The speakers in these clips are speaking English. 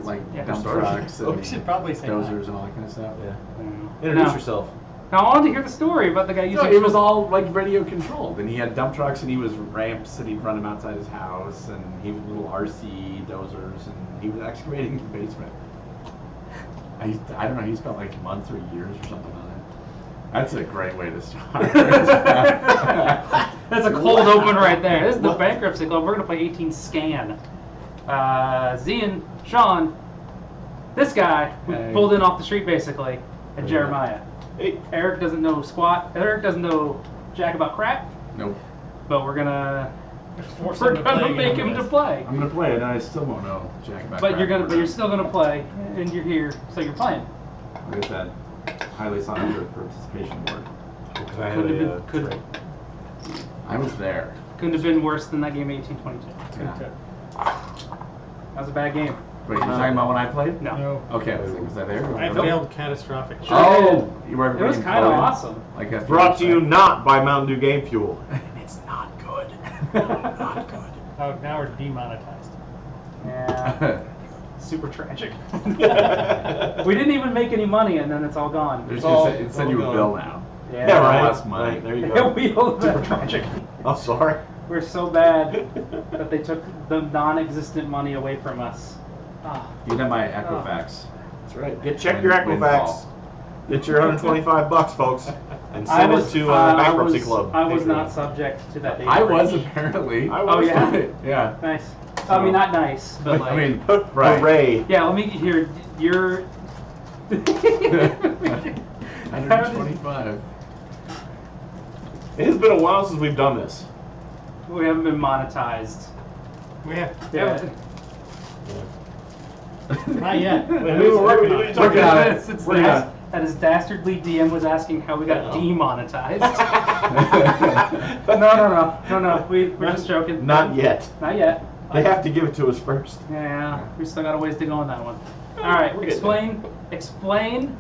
like Yeah. dump Start. trucks We and should probably say dozers and all that kind of stuff. Yeah. Introduce yourself. Now, I wanted to hear the story about the guy using... No, it was all like radio controlled, and he had dump trucks, and he was ramps, and he'd run them outside his house, and he was little RC dozers, and he was excavating the basement. I don't know, he spent like months or years or something on it. That's a great way to start. That's a cold open right there. This is the Bankruptcy Club. We're going to play 18 Scan. Z and Shawn, this guy, we pulled in off the street basically, and Jeremiah. Hey. Eric doesn't know squat. Eric doesn't know jack about crap. Nope. But we're gonna Force him to play make again him with to us. play. I'm gonna play it, and I still won't know jack about But crap. you're still gonna play, and you're here, so you're playing. Look at that highly sought after participation board. Can I have Couldn't have a been, could, tray? I was there. couldn't have been worse than that game 1822. Yeah. That was a bad game. Wait, you're talking about when I played? No. No. Okay, I was like, was I there? I failed catastrophic. Oh, you were It was kind of awesome. Like a Brought to you not by Mountain Dew Game Fuel. It's not good. Not good. Oh, now we're demonetized. Yeah. Super tragic. We didn't even make any money, and then it's all gone. There's all- it said all you a gone. bill now. Yeah, Yeah, right. Lost money. Right, there you go. We all super tragic. I'm sorry. We're so bad that they took the non-existent money away from us. Ah. You know my Equifax. That's right. Check your Equifax. Windfall. Get your $125, folks, and send it to Bankruptcy Club. I was not subject to that. I was apparently. I Oh was yeah. Yeah. Nice. I mean, not nice, but like. I mean, Right. Hooray. Yeah. Let me hear your. 125. It has been a while since we've done this. We haven't been monetized. We have. Yeah. Not yet. We were working on it. Working on it. Since Working on it. that his dastardly DM was asking how we got demonetized. No. We're just joking. Not yet. Not yet. They have to give it to us first. Yeah, we still got a ways to go on that one. All right, We're getting explain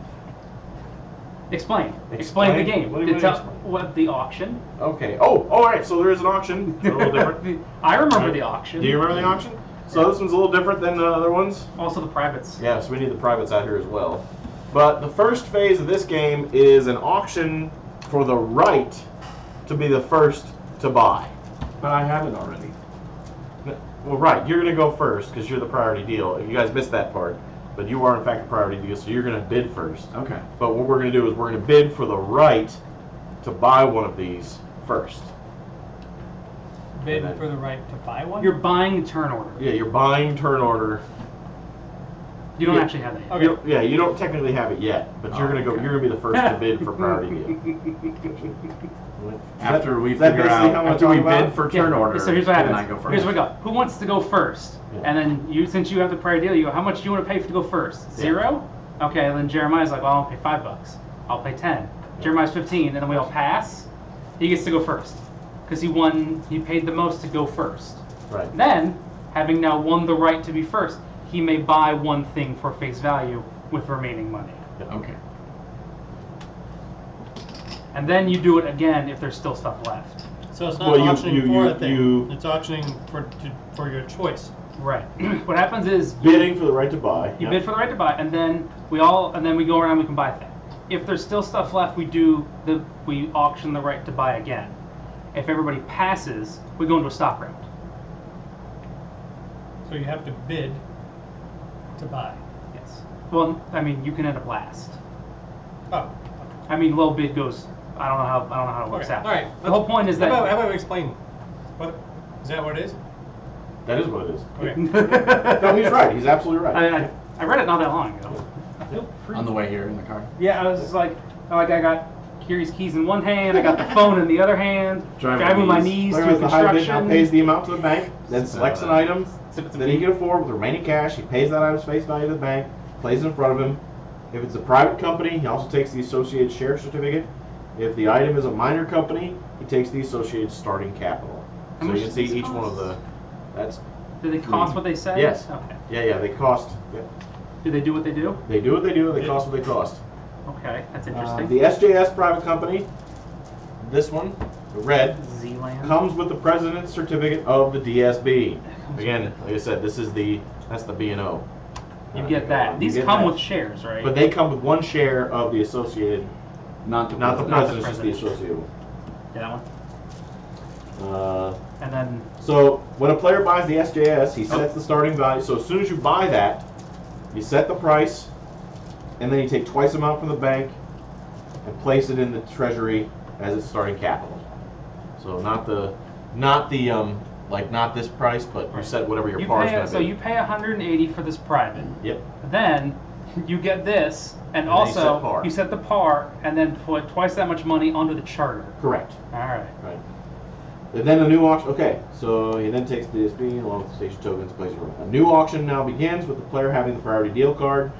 the Explain? game. What do you mean Tell explain? what the auction. Okay. Oh, all right. So there is an auction. A little different. I remember the auction. Do you remember the auction? So this one's a little different than the other ones. Also the privates. Yeah, so we need the privates out here as well. But the first phase of this game is an auction for the right to be the first to buy. But I have it already. Well, right, you're going to go first because you're the priority deal. You guys missed that part. But you are, in fact, the priority deal, so you're going to bid first. Okay. But what we're going to do is we're going to bid for the right to buy one of these first. Bid for the right to buy one? You're buying turn order. Yeah, you're buying turn order. You don't Yeah. actually have that yet. Okay. You don't- yeah, you don't technically have it yet, but you're Oh, going to go. okay. You're going to be the first to bid for priority deal. After we is that figure basically out, how I'm after we talking about? bid for turn order, So here's what then happens. I go first. Here's what we go. Who wants to go first? Yeah. And then you, since you have the priority deal, you go, how much do you want to pay to go first? Yeah. 0? Okay, and then Jeremiah's like, well, I'll pay $5. I'll pay 10. Jeremiah's 15, and then we all pass. He gets to go first. Because he paid the most to go first. Right. Then, having now won the right to be first, he may buy one thing for face value with remaining money. Okay. And then you do it again if there's still stuff left. So it's not Well, auctioning for a thing. It's auctioning for your choice. Right. What happens is Bidding for the right to buy. you yeah. bid for the right to buy, and then we go around and we can buy things. If there's still stuff left, we auction the right to buy again. If everybody passes, we go into a stock round. So you have to bid to buy. Yes. Well, I mean, you can end up last. Oh. I mean, low bid goes. I don't know how it works Okay. out. All right. The whole point is that. How about we explain? What is that? What it is? That is what it is. Okay. No, he's right. He's absolutely right. I read it not that long ago. I feel free. On the way here in the car. Yeah, I was just like I got Kiri's keys in one hand, I got the phone in the other hand, driving my knees Player through has the high bid now construction. pays the amount to the bank, then selects an item Sip it to that he me. can afford with remaining cash. He pays that item's face value to the bank, plays it in front of him. If it's a private company, he also takes the associated share certificate. If the item is a minor company, he takes the associated starting capital. How So much you can does see this each one of cost? the. That's Do they cost what they say? Yes. Okay. yeah. They cost. Yeah. Do they do what they do? They do what they do. They cost what they cost. Okay, that's interesting. The SJS private company, this one, the red, Z-Land. comes with the president's certificate of the DSB. Again, like I said, that's the B&O. You get that. These get come that. with shares, right? But they come with one share of the associated, Not the not the Not the president, just the president. associated one. Yeah, that one. And then So when a player buys the SJS, he sets the starting value. So as soon as you buy that, you set the price, and then you take twice the amount from the bank and place it in the treasury as its starting capital. So not this price, but you set whatever your par is going to be. So you pay 180 for this private. Yep. Then you get this, and then you also set par. you set the par, and then put twice that much money onto the charter. Correct. All right. Right. And then a new auction. Okay, so he then takes the DSB along with the station tokens, places around. A new auction now begins with the player having the priority deal card.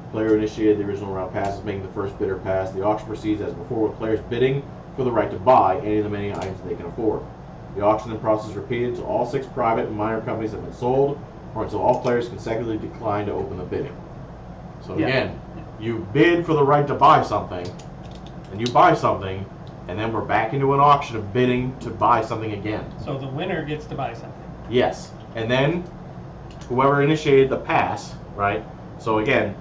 The player initiated the original round passes, making the first bidder pass. The auction proceeds as before, with players bidding for the right to buy any of the many items they can afford. The auction then process is repeated until all 6 private and minor companies have been sold, or until all players consecutively decline to open the bidding. So Yeah. again, you bid for the right to buy something, and you buy something, and then we're back into an auction of bidding to buy something again. So the winner gets to buy something. Yes, and then whoever initiated the pass, right? So again,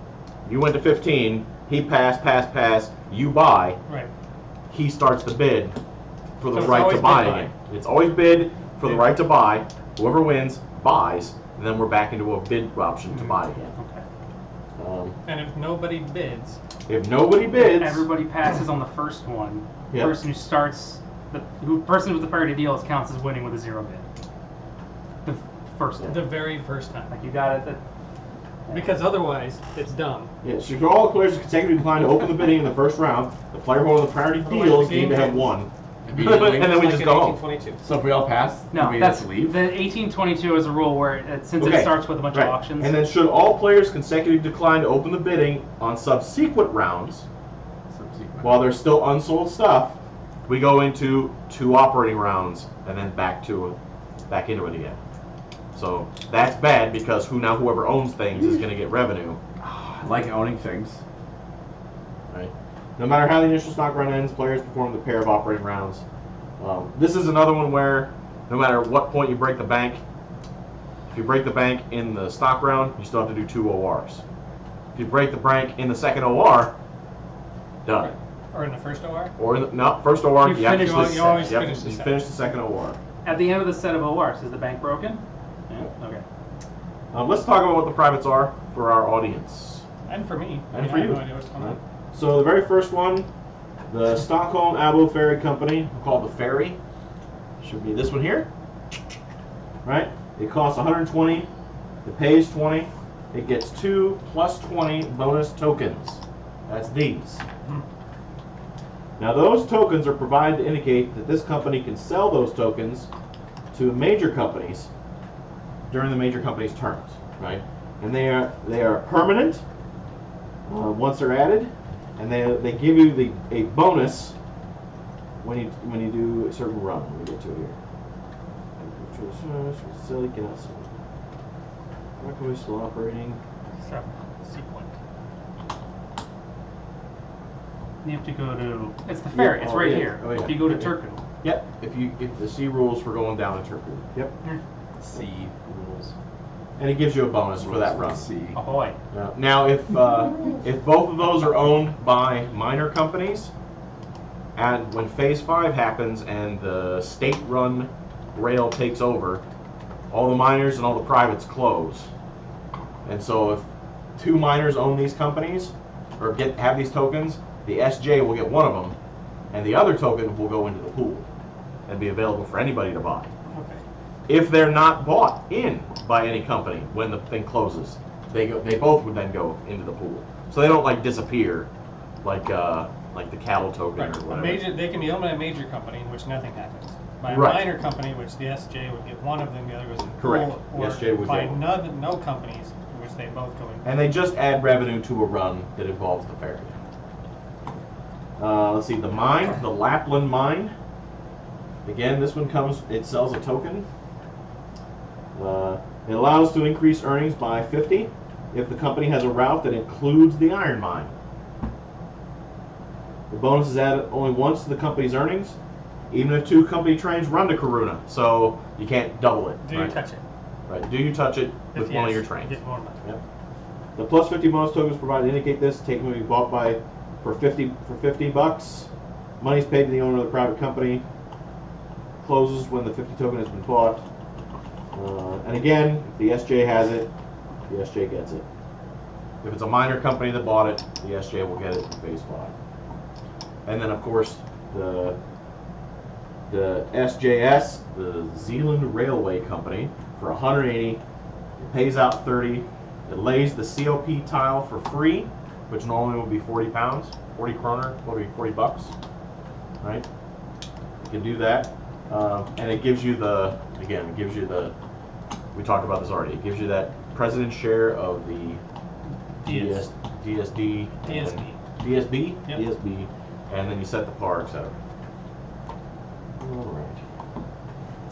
you went to 15, he pass, you buy, Right. he starts the bid for the So it's right to always buy bid again. It's always bid for the right to buy. Whoever wins buys, and then we're back into a bid option to buy again. Okay. And if nobody bids, If nobody bids, Everybody passes on the first one. The Yep. person who starts, person with the priority deal counts as winning with a 0 bid. The first one. the very first time. Like you got it. Because otherwise, it's dumb. yeah, should all players consecutively decline to open the bidding in the first round, the player holding the priority Otherwise, deals the need game to have ends. one. Immediately. And then we Like just in go home. 1822. So if we all pass, No, we that's have to leave. the 1822 is a rule where since Okay. it starts with a bunch Right. of auctions. And then should all players consecutively decline to open the bidding on subsequent rounds, Subsequent. while there's still unsold stuff, we go into 2 operating rounds and then back into it again. So that's bad because whoever owns things is going to get revenue, I like owning things. right? No matter how the initial stock run ends, players perform the pair of operating rounds. This is another one where no matter what point you break the bank, if you break the bank in the stock round, you still have to do 2 ORs. If you break the bank in the second OR, done. Or in the first OR. Or first OR, You you have to finish you always you have finish to the second. finish the second OR. At the end of the set of ORs, is the bank broken? Yeah. Okay. Let's talk about what the privates are for our audience. And for me. And I for have you. no idea what's going on. So the very first one, the Stockholm Abo Ferry Company, called the Ferry, should be this one here, right? It costs 120. It pays 20. It gets 2 plus 20 bonus tokens. That's these. Now those tokens are provided to indicate that this company can sell those tokens to major companies during the major company's terms, right? And they are permanent once they're added, and they give you a bonus when you do a certain run. Let me get to it here. Silly gas. Are we still operating? Subsequent. You have to go to. It's the ferry. Yeah, it's oh, right yeah. here. Oh, yeah. If you go to Okay. Turku. Yep. If the C rules for going down to Turku. Yep. C rules. And it gives you a bonus for that run. C. Ahoy. Now, if both of those are owned by minor companies, and when Phase 5 happens and the state-run rail takes over, all the miners and all the privates close. And so if 2 miners own these companies, or have these tokens, the SJ will get one of them, and the other token will go into the pool and be available for anybody to buy. Okay. If they're not bought in by any company when the thing closes, they both would then go into the pool. So they don't like disappear like the cattle token Right. or A whatever. they can be owned by a major company in which nothing happens. By a Right. minor company, which the SJ would get one of them, the other goes in the Correct. pool, The or SJ would by get one. no companies, in which they both go in. And they just add revenue to a run that involves the ferry. Let's see, the mine, the Lapland mine. Again, this one it sells a token. It allows to increase earnings by 50 if the company has a route that includes the iron mine. The bonus is added only once to the company's earnings, even if 2 company trains run to Karuna. So you can't double it. Do you right? touch it? Right. Do you touch it? with one of your trains. Get more money. Yep. The plus 50 bonus tokens provided indicate this. Taken will be bought by for 50 bucks. Money's paid to the owner of the private company. Closes when the 50 token has been bought. And again, if the SJ has it, the SJ gets it. If it's a minor company that bought it, the SJ will get it in phase 5. And then, of course, the SJS, the Zealand Railway Company, for 180, it pays out 30. It lays the COP tile for free, which normally would be 40 pounds, 40 kroner, what would be 40 bucks, right? You can do that, and it gives you the, again, it gives you the, we talked about this already, it gives you that president's share of the DSB, Yep. DSB, and then you set the par, etc. All right.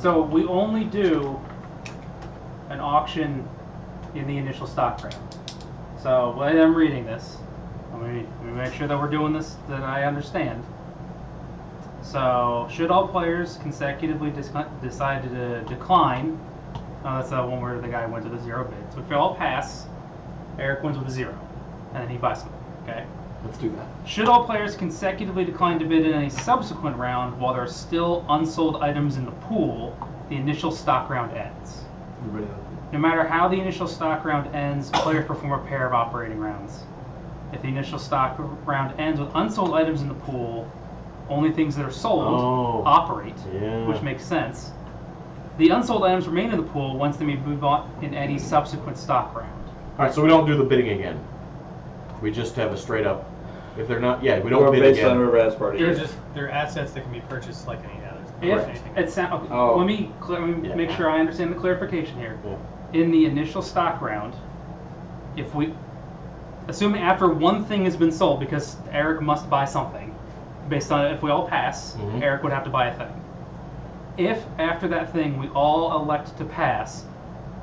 So we only do an auction in the initial stock round. So while I'm reading this, let me make sure that we're doing this, that I understand. So should all players consecutively decide to decline, that's the one where the guy went with a 0 bid. So if they all pass, Eric wins with a 0, and then he buys something. Okay. Let's do that. Should all players consecutively decline to bid in any subsequent round while there are still unsold items in the pool, the initial stock round ends. No matter how the initial stock round ends, players perform a pair of operating rounds. If the initial stock round ends with unsold items in the pool, only things that are sold operate, which makes sense. The unsold items remain in the pool once they may be bought in any subsequent stock round. All right, so we don't do the bidding again. We just have a straight up. If they're not, yeah, we don't Or bid based again. on whoever has party. They're assets that can be purchased like any others. If it sounds, Oh. let me make sure I understand the clarification here. In the initial stock round, if we, assuming after one thing has been sold, because Eric must buy something, based on if we all pass, Eric would have to buy a thing. If after that thing we all elect to pass,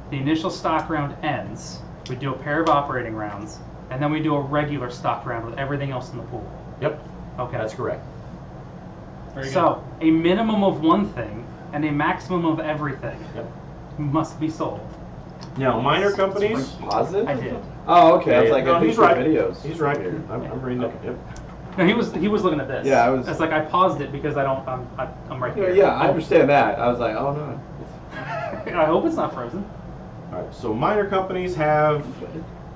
the initial stock round ends, we do a pair of operating rounds, and then we do a regular stock round with everything else in the pool. Yep, Okay. that's correct. Very good. So, a minimum of one thing and a maximum of everything must be sold. Now, minor companies. Positive? I did. Oh, okay. I was like, No, I think he's right. videos. He's right. Weird. I'm reading it. Yep. No, he was looking at this. Yeah, I was- It's like I paused it because I'm right here. Yeah, I understand that. I was like, oh no. I hope it's not frozen. All right. So minor companies have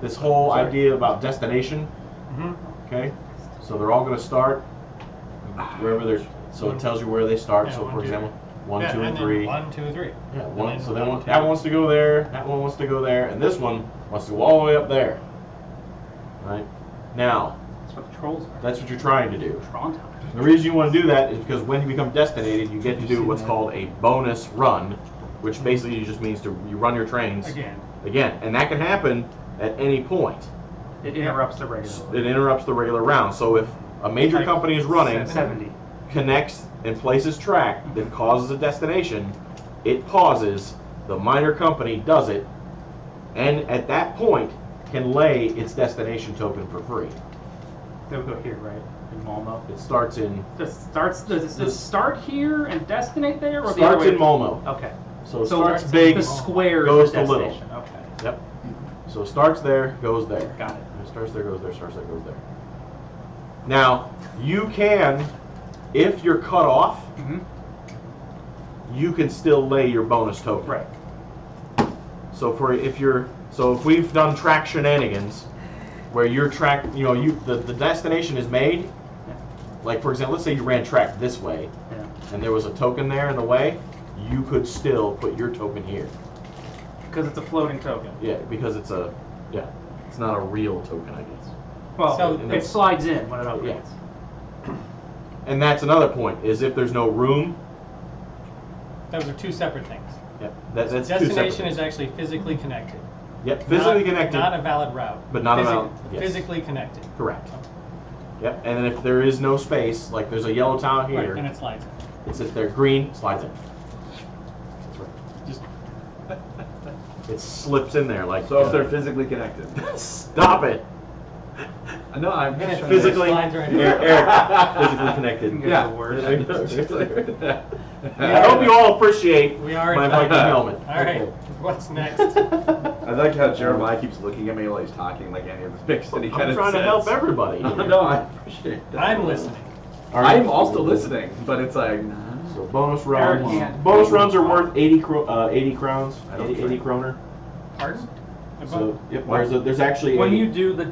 this whole idea about destination. Okay. So they're all going to start wherever they're. So it tells you where they start. Yeah, so, 1, for 2, example, 1, Yeah, 2, and and then 3. 1, 2, 3. Yeah, And one. then So they 1, want 2. that one wants to go there. That one wants to go there, and this one wants to go all the way up there. Right. Now, That's what the trolls are. that's what you're trying to do. Tron time. The reason you want to do that is because when you become destinated, you get to do what's called a bonus run, which basically just means you run your trains again, and that can happen at any point. It interrupts the regular. It interrupts the regular round. So if a major Like company is running, 70. connects and places track that causes a destination, it pauses, the minor company does it, and at that point can lay its destination token for free. They would go here, right? In Malmo. It starts in Does it start here and destinate there, or the other starts way? in Malmo. Okay. So it starts big, The square goes is the to little. destination. Okay. Yep. So it starts there, goes there. Got it. It starts there, goes there, starts there, goes there. Now, you can, if you're cut off, you can still lay your bonus token. Right. So if we've done track shenanigans, where your track, the destination is made, like for example, let's say you ran track this way, and there was a token there in the way, you could still put your token here. Because it's a floating token. Yeah, because it's not a real token, I guess. Well, So it slides in when it updates. And that's another point, is if there's no room, Those are two separate things. that's two separate Destination things. is actually physically connected. Yep, physically Not- connected, Not a valid route. but not about, yes, Physically connected. correct. Yep, and then if there is no space, like there's a yellow tile Right, here, and it slides in. it sits there, green, slides in. That's right. Just It slips in there like. So if they're physically connected. Stop it. No, I'm just trying to- Physically, slides right in. Eric, physically connected. Yeah. I hope you all appreciate We are my in Viking fact- helmet. All right, what's next? I like how Jeremiah keeps looking at me while he's talking like any of this big city kind I'm of trying to help everybody. No, I appreciate that. I'm listening. I'm also listening, but it's like, So bonus Eric runs. can't. Bonus runs are worth 80 crowns. I don't 80 drink. kroner. Pardon? So yep, there's actually When 80. you do the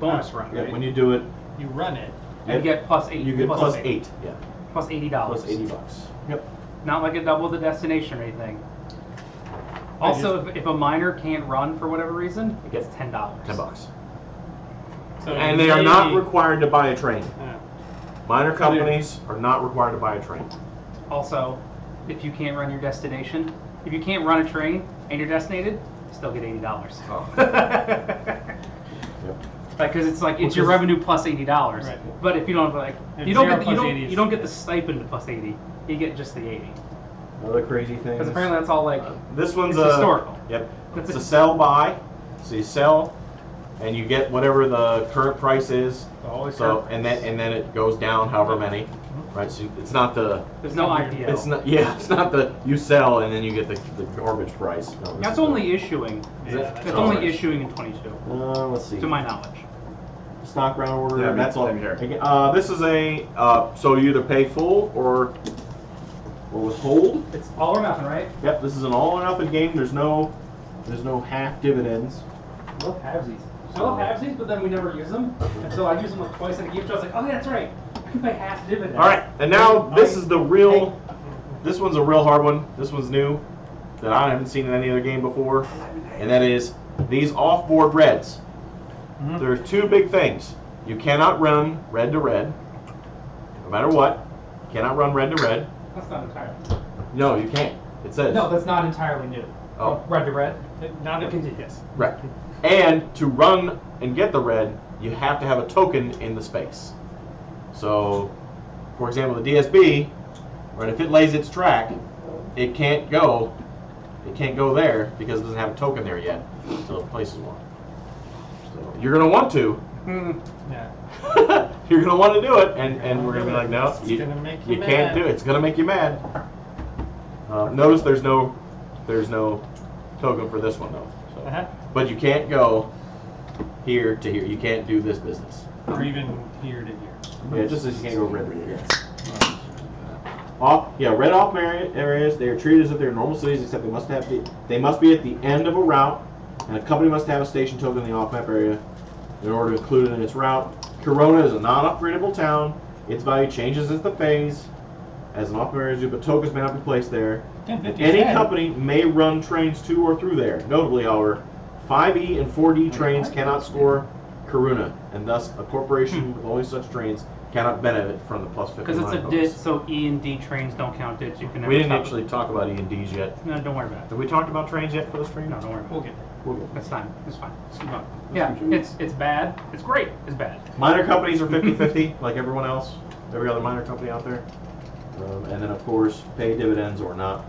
bonus run, Yeah, right? when you do it, You run it. you get plus 8. you get plus 8. Yeah, Plus $80. plus $80. Yep. Not like a double the destination or anything. Also, if a miner can't run for whatever reason, it gets $10. $10. So And they are not maybe- required to buy a train. Yeah. Minor companies are not required to buy a train. Also, if you can't run your destination, if you can't run a train and you're destinated, you still get $80. Oh. Yep. Like, because it's like Well, it's your 'cause- revenue plus $80. Right. But if you don't like, If you don't zero get plus 80 is- you don't get the stipend to plus 80. You get just the 80. Other crazy things. Because apparently that's all like This one's it's a historical. Yep. That's It's a- a sell buy. So you sell, and you get whatever the current price is. Always So current and then it goes down however many. Right. So it's not the. there's no IPO. It's not. Yeah. It's not the you sell and then you get the garbage price. No, this That's is only issuing. Yeah, That's Oh, only right. issuing in 22, Let's see. to my knowledge. Stock round order. Yeah, that's all. same here. Again, this is a so you either pay full or withhold. It's all or nothing, right? Yep, this is an all or nothing game. There's no half dividends. I love halvesies. I love halvesies, but then we never use them. And so I use them like twice in a game show. I was like, oh yeah, that's right. I can pay half dividends. All right, and now this is the real. This one's a real hard one. This one's new that I haven't seen in any other game before, and that is these off-board reds. Mhm. There are two big things. You cannot run red to red, no matter what. You cannot run red to red. That's not entirely. No, you can't. It says. No, that's not entirely new. Oh. Red to red. Not a Continuous. Right. And to run and get the red, you have to have a token in the space. So, for example, the DSB, right, if it lays its track, it can't go there because it doesn't have a token there yet until it places one. So you're gonna want to. Yeah. You're gonna want to do it, and we're gonna be like, no, It's you, gonna make you you can't mad. do it. It's gonna make you mad. Notice there's no token for this one though. So. Uh-huh. But you can't go here to here. You can't do this business. Or even here to here. Yeah, it just says you can't go red to here. Red off areas. They are treated as if they're normal cities, except they must be at the end of a route, and a company must have a station token in the off-map area in order to include it in its route. Corona is a non-upgradable town. Its value changes as the phase, as an off-map area, but tokens may not be placed there. 1050 Any cent. company may run trains to or through there. Notably, however, 5E and 4D trains cannot score Karuna, and thus a corporation with only such trains cannot benefit from the plus 59 Because it's a bonus. DIT, so E and D trains don't count DITs. You can never We didn't stop actually talk about E&Ds yet. it. No, don't worry about Have we talked about trains yet for the stream? it. No, don't worry We'll about it. get there. We'll go. That's fine. It's fine. It's fine. Yeah, it's bad. It's great. It's bad. Minor companies are 50-50, like everyone else, every other minor company out there. And then, of course, pay dividends or not.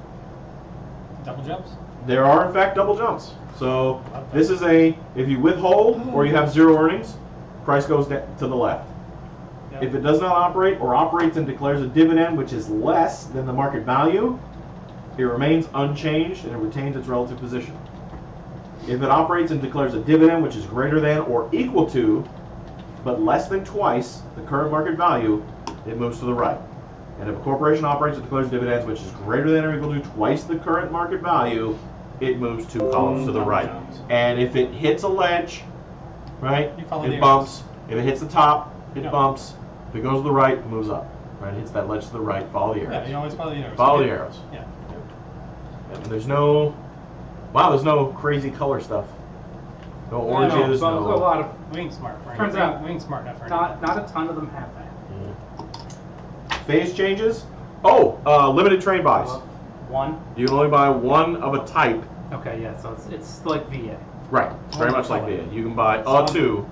Double jumps. There are, in fact, double jumps. So this is if you withhold or you have zero earnings, price goes to the left. Yep. If it does not operate or operates and declares a dividend which is less than the market value, it remains unchanged and it retains its relative position. If it operates and declares a dividend which is greater than or equal to, but less than twice the current market value, it moves to the right. And if a corporation operates and declares dividends which is greater than or equal to twice the current market value, it moves 2 columns to the right. And if it hits a ledge, right, You follow the it bumps. If it hits the top, it Yeah. bumps. If it goes to the right, it moves up. Right, it hits that ledge to the right, follow the Yeah, arrows. you always follow the arrows. Follow the arrows. Yeah. And there's no crazy color stuff. No oranges, So a lot of. We ain't smart, right? Turns out- we ain't smart enough, right? Not a ton of them have that. phase changes. Limited train buys. One. You can only buy one of a type. Okay, yeah. So it's like VA. Right, very much like that. You can buy a 2,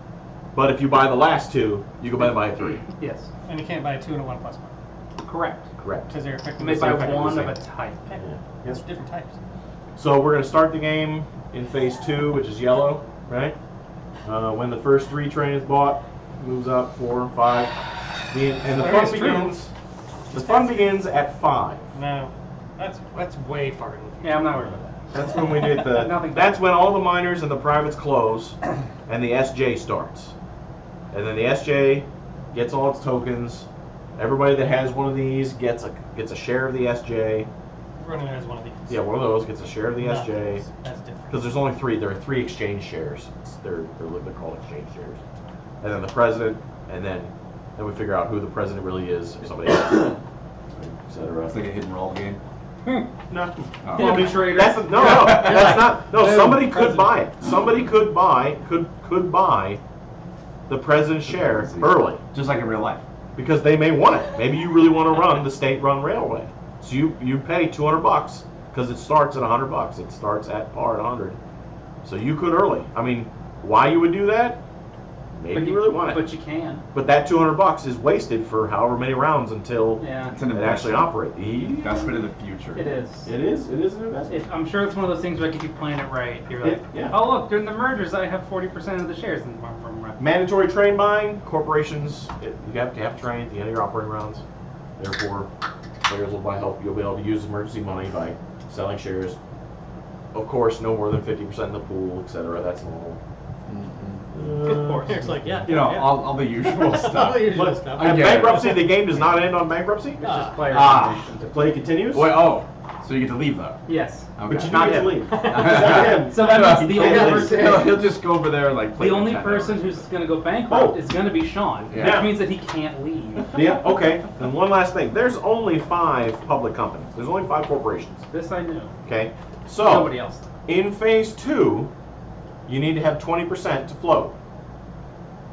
but if you buy the last 2, you can buy a 3. Yes. And you can't buy a 2 and a 1 plus 1. Correct. Correct. Because they're You effectively may buy effectively one the of a same. type. Okay. It's different types. So we're going to start the game in phase 2, which is yellow, right? When the first 3 train is bought, moves up 4, 5, and the There fun is true. begins. The fun begins at 5. No, that's way far. Yeah, I'm not worried about that. That's when we did the. Nothing. That's when all the miners and the privates close, and the SJ starts. And then the SJ gets all its tokens. Everybody that has one of these gets a share of the SJ. Running has one of these. Yeah, one of those gets a share of the Not SJ. these. That's different. Because there's only three. There are 3 exchange shares. They're called exchange shares. And then the president, and then we figure out who the president really is, if somebody else, etc. It's like a hit and roll game. No. Oh. Hit 'em, trader. That's no, that's not. No, Boom, somebody could president. buy it. Somebody could buy the president's share early Just like in real life. because they may want it. Maybe you really want to run the state-run railway, so you pay $200 because it starts at $100. It starts at par at 100. So you could early. I mean, why you would do that? Maybe you really want it. But you can. But that $200 is wasted for however many rounds until Yeah. It's an it actually investment. operates. Investment in the future. It is. It is an investment. I'm sure it's one of those things where if you plan it right, you're like, Yeah. oh look, during the mergers I have 40% of the shares in Mandatory train buying, corporations, you have to have train at the end of your operating rounds. Therefore, players will buy help. You'll be able to use emergency money by selling shares. Of course, no more than 50% in the pool, etc. That's normal. Of course. It's like, yeah. You know, yeah. all the usual All stuff. the usual But stuff. I at get it. bankruptcy, the game does not end on bankruptcy. Ah. player Ah. information. The play continues. Wait, oh, so you get to leave though. Yes. Okay. But you Not do get to him. leave. So that means the can't only leave. person, He'll just go over there and like play the only Nintendo. person who's going to go bankrupt Oh. is going to be Shawn, Yeah. which means that he can't leave. Yeah, okay. And one last thing. There's only 5 public companies. There's only 5 corporations. This I knew. Okay? So, Nobody else. in phase 2, you need to have 20% to float.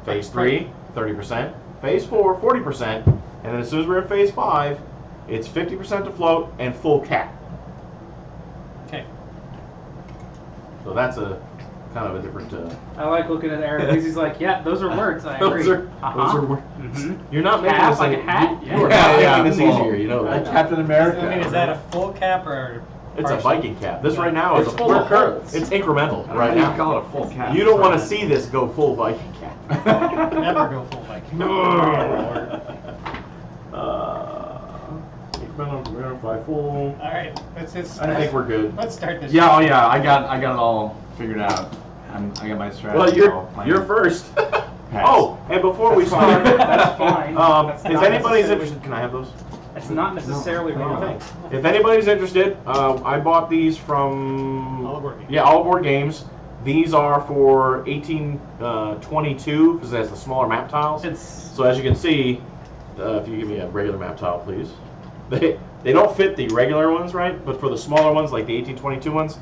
Phase 3, 30%. Phase 4, 40%. And then as soon as we're in phase 5, it's 50% to float and full cap. Okay. So that's a kind of a different. I like looking at Eric because he's like, yeah, those are words. I agree. Those are words. Mhm. You're not making Cap, this like any- a hat? You are Yeah, not yeah, making this well, easier. You know Like that. Captain America. I mean, is that a full cap or? It's a partial? Viking cap. This right now is It's a full of holes. It's incremental I don't right know how now. you call it a full cap. You don't want to see this go full Viking cap. Never go full Viking. Incremental, verify full. All right, let's. I think we're good. Let's start this. Yeah, oh yeah, I got it all figured out. I got my strategy. Well, all planned. you're first. Pass. Oh, and before we That's fine. start, That's fine. That's if not anybody's necessarily- interested, can I have those? It's not necessarily wrong. Okay. If anybody's interested, I bought these from All Aboard Games. Yeah, All Aboard Games. These are for 1822 because it has the smaller map tiles. It's So as you can see, if you give me a regular map tile, please. They don't fit the regular ones, right? But for the smaller ones, like the 1822 ones,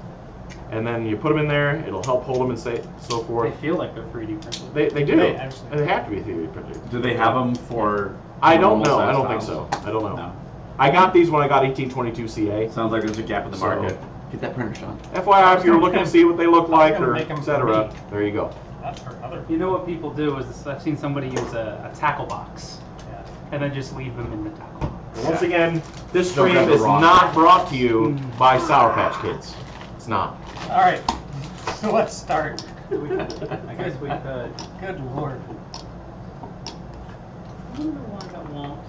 and then you put them in there, it'll help hold them and so they forth. feel like they're 3D printed. They do. They actually- They have to be 3D printed. Do they have them for? I don't normal know. size I don't think files? so. I don't know. No. I got these when I got 1822 CA. Sounds like there's a gap in the So- market. Get that printer, Shawn. FYI, if you're looking to see what they look like gonna or make 'em for etc., me. there you go. That's for other. You know what people do is I've seen somebody use a tackle box Yeah. and then just leave them in the tackle box. And once again, this Don't stream get the is wrong- not brought to you by Sour Patch Kids. It's not. All right. So let's start. I guess we could. Good lord. I wonder why that won't.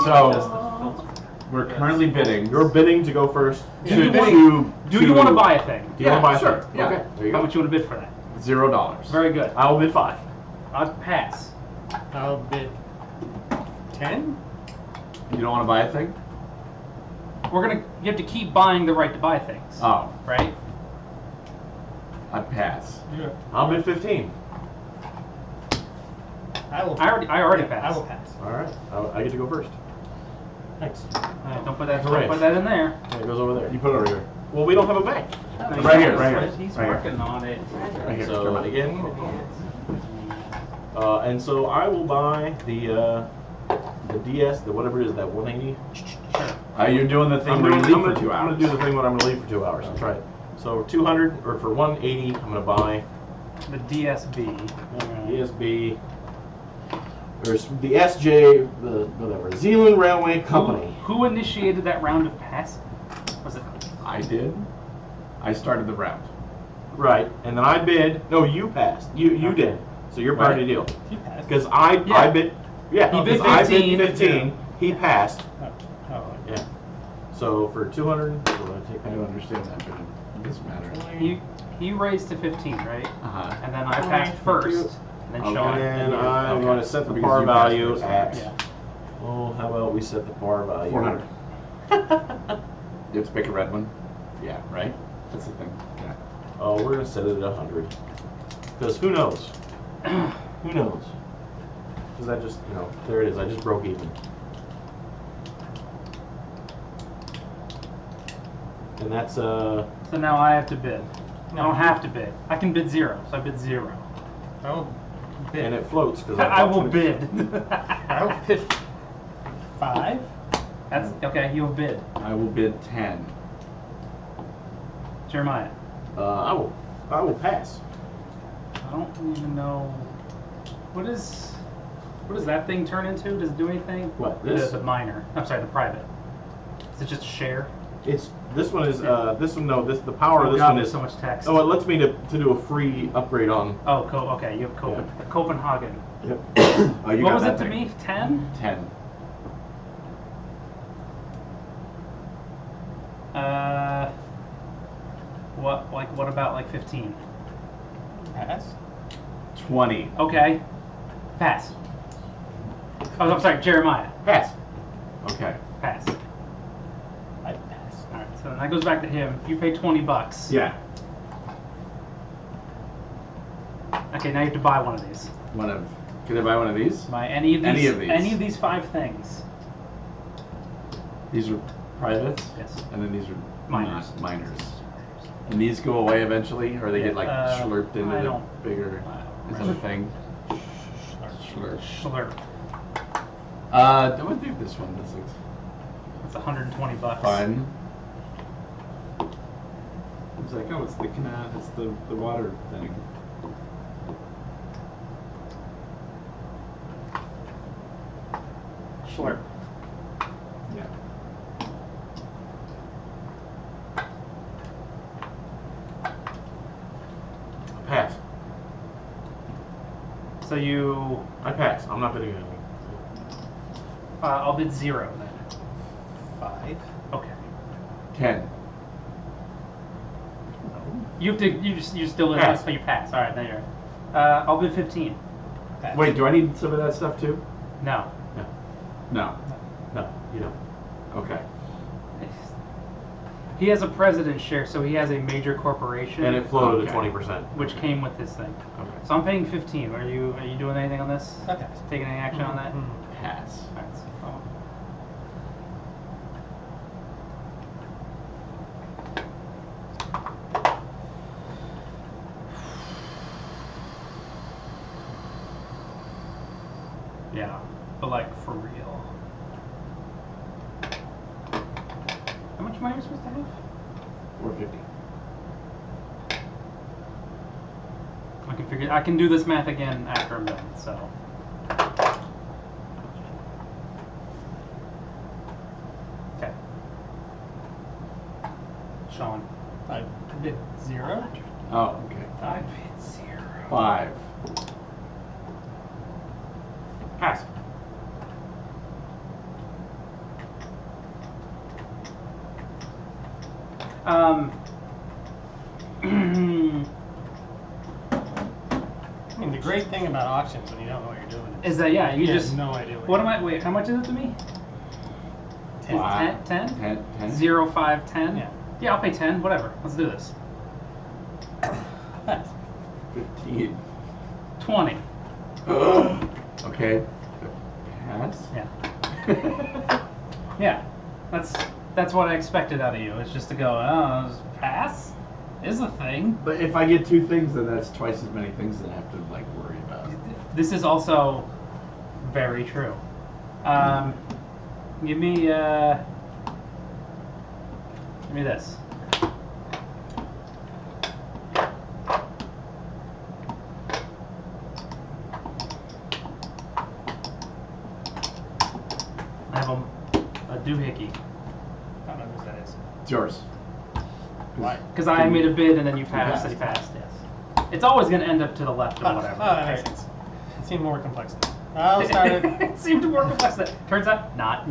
So- Just the filter. We're currently bidding. You're bidding to go first. Do you want to buy a thing? Do you want to buy a sure, thing? yeah. Okay, there you How go. much you want to bid for that? $0. Very good. I will bid 5. I'd pass. I'll bid 10. You don't want to buy a thing? You have to keep buying the right to buy things. Oh, Right? I'd pass. Yeah. I'll bid 15. I will. I already I passed. will pass. All right, I get to go first. Thanks. Don't put that. Hooray. Don't put that in there. Yeah, it goes over there. You put it over here. Well, we don't have a bank. No, Right here, he's- right here, He's right here. working on it. Right here. So again, and so I will buy the DS, the whatever it is, that 180. You're doing the thing I'm where you gonna, leave for 2 I'm hours. gonna do the thing when I'm gonna leave for 2 hours. That's right. So 200 or for 180, I'm gonna buy The DSB. ESB. There's the SJ, the whatever, Zealand Railway Company. Who initiated that round of passing? Was it? I did. I started the round. Right, and then I bid. No, you passed. You did. So you're part of the deal. You passed. Because I Yeah. bid. Yeah, He bid 'cause I bid 15. 15. He passed. Oh. Yeah. So for 200, I don't understand that. doesn't matter. He raised to 15, right? Uh-huh. And then I passed first, and then Okay. Shawn. And then you. I'm Okay. going to set the Because par you passed value first, at. Yeah. Oh, how about we set the par value? 400. You have to pick a red one. Yeah, right? That's the thing. Yeah. Oh, we're going to set it at 100. Because who knows? Who knows? Because I just, there it is. I just broke even. And that's, So now I have to bid. I don't have to bid. I can bid 0, so I bid 0. I will bid. and it floats. Cause I will bid. I will bid 5. That's okay. You'll bid, I will bid 10. Jeremiah. I will pass. I don't even know what does that thing turn into? Does it do anything? What, this? The minor. I'm sorry, the private. Is it just a share? This one is, the power of this God, one there's is, so much text. oh, it lets me to do a free upgrade on. Oh, okay. You have Copenhagen. Yep. Oh, you What got was that it to thing. me? 10? 10. What about like 15? Pass. 20. Okay. Pass. Oh, I'm sorry, Jeremiah. Pass. Okay. Pass. I pass. All right, so that goes back to him. You pay $20. Yeah. Okay, now you have to buy one of these. Can I buy one of these? Buy any of these. Any of these. Any of these 5 things. These are privates? Yes. And then these are Minors. not minors. And these go away eventually, or they get like slurped into I the don't- bigger. Is that a thing? Slurp. Slurp. I'm gonna do this one. This looks It's $120. fun. It's like, oh, it's the canal. It's the water thing. Slurp. Yeah. Pass. So you, I pass. I'm not bidding anything. I'll bid 0 then. 5. Okay. 10. You have to. You still in Pass. this, but you pass. All right, then you're. I'll bid 15. Pass. Wait, do I need some of that stuff too? No. No. No, you don't. Okay. He has a president share, so he has a major corporation, And it floated Okay. to 20%. which came with this thing. Okay. So I'm paying 15. Are you doing anything on this? I pass. Taking any action on that? Pass. All right, so, yeah, but like for real. How much money are you supposed to have? 450. I can do this math again after I'm done. So. Okay. Shawn. I bid 0. Oh, okay. I bid 0. 5. Pass. I mean, the great thing about auctions when you don't know what you're doing Is that, yeah, you have just. no idea What am I? Wait, how much is it to me? 10. 10? 10. 10. 0, 5, 10? Yeah. Yeah, I'll pay 10. Whatever. Let's do this. Pass. 15. 20. Okay. Pass. Yeah. Yeah. That's what I expected out of you. It's just to go, oh, pass is a thing. But if I get 2 things, then that's twice as many things that I have to like worry about. This is also very true. Give me this. I have a doohickey. I don't know who that is. It's yours. Why? Because I made a bid and then you passed and you passed, yes. It's always going to end up to the left of whatever. That makes sense. It seemed more complex than that. I'll start at, It seemed more complex than turns out not.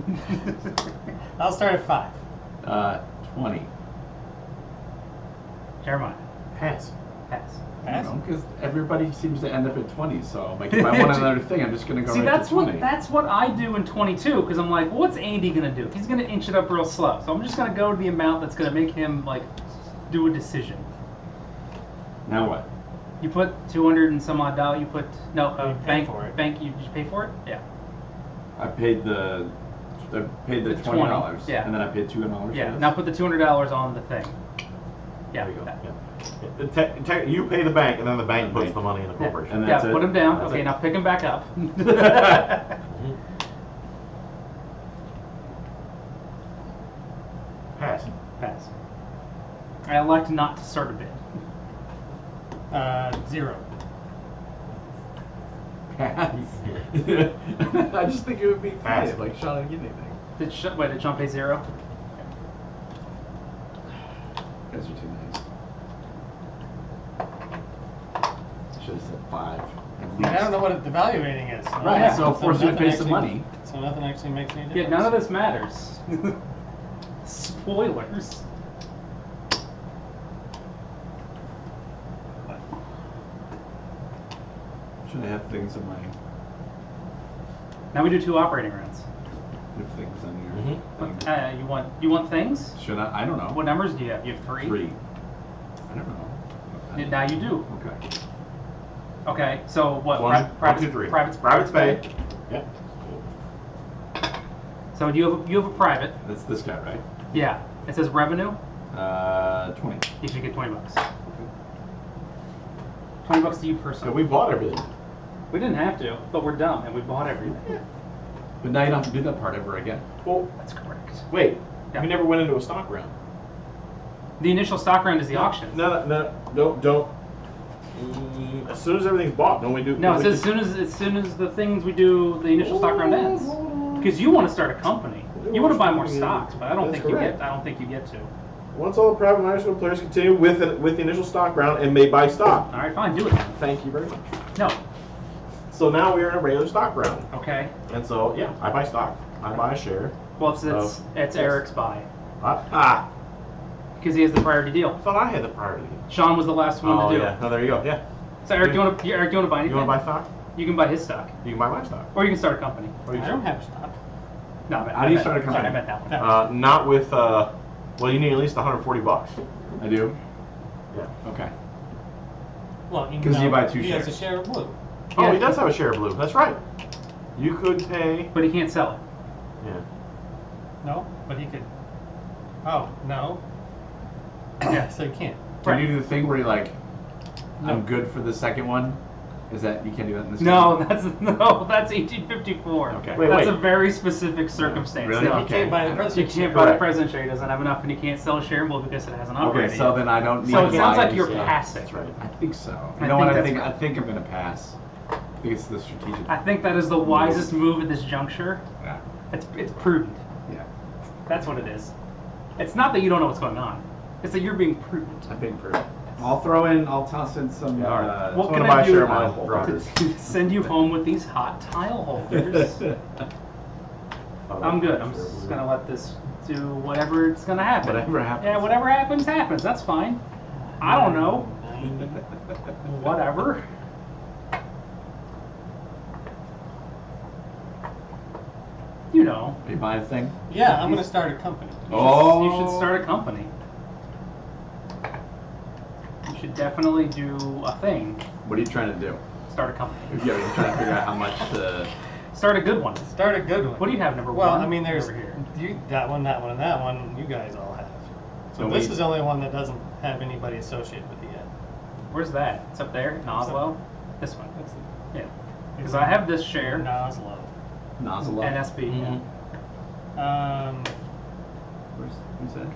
I'll start at 5. 20. Jeremiah. Pass. Pass. Because everybody seems to end up at 20. So like, if I want another thing, I'm just gonna go See, right that's to 20. that's what I do in 22. Because I'm like, well, what's Andy gonna do? He's gonna inch it up real slow. So I'm just gonna go to the amount that's gonna make him like do a decision. Now what? You put 200 and some odd dollars. You put no You pay bank for it. bank. You did you pay for it? Yeah. I paid the The $20. yeah. And then I paid $200. Yeah. For this? Now put the $200 on the thing. Yeah. There you go. that. You pay the bank, and then the bank puts the money in the Yeah. corporation. And Yeah. that's it? Put him down. That's Okay. it. Now pick him back up. Pass. Pass. I elect not to start a bid. 0. Pass. I just think it would be Pass. funny, like Shawn didn't get anything. Did wait? Did Sean pay 0? You guys are too nice. I should have said 5. I don't know what evaluating is. Right, yeah. So force you to nothing pay some actually- money. So nothing actually makes any difference. Yeah. None of this matters. Spoilers. Should I have things in my Now we do 2 operating rounds. have things on your thing? You want things? Should I? I don't know. What numbers do you have? You have 3. 3. I don't know. Now you do. Okay. Okay. So what? One, Private's, 1, 2, 3. Private's Private's pay. pay. Yep. So you have a private. That's this guy, right? Yeah. It says revenue. 20. You should get $20. $20 to you So personally. we bought everything. We didn't have to, but we're dumb and we bought everything. But now you don't have to do that part ever again. Well, That's correct. wait. Yeah. We never went into a stock round. The initial stock round is the auction. No, don't. As soon as everything's bought, don't we do? No, don't it we says do- as soon as the things we do, the initial stock round ends. Because you want to start a company. You want to buy more stocks, but I don't That's think you correct. get. I don't think you get to. Once all private and high players continue with the initial stock round and may buy stock. All right, fine, do it. Then. Thank you very much. No. So now we are in a regular stock round, Okay. and so yeah, I buy stock. I buy a share. Well, it's Yes. Eric's buy I because he has the priority deal. thought I had the priority. Sean was the last one Oh to do yeah. it. No, there you go. Yeah. So Eric, do you want to buy anything? You want to buy stock? You can buy his stock, You can buy my stock. or you can start a company. Or you I don't have stock. No, I meant, How do you I start a meant- Sorry, I company? meant that one. Not with. Well, you need at least $140. I do? Yeah. Okay. Well, 'Cause you buy 2 he has shares. a share of blue. Oh, Yeah. he does have a share of blue. That's right. You could pay. But he can't sell it. Yeah. No, but he could. Oh no. Yeah. So you can't. Can you do the thing where you're like, No. I'm good for the second one? Is that, you can't do that in this No, game? that's 1854. Okay. Wait, That's wait. a very specific circumstance. Really? No, You can't buy the I don't- you president. can't share. buy the Correct. president share. He doesn't have enough, and he can't sell a share because it has an Okay, operating. so then I don't need So to it sounds buy like you're this. passing. That's right. I think so. I You know what? think I that's think I'm gonna pass. I think it's the strategic. I think that is the wisest move at this juncture. Yeah. It's prudent. Yeah. That's what it is. It's not that you don't know what's going on. It's that you're being prudent. I think for. I'll toss in some. Yeah, all right. What So can I'm gonna I buy a do share of my brothers. to send you home with these hot tile holders? I'm good. I'm just gonna let this do whatever it's gonna happen. Whatever happens. Yeah, whatever happens, happens. That's fine. I don't know. Whatever. You know. Are you buying a thing? Yeah, I'm gonna start a company. Oh. You should start a company. You should definitely do a thing. What are you trying to do? Start a company. Yeah, you're trying to figure out how much to. Start a good one. Start a good one. What do you have, number Well, one? I mean, there's over here. that one, and that one. You guys all have. So And this we- is the only one that doesn't have anybody associated with it yet. Where's that? It's up there in Oslo. This one. That's Yeah. Because I have this share. Oslo. Nozzle up? NSB. Mhm. Who's that?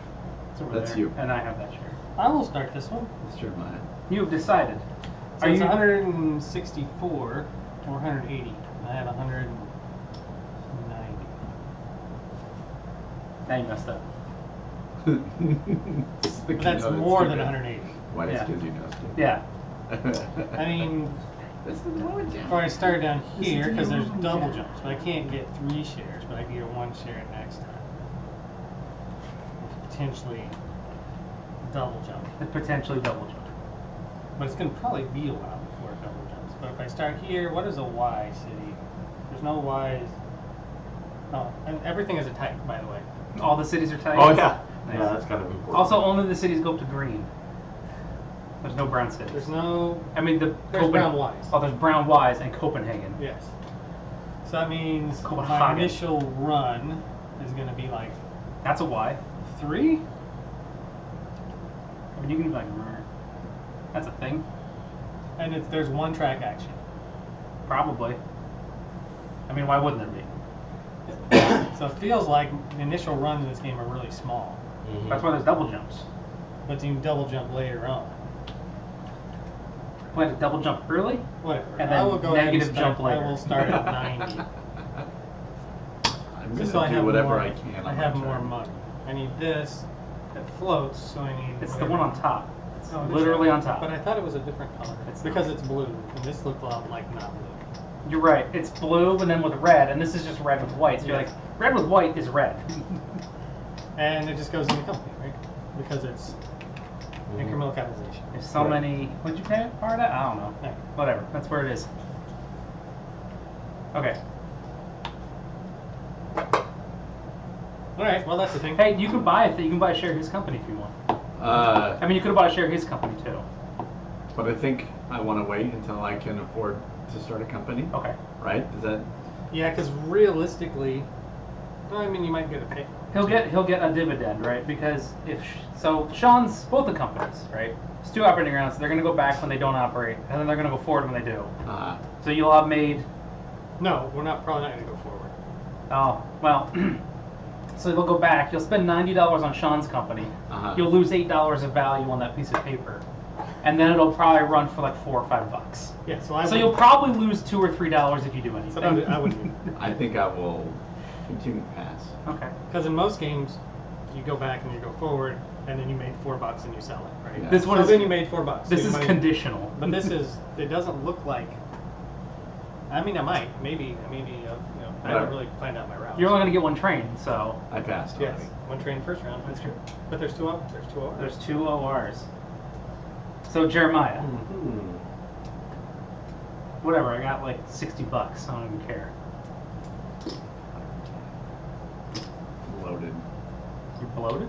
It's over That's there. you. And I have that share. I will start this one. That's Jeremiah. You have decided. So Are it's you? 164 or 180. I have 190. Now you messed up. But that's more than 180. Why? It's Yeah. because you know. Yeah. I mean, That's the lower down. or I start down here Listen to because your there's own double jab. jumps, but I can't get 3 shares, but I can get 1 share next time. Potentially double jump. It's potentially double jump. But it's going to probably be a while before it double jumps. But if I start here, what is a Y city? There's no Ys. Oh, and everything is a type, by the way. All the cities are tight. Oh yeah. Nice. Yeah, that's kind of important. Also, only the cities go up to green. There's no brown cities. There's no. I mean, there's brown Ys. Oh, there's brown Ys and Copenhagen. Yes. So that means my Copenhagen. initial run is going to be like That's a Y. 3? I mean, you can be like, "Rrr." That's a thing. And there's one track action. Probably. I mean, why wouldn't there be? So it feels like the initial runs in this game are really small. Mhm. That's why there's double jumps. But you can double jump later on. Plan to double jump early? Whatever. And I then will go ahead and negative start, jump later. I will start at 90. I'm Just so I gonna do have whatever more, I can. I on have my more turn. money. I need this that floats, so I need. It's the whatever. one on top. It's Oh, it is literally that? on top. But I thought it was a different color. It's because not. it's blue, and this looked a lot like not blue. You're right. It's blue and then with red, and this is just red with white. So you're Yes. like, red with white is red. And it just goes in the company, right? Because it's Mhm. incremental capitalization. There's so Right. many. What'd you pay for that? I don't know. Yeah. Whatever. That's where it is. Okay. All right. Well, that's the thing. Hey, you can buy it. You can buy a share of his company if you want. I mean, you could have bought a share of his company too. But I think I want to wait until I can afford to start a company. Okay. Right? Is that? Yeah, because realistically, well, I mean, you might get a pay. He'll get a dividend, right? Because so Shawn's both the companies, right? It's two operating grounds. They're gonna go back when they don't operate, and then they're gonna go forward when they do. So you'll have made. No, we're not probably not going to go forward. Oh well. So they'll go back. You'll spend $90 on Shawn's company. Uh-huh. You'll lose $8 of value on that piece of paper, and then it'll probably run for like $4 or $5. Yeah, so So you'll probably lose $2 or $3 if you do anything. So I wouldn't. I think I will continue to pass. Okay. Because in most games, you go back and you go forward, and then you made $4 and you sell it, right? Yeah. This one So is then you made $4. This So is you might- conditional. But this is. It doesn't look like. I mean, I might. Maybe. You know. I haven't Right. really planned out my route. You're only gonna get one train, so I passed Yes. already. One train first round. That's true. But there's two up. There's two over. There's 2 ORs. So Jeremiah, Hmm. whatever. I got like $60. I don't even care. Loaded. You're bloated.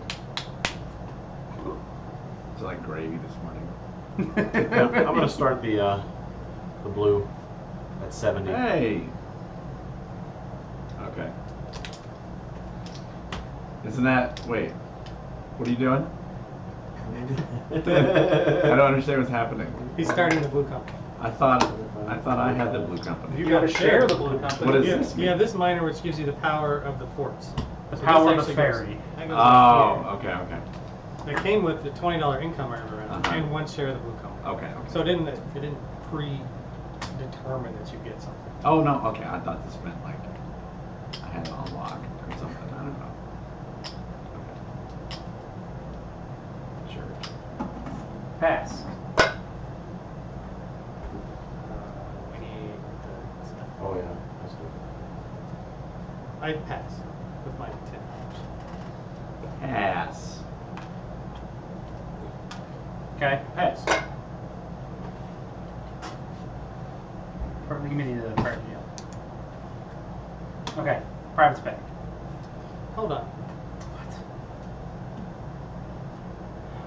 It's like gravy this morning. Yeah, I'm gonna start the blue at 70. Hey. Okay. Isn't that? Wait. What are you doing? I don't understand what's happening. He's starting the blue company. I thought I had the blue company. You gotta share the blue company. What is Yeah, this? you have this minor, which gives you the power of the forts. The So power this of the actually ferry. That goes Oh, up okay, okay. here. It came with the $20 income earner round Uh-huh. and one share of the blue company. Okay, okay. So it didn't predetermine that you get something. Oh no, okay. I thought this meant like I had it unlocked or something. I don't know. Okay. Sure. Pass. We need the stuff. Oh yeah, that's good. I'd pass with my $10. Pass. Okay. Pass. Give me the private deal. Okay. Private's back. Hold on.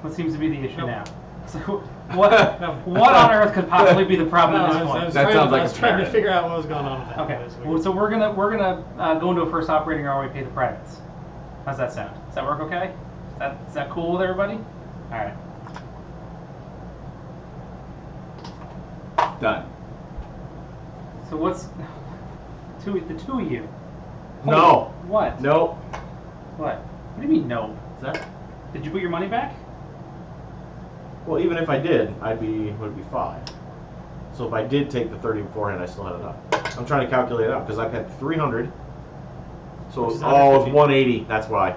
What seems to be the issue Nope. now? So what on earth could possibly be the problem No, at I this was point? That sounds like I was a trying to parrot. figure out what was going on with that. Okay. It was weird. Well, so we're gonna go into a first operating hour. We pay the privates. How's that sound? Does that work okay? Is that cool with everybody? All right. Done. So what's the two of you? No. What? Nope. What? What do you mean no? Is that? Did you put your money back? Well, even if I did, would be 5. So if I did take the 30 beforehand, I still had enough. I'm trying to calculate it out because I've had 300. So Which it's is it's 150. 180. That's why.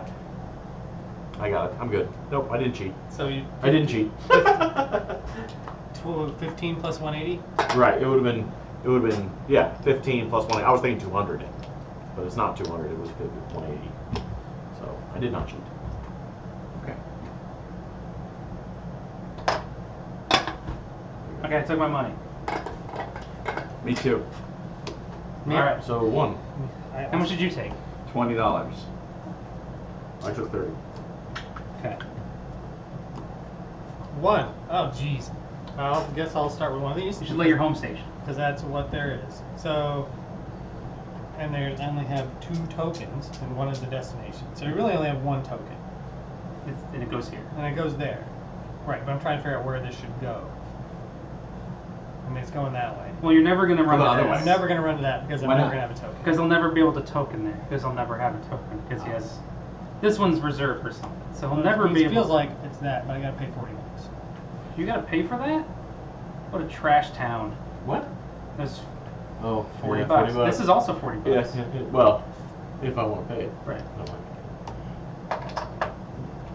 I got it. I'm good. Nope, I didn't cheat. So you I didn't cheat. 15 plus 180. Right. It would have been yeah, 15 plus 180. I was thinking 200, but it's not 200. It was 180. So I did not cheat. Okay. Okay, I took my money. Me too. All right. So 1. How much did you take? $20. I took 30. Okay. 1. Oh, jeez. I guess I'll start with one of these. You should lay your home station. Because that's what there is. So, and I only have 2 tokens, and one is the destination. So you really only have 1 token. And it goes here. And it goes there. Right, but I'm trying to figure out where this should go. I mean, it's going that way. Well, you're never going to run the to other this. way. I'm never going to run to that because I'm Why never not? going to have a token. Because he'll never be able to token there. Because he'll never have a token. Because he has. This one's reserved for something. So he'll never be It able. feels like it's that, but I got to pay $40. You got to pay for that? What a trash town. What? There's Oh, 40 yeah, bucks. 40 bucks. This is also 40 bucks. Yeah, well, if I want to pay it. Right. No,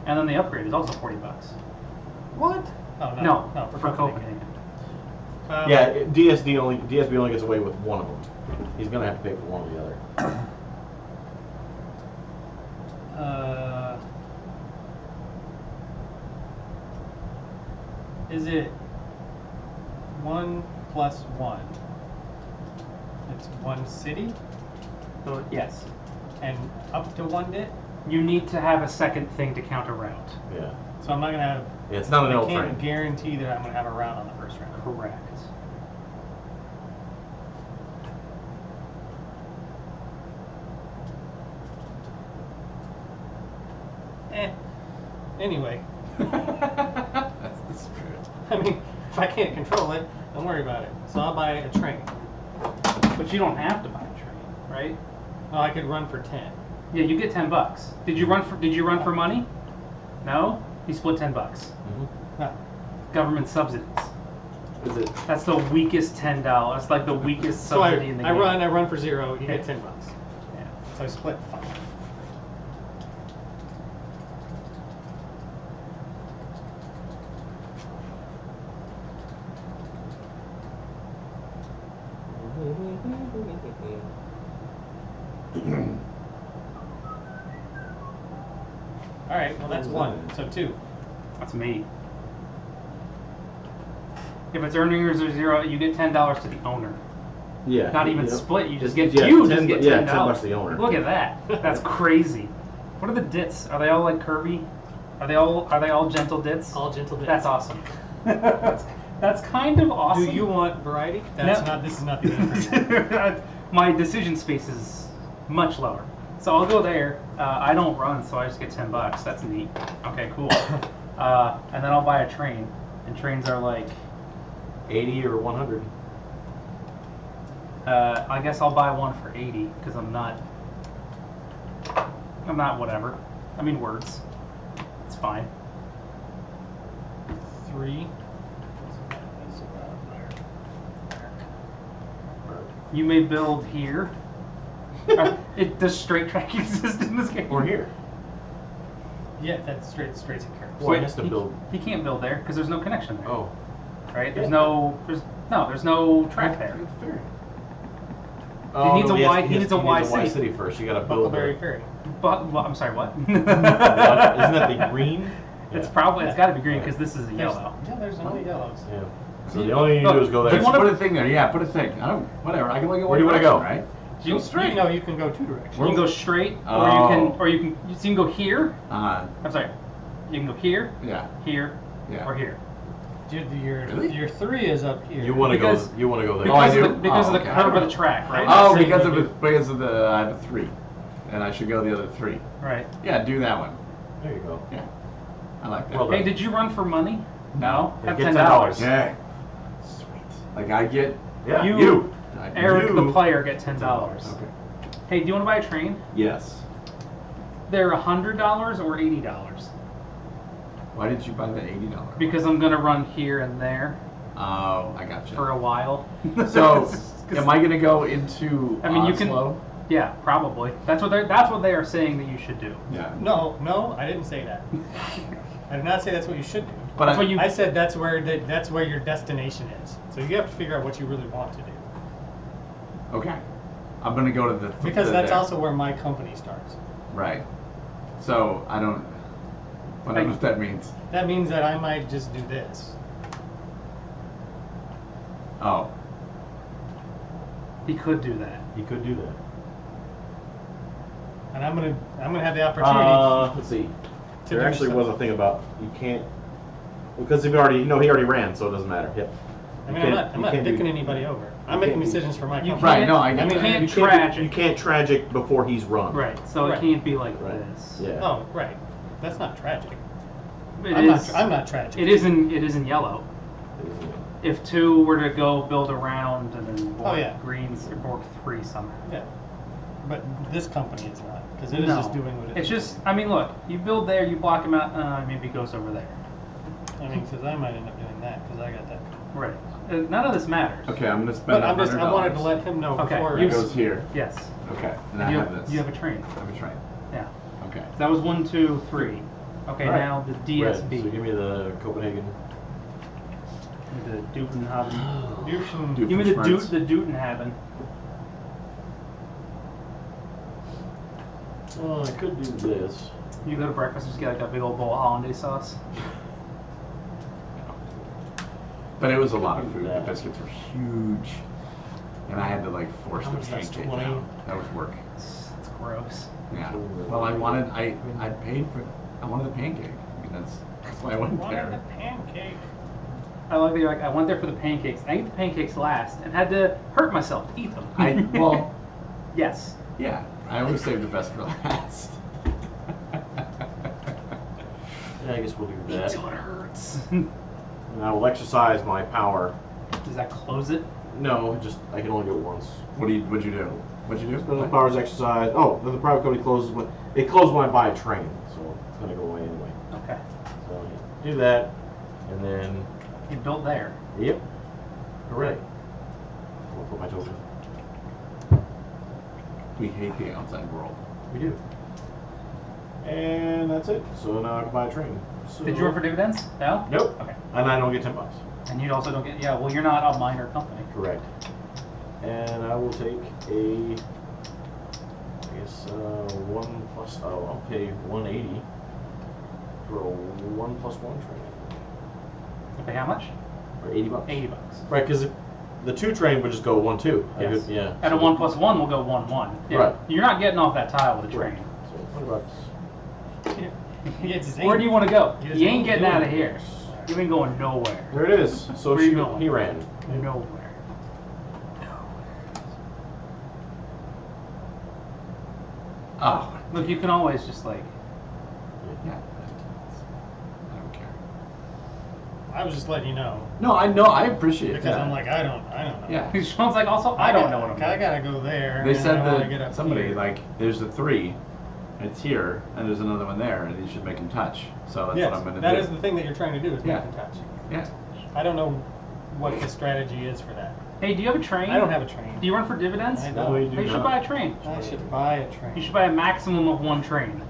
And then the upgrade is also 40 bucks. What? Oh, No, no, for Copenhagen. yeah, DSB only gets away with one of them. He's gonna have to pay for one or the other. Is it 1 plus 1? It's 1 city, So, yes. and up to 1 dit. You need to have a second thing to count a route. Yeah. So I'm not gonna have. Yeah, it's not an I L can't train. guarantee that I'm gonna have a route on the first round. Correct. Anyway, That's the spirit. I mean, if I can't control it, don't worry about it. So I'll buy a train. But you don't have to buy a train, right? Oh, I could run for 10. Yeah, you get 10 bucks. Did you run for money? No? You split 10 bucks. Mm-hmm. Huh. Government subsidies. Is it? That's the weakest $10. That's like the weakest So I subsidy in the game. run for 0. You Okay. get 10 bucks. Yeah. So I split 5. All right. Well, that's 1. So 2. That's me. If it's earnings or 0, you get $10 to the owner. Yeah. Not even Yep. split. You just It's- get yeah, you 10 just get bu- yeah, $10. 10 bucks to the owner. Look at that. That's crazy. What are the dits? Are they all like curvy? Are they all gentle dits? All gentle bits. That's awesome. that's kind of awesome. Do you want variety? That's No. not. This is not the game for you. My decision space is much lower. So I'll go there. I don't run, so I just get 10 bucks. That's neat. Okay, cool. And then I'll buy a train. And trains are like, 80 or 100. I guess I'll buy one for 80 because I'm not whatever. I mean words. It's fine. 3. You may build here. Does straight track exist in this game? Or here. Yeah, that's straight and carry. Well, he has to build. He can't build there because there's no connection there. Oh. Right? There's Yeah. no track there. Fair. He needs a has- Y- he needs a Y Y city. city first. You got to build. Buckleberry it. Ferry. But well, I'm sorry, what? What? Isn't that the green? It's Yeah. probably it's got to be green because this is a There's- yellow. Yeah, there's only yellows. Yeah. So the only thing you do is go there. Do you wanna- Put a thing there. Yeah, put a thing. I don't. Whatever. I can look at Where do you wanna go? right? You Straight. No, you can go 2 directions. You can go straight, Oh. or you can go here. Uh, I'm sorry. You can go here, yeah. here, Yeah. or here. Really? Your 3 is up here. You want to go. Because- You want to go there. Oh, I Because, do? of the, because of the Oh, okay. curve of the track, right? Oh, So because you of the I have a 3, and I should go the other 3. Right. Yeah, do that one. There you go. Yeah, I like that. Well Hey, done. did you run for money? No. Yeah, Have get $10. Okay. Sweet. Like I get Yeah. You- I- Eric, You- the player, get $10. Okay. Hey, do you want to buy a train? Yes. They're $100 or $80 Why did you buy the $80? because I'm gonna run here and there Oh, I got for a while. So, 'Cause- am I gonna go into I mean, you can- Oslo? Yeah, probably. That's what they are saying that you should do. Yeah. No, I didn't say that. I did not say that's what you should do. But That's I, what you- I said that's where your destination is. So you have to figure out what you really want to do. okay. I'm gonna go to the Because to that's there. also where my company starts. Right. So I don't. Whatever Like- that means. That means that I might just do this. He could do that. He could do that. And I'm gonna have the opportunity. Let's see. to There do actually was a something. thing about you can't, because he already ran, so it doesn't matter. Yep. I You mean, I'm can't- not you can't do- dicking anybody over. I'm you making can't do- decisions for my You company. Right, no, I get You that. can't You tragic. you can't tragic before he's run. Right, so Right. it can't be like Right. this. Yeah. Oh, right. That's not tragic. It I'm is- not. I'm not tragic. It isn't. It isn't yellow. Isn't it? If 2 were to go build a round and then Oh, yeah. greens or bork 3 somehow. Yeah. But this company is not, because it is No. just doing what It's just. I mean, look. You build there, you block him out. Maybe it goes over there. I mean, because I might end up doing that because I got that. Right. None of this matters. Okay, I'm gonna spend But I'm just. $100. I wanted to let him know Okay, before. you It goes here. Yes. Okay, and And I you have this. You have a train. I have a train. Yeah. Okay. That was 1, 2, 3. Okay, All right. now the Red, so DSB. give me the Copenhagen. The Dutenhaven. Douchen. Dude. Give me the Schmerz. Dutenhaven. Oh, I could do this. You go to breakfast, just get like a big old bowl of hollandaise sauce. But it was a lot of food. The Yeah. biscuits were huge, and I had to like force How the much is that, pancake 20? down. That was work. It's gross. Yeah. Well, I paid for. I wanted the pancake. I mean, that's why I went Wanted there. the pancake. I like that you're like, I went there for the pancakes. I ate the pancakes last and had to hurt myself to eat them. Well, Yes. yeah. I always save the best for last. Yeah, I guess we'll do Eat that. till it hurts. And I will exercise my power. Does that close it? No, just I can only do it once. What'd you do? What'd you do? Special powers exercise. Oh, then the private company closes when it closes when I buy a train, so it's gonna go away anyway. Okay. So yeah, do that, and then You built there. yep, hooray! I'll put my token. We hate the outside world. We do. And that's it. So now I can buy a train. So, Did you run for dividends? No? Nope. Okay. And I don't get $10. And you also don't get, yeah, well, you're not a minor company. Correct. And I will take a, I guess, 1 plus, oh, I'll pay 180 for a 1 plus 1 train. Okay, how much? For $80. 80 bucks. Right, because the 2 train would just go 1, 2. I Yes. could- yeah. At a so- 1 plus 1, we'll go 1, 1. Yeah. Right. You're not getting off that tile with a train. So $100. He just Where do you want to go? You just You ain't don't getting do out it. of here. You ain't going nowhere. There it is. So Where you going? he ran. Nowhere. Oh, Look, you can always just like, yeah. I don't care. I was just letting you know No, I know. I appreciate because that. I'm like I don't know. yeah. Sean's like, also, I don't know what I'm I doing. gotta go there. They and said I wanna get that up somebody here. like there's a 3, and it's here, and there's another one there, and you should make them touch. So that's yes, what I'm gonna that do. is the thing that you're trying to do is Yeah. make them touch. Yeah. I don't know what the strategy is for that. Hey, do you have a train? I don't have a train. Do you run for dividends? I No, don't. you do Hey, you should not. buy a train. I should buy a train. You should buy a maximum of 1 train.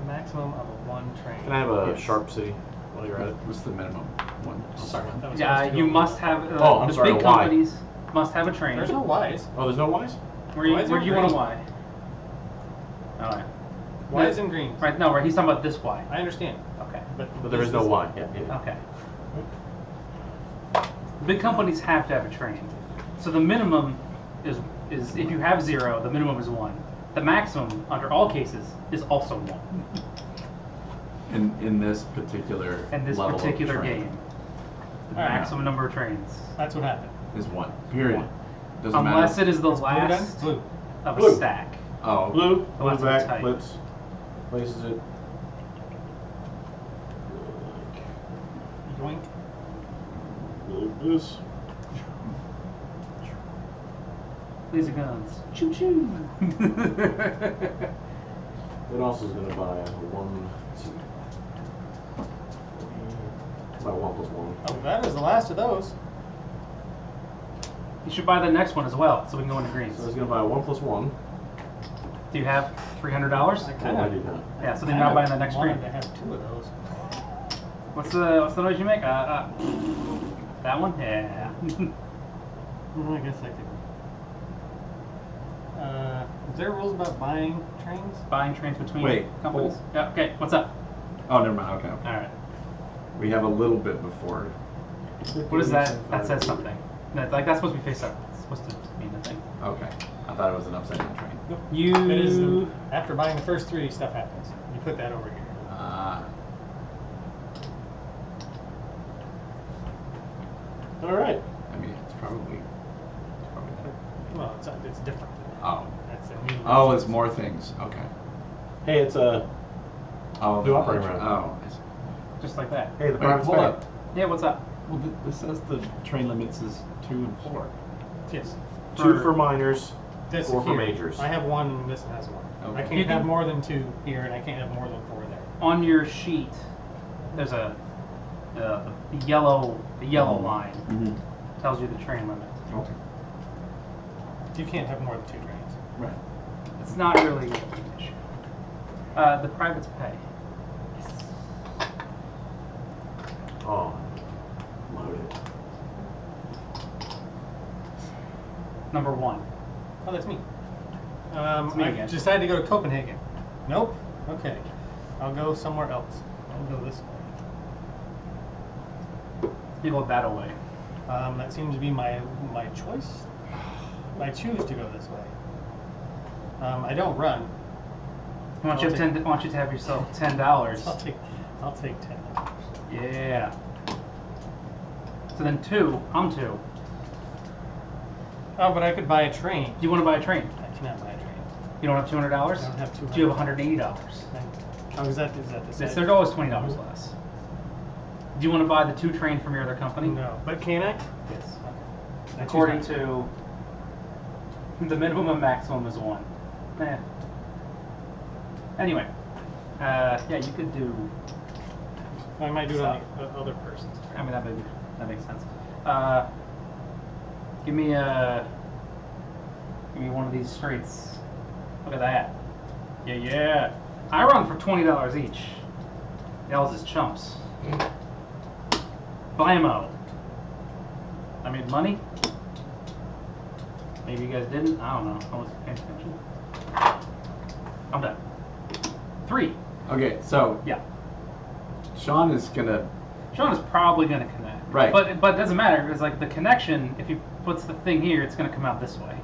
a maximum of a 1 train. Can I have a Yes. Sharp City while you're at it? What's the minimum one? I'm sorry. That was Yeah, supposed to you go- must have. Oh, I'm the sorry, big a Y. companies must have a train. There's no Y's. Oh, there's no Ys? Where Why is do there you want a green? Y? All right. Y's and greens. Right. No, right. He's talking about this Y. I understand, Okay. But there is no Y. Yeah, yeah. Okay. Big companies have to have a train. So the minimum is if you have 0, the minimum is 1. The maximum under all cases is also 1 In this particular in this level particular of train game. The All right. maximum number of trains. that's what happened. is 1. Period. One. Doesn't Unless matter. it is the It's blue then? last Blue. of Blue. a stack. Oh, Blue, Oh, goes that's back, tight. flips, places it. Yoink. Like this. Laser guns. Choo choo. What else is going to buy a 1? Buy 1 plus 1. Oh, that is the last of those. You should buy the next one as well, so we can go into greens. So it's going to buy 1 plus 1. Do you have $300? I Oh, kind I of. do not. Yeah, so then you're not buying the next wanted green. to have 2 of those. What's the noise you make? That one? Yeah. I guess I could. Is there rules about buying trains? Buying trains between Wait, companies. hold. Yeah. Okay. What's up? oh, never mind. Okay. All right. We have a little bit before. What is that? That says something. That's supposed to be face up. It's supposed to mean Okay. I thought it was an upside down train. Nope. You. It is after buying the first 3, stuff happens. You put that over here. All right. I mean, it's probably better. Well, it's different. Oh. That's a new. Oh, it's more things. Okay. Hey, it's a Oh, New operating room. Oh. I see. Just like that. hey the Wait, private hold space. up. Yeah, what's up? Well, this says the train limits is 2 and 4. Yes. 2 for minors, That's 4 for here. majors. I have 1, and this one has 1. I Okay. can't You have can- more than 2 here, and I can't have more than 4 there. On your sheet, there's a yellow line Mm-hmm. tells you the train limit. Okay. You can't have more than 2 trains. Right. It's not really an issue. The privates pay. Oh, loaded. Number 1. Oh, that's me. me I again. decided to go to Copenhagen. Nope. Okay. I'll go somewhere else. I'll go this way. You go that way. That seems to be my choice. I choose to go this way. I don't run. I want you to have yourself $10. I'll take $10. Yeah. So then 2. I'm 2. Oh, but I could buy a train. Do you want to buy a train? I cannot buy a train. You don't have $200? I don't have $200. Do you have $180? Oh, is that the Yes, same? there's always $20 less. Do you want to buy the 2 train from your other company? No, but can I? Yes. I choose According not to the minimum and maximum is 1. Eh. Anyway, yeah, you could do. I might do it on the other person's I train. mean, that makes sense. Give me one of these straights. Look at that. Yeah. I run for $20 each. Y'all's is chumps. Blimmo. I made money. Maybe you guys didn't. I don't know. I wasn't paying attention. I'm done. 3. Okay, so Yeah. Shawn is gonna. Shawn is probably going to connect. Right. But it doesn't matter because like the connection, if he puts the thing here, it's going to come out this way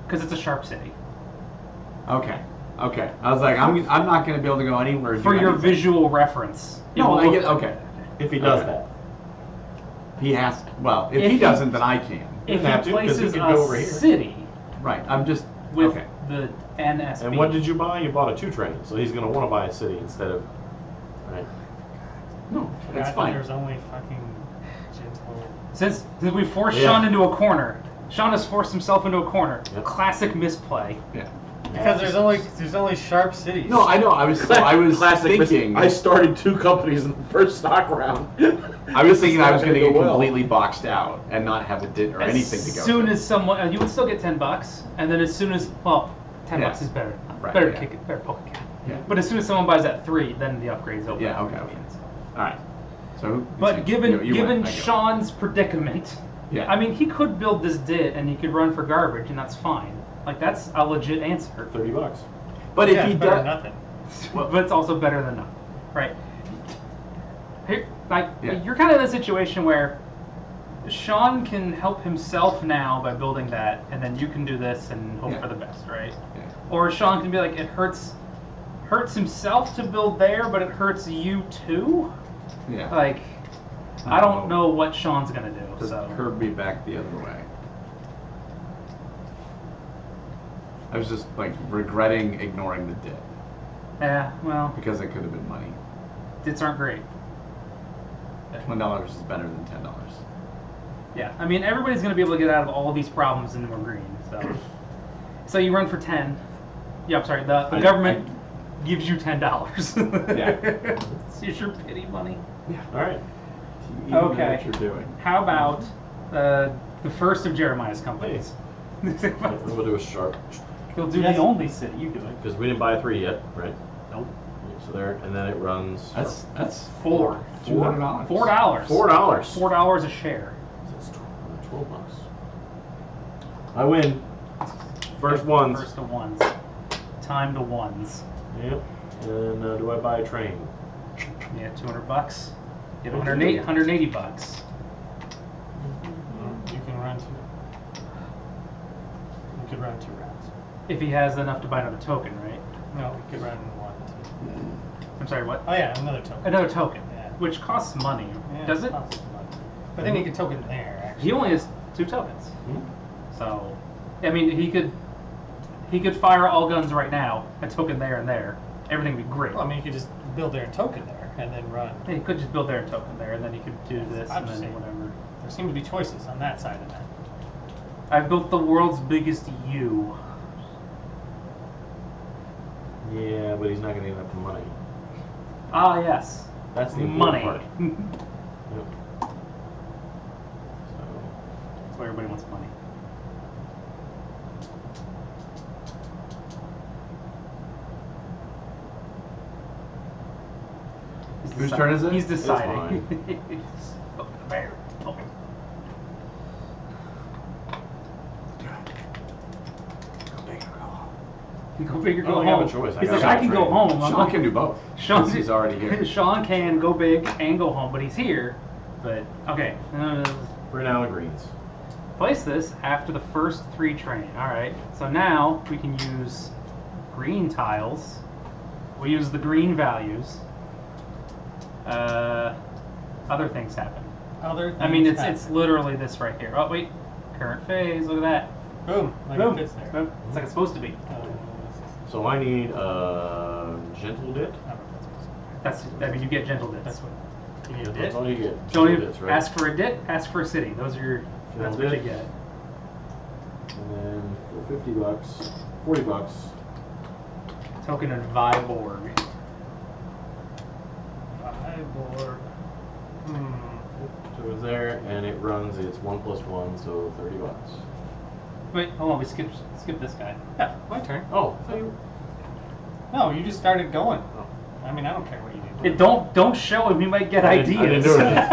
because it's a sharp city. Okay. I was like, I'm not gonna be able to go anywhere. or do For your anything. visual reference. it No, will I look get. like Okay. that. If he does Okay. that. He has. Well, if If he he- doesn't, then I can. If Doesn't have he to, 'cause he places could a go over here. city Right. I'm just. with Okay. the NSB. And what did you buy? You bought a 2 train, so he's going to want to buy a city instead of. Right. No, it's God, fine. There's only fucking gentle. Since we forced Yeah. Shawn into a corner, Shawn has forced himself into a corner. Yep. Classic misplay. Yeah. Because there's only sharp cities. No, I know. I was Classic thinking. I started 2 companies in the first stock round. I was thinking I was It's not going to gonna get go well. completely boxed out and not have a or anything to go. As soon with. as someone, you would still get $10, and then as soon as, well, $10 Yeah. is better. Right, Better yeah. kick it, better poke it. Yeah. But as soon as someone buys that 3, then the upgrade's over. Yeah. Okay. All right. So. But given you win, I go. Shawn's predicament, Yeah. I mean, he could build this dit and he could run for garbage, and that's fine. Like that's a legit answer. $30. But Yeah, if he it's better than does. nothing. But it's also better than nothing, right? Here, like Yeah. you're kind of in a situation where Shawn can help himself now by building that, and then you can do this and hope Yeah. for the best, right? Yeah. Or Shawn can be like, it hurts himself to build there, but it hurts you too. Yeah. Like, I don't know what Shawn's gonna do. Just So curve me back the other way. I was just like regretting ignoring the dip yeah, well, because it could have been money. dits aren't great. $1 is better than $10. Yeah, I mean everybody's gonna be able to get out of all of these problems and we're green. So you run for 10. Yeah, I'm sorry. The government gives you $10. Yeah. It's your pity money. All right. You know Okay. what you're doing. How about the first of Jeremiah's companies? We'll do a sharp. He'll do Yes. the only city. You do it. Because we didn't buy 3 yet, right? Nope. So there, and then it runs. That's $4. $200. $4. $4. $4 a share. That's $12. I win. First ones. First to ones. Time to ones. Yep. And do I buy a train? Yeah, $200. Get $180. You can run 2. You could run 2 rounds. If he has enough to buy another token, right? No, we could run 1, 2. I'm sorry, what? Oh yeah, another token. Another token, Yeah. which costs money. Yeah, Does it? costs money. But then he could token there, actually. He only has 2 tokens. Hmm? So, I mean, he could fire all guns right now, a token there and there. Everything would be great. Well, I mean, you could just build there a token there and then run. Yeah, he could just build their token there, and then he could do this I'm and just then saying, whatever. there seem to be choices on that side of that. I built the world's biggest U. Yeah, but he's not going to get enough money. Ah, yes. That's the Money. important part. Yep. So, That's why everybody wants money. Whose turn is it? He's It's deciding. Go big or I go don't home. have a choice. He's I like, gotta I can go trade. home. I'm Shawn like- can do both. Shawn, Since he's already here. Shawn can go big and go home, but he's here. But okay, we're now in greens. place this after the first 3 train. All right. So now we can use green tiles. We use the green values. Other things happen. Other things I mean, it's happen. literally this right here. Oh wait, current phase. Look at that. Boom. Like Boom. it fits there. Boom. It's like it's supposed to be. So I need a gentle dit. That's. I mean, you get gentle dits. That's what. You need a That's dit? all you get. Don't Gentle even dits, right? ask for a dit. Ask for a city. Those are your. That's what you dit. get. And then for $50, $40. Token of Viborg. Viborg. So it's there, and it runs. It's 1 + 1, so $30. Wait, hold on. We skip this guy. Yeah, my turn. Oh, so you. No, you just started going. Oh. I mean, I don't care what you do. Don't show him. He might get I ideas. didn't do it.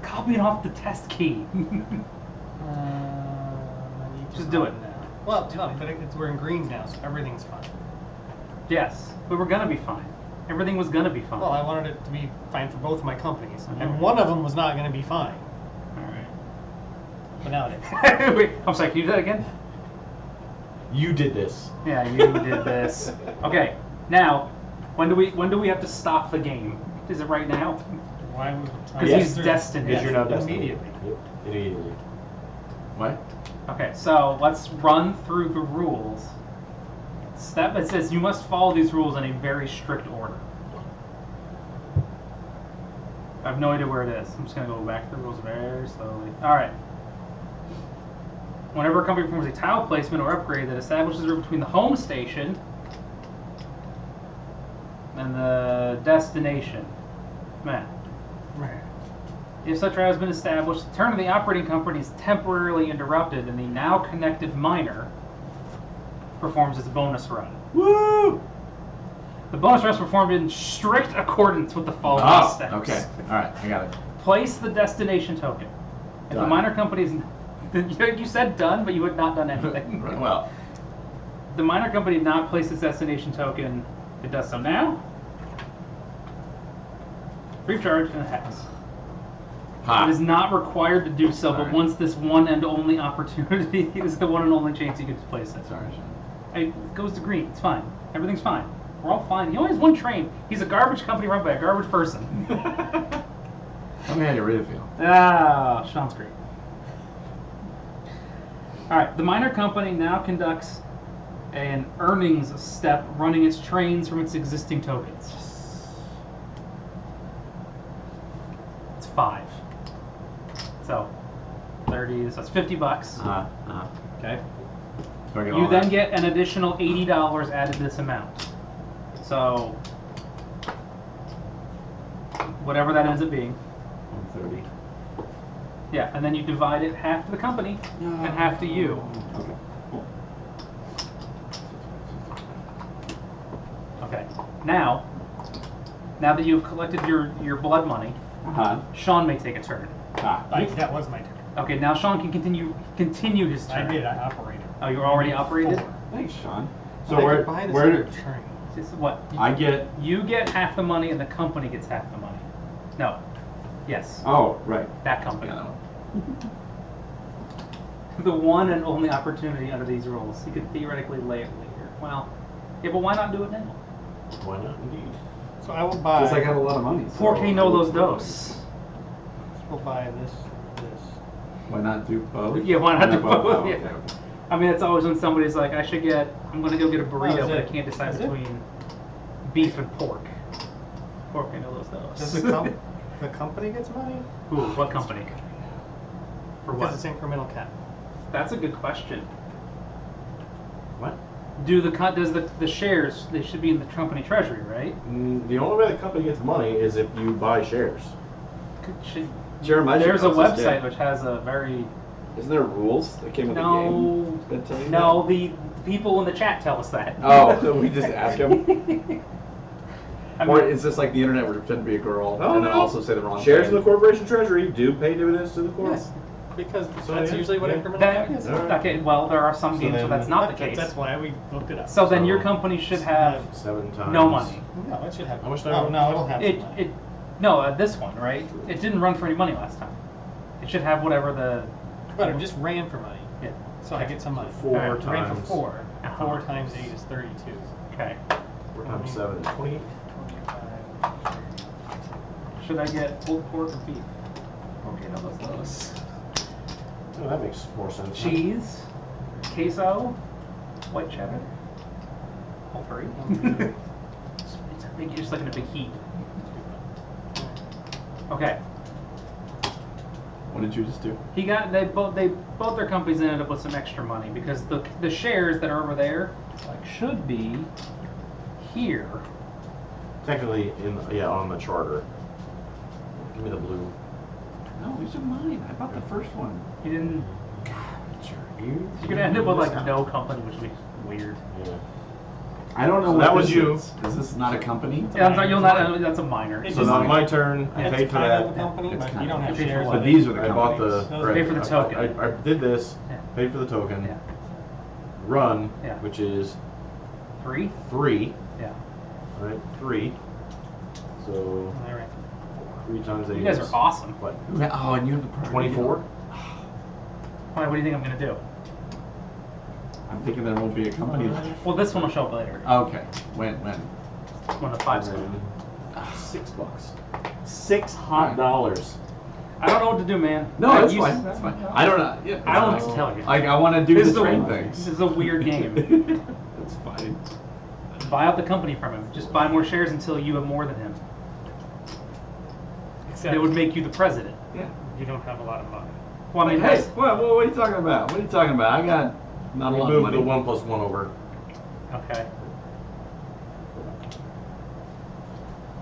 Copying off the test key. I need to Just do run it. now. Well, no, but we're in greens now, so everything's fine. Yes, we were gonna be fine. Everything was gonna be fine. Well, I wanted it to be fine for both of my companies, Mhm. and one of them was not going to be fine. All right. But now it is. Wait, I'm sorry. Can you do that again? You did this. Yeah, you did this. Okay. Now, when do we have to stop the game? Is it right now? Why would? 'Cause he's destined. Because you're now destined. Immediately. Yep, immediately. What? Okay, so let's run through the rules. It says you must follow these rules in a very strict order. I have no idea where it is. I'm just going to go back to the rules very slowly. Alright. Whenever a company performs a tile placement or upgrade that establishes a route between the home station and the destination. Man. If such route has been established, the turn of the operating company is temporarily interrupted and the now connected miner performs its bonus run. Woo! The bonus run is performed in strict accordance with the following Oh, steps. okay. All right, I got it. Place the destination token. If the Done. miner company is... You said done, but you had not done anything. Well, The miner company did not place its destination token. It does so now. Free of charge and a hex. ha. It is not required to do so, but Alright. once this one and only opportunity is the one and only chance you get to place it. Sorry, Shawn. It goes to green. It's fine. Everything's fine. We're all fine. He only has one train. He's a garbage company run by a garbage person. Tell me how you really feel. Ah, Shawn's great. Alright, the miner company now conducts an earnings step running its trains from its existing tokens. It's 5. So, 30, so it's $50. Okay. Do I get You all then that? get an additional $80 added to this amount. So, whatever that ends up being. 130. Yeah, and then you divide it half to the company and half to you. Okay. Cool. Okay. Now that you've collected your blood money, Shawn may take a turn. That was my turn. Okay, now Shawn can continue his I turn. did. I operated. Oh, you already operated? 4. Thanks, Shawn. So I where could buy this where other train. This is what? I get? You get half the money and the company gets half the money. No. Yes. Oh, right. That I company. got that one. The one and only opportunity under these rules. You could theoretically lay it later. Well, yeah, but why not do it now? Why not? Indeed. So I will buy. Because I got a lot of money. So 4K no los dos. We'll buy this. Why not do both? Yeah, why not do both? Oh, Yeah. okay, okay. I mean, it's always when somebody's like, I'm gonna go get a burrito, is but I it- can't decide is it? between beef and pork. 4K no los dos. Does the company gets money? Ooh, what company? For what? Because it's incremental cap. That's a good question. What? Does the shares, they should be in the company treasury, right? The only way the company gets money is if you buy shares. Should, Sure, my there's a share process, website yeah. which has a very Isn't there rules that came with the game? That tell you no, the people in the chat tell us that. that? Oh, we just ask them. I Or mean, is this like the internet where you pretend to be a girl No, and then no. also say the wrong Shares in thing? the corporation treasury do pay dividends to the corp. Yes. Because So, that's yeah, usually what yeah. incremental that, cap is. All right. okay, well, there are some So games where then- that's not the case. That's why we looked it up. So then your So- company should have 7 times. no money. No, it should have. How much do I Oh have? no, it'll have. It, some money. this one, right? It didn't run for any money last time. It should have whatever the. But it just ran for money, Yeah. so I get some money. 4 Alright, times. Ran for 4. Uh-huh. 4 times 8 is 32. Okay. 4 times 7 is 28. 25. Should I get pulled pork or beef? Okay, no, those. Oh, that makes more sense. Cheese, queso, white cheddar. All three. It's a big, just like in a big heap. Okay. What did you just do? They both their companies ended up with some extra money because the shares that are over there like should be here. Technically, on the charter. Give me the blue. No, these are mine. I bought the first one. You didn't. Sure. You're gonna end up with like no company, which would be weird. Yeah. I don't know So what that was this you. Is this not a company? Yeah, I'm sorry, you'll not. That's a minor. It's So now my turn. I It's paid for kind that. of a company, It's but kind you don't of- have You pay for shares. what? But in it. these are the I bought companies. the. Those pay for the token. I did this. Yeah. Paid for the token. Yeah. Run, Yeah. which is 3. 3. Yeah. Right, 3. So All right. 3 times 8. You guys is are awesome. What? Oh, and you have the priority. 24. Why? What do you think I'm gonna do? I'm thinking there won't be a company left. Well, this one will show up later. Okay. When? When the 5's come. $6. $6 I don't know what to do, man. No, that's You- fine. That's fine. I don't know. Yeah, I don't know it's what to fine. tell you. Like I want to do This the is train a, things. This is a weird game. That's fine. Buy out the company from him. Just buy more shares until you have more than him. Except It would make you the president. Yeah. you don't have a lot of money. Well, I mean, Hey, that's, what are you talking about? What are you talking about? I got not a lot of Move money. the 1 plus 1 over. okay.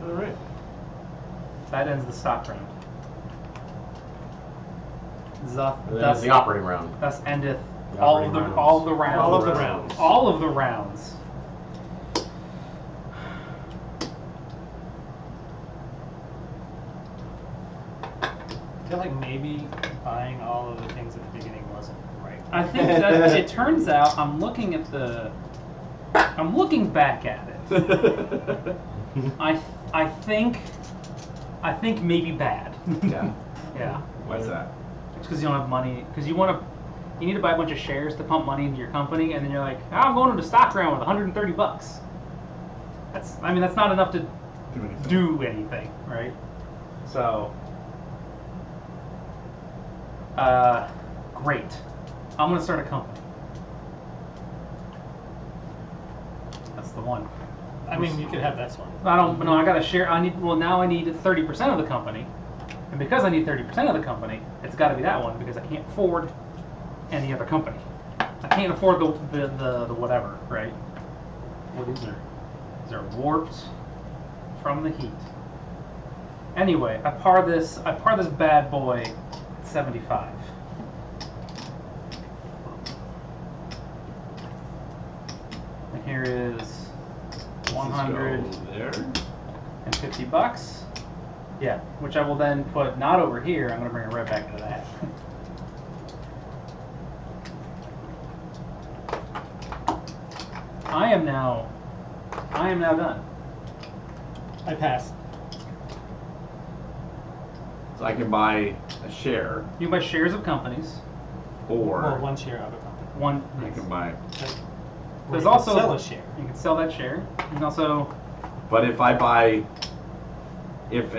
All right. That ends the stock round. And then Thus, it's the operating round. thus endeth The all operating of the rounds. all of the rounds. All of the rounds. All of the rounds. I feel like maybe buying all of the things at the beginning wasn't right. I think that it turns out I'm looking back at it. I think maybe bad. Yeah. Yeah. What's that? It's because you don't have money. Because you need to buy a bunch of shares to pump money into your company, and then you're like, oh, I'm going to the stock round with $130. That's not enough to do anything, right? So, great. I'm gonna start a company. That's the one. I mean, you could have this one. I don't. No, I got to share. Now I need 30% of the company, and because I need 30% of the company, it's got to be that one because I can't afford any other company. I can't afford the whatever, right? What is there? Is there warped from the heat? Anyway, I par this bad boy at 75. And here is 150 bucks. Yeah, which I will then put not over here. I'm going to bring it right back into that. I am now done. I pass. So I can buy a share. You buy shares of companies. Or Well, one share of a company. One. I can buy. There's You can also sell a share. You can sell that share. You can also. But if at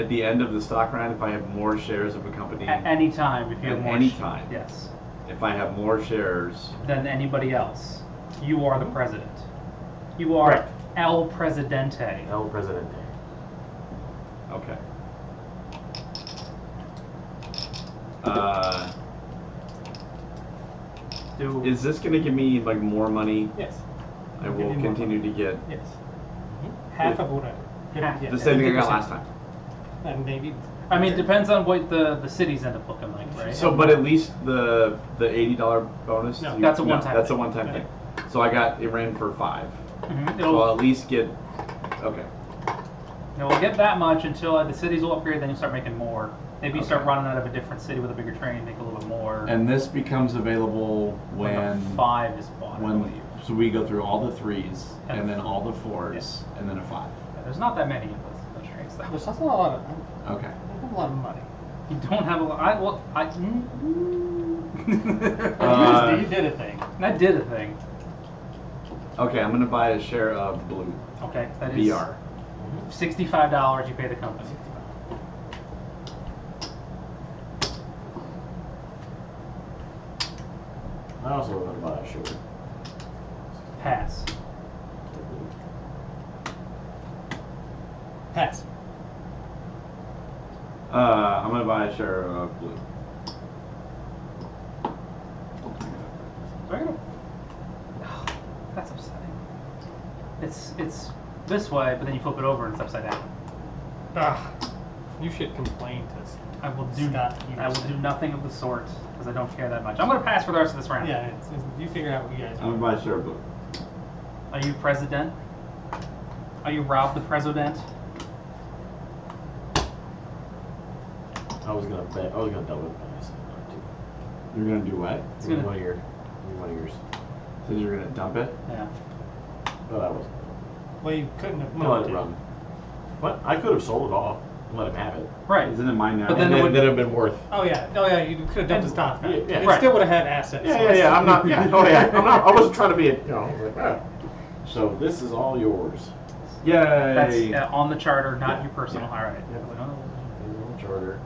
the end of the stock round, if I have more shares of a company, At any time, if you have At more. any time. Yes. if I have more shares, Than anybody else, you are the president. You are Right. El Presidente. El Presidente. okay. Is this going to give me like more money? Yes. I Give will you more continue to get Yes. Half of whatever. Half. Yeah, the same thing I got 50%. last time. And maybe. I mean, it depends on what the cities end up looking like, right? So, but at least the $80 bonus. No, that's a one-time That's a thing. one-time thing. So I got it ran for 5. Mhm. So I'll at least get. Okay. You'll get that much until the cities will upgrade, then you start making more. Maybe you start Okay. running out of a different city with a bigger train, make a little bit more. And this becomes available when the when 5 is bought, I when believe. so we go through all the 3s And and then the all the 4s and then a 5. Yeah, there's not that many of those trains, though. There's also a lot of. Okay. I don't have a lot of money. You don't have a lot. You did a thing. That did a thing. Okay, I'm gonna buy a share of Blue Okay, that is VR. $65 you pay the company. I also want to buy a share. Pass. Pass. I'm gonna buy a share of Blue. Do I gotta... Oh, that's upsetting. It's this way, but then you flip it over and it's upside down. Ah, you should complain to. I will do Scott I will do nothing of the sort because I don't care that much. I'm gonna pass for the rest of this round. Yeah, you figure out what you guys I'm want. gonna buy a share of Blue. Are you president? Are you Rob the president? I was gonna bet. I was gonna double it, but I said not to. You're gonna do what? It's Give me gonna- one of yours. So you're gonna dump it? Yeah. But I wasn't. Well, you couldn't have I'm gonna let dumped it run. What? I could have sold it off and let him have it. Right. Isn't it mine now? But then And it then would- it'd have been worth. Oh yeah, you could have dumped the stock. Yeah, yeah. It Right. still would have had assets. so it's- I'm not. Yeah. Oh yeah. I'm not. I wasn't trying to be a. I was like, ah. So this is all yours. Yay! That's on the charter, not Yeah. your personal. Yeah. All right. Charter.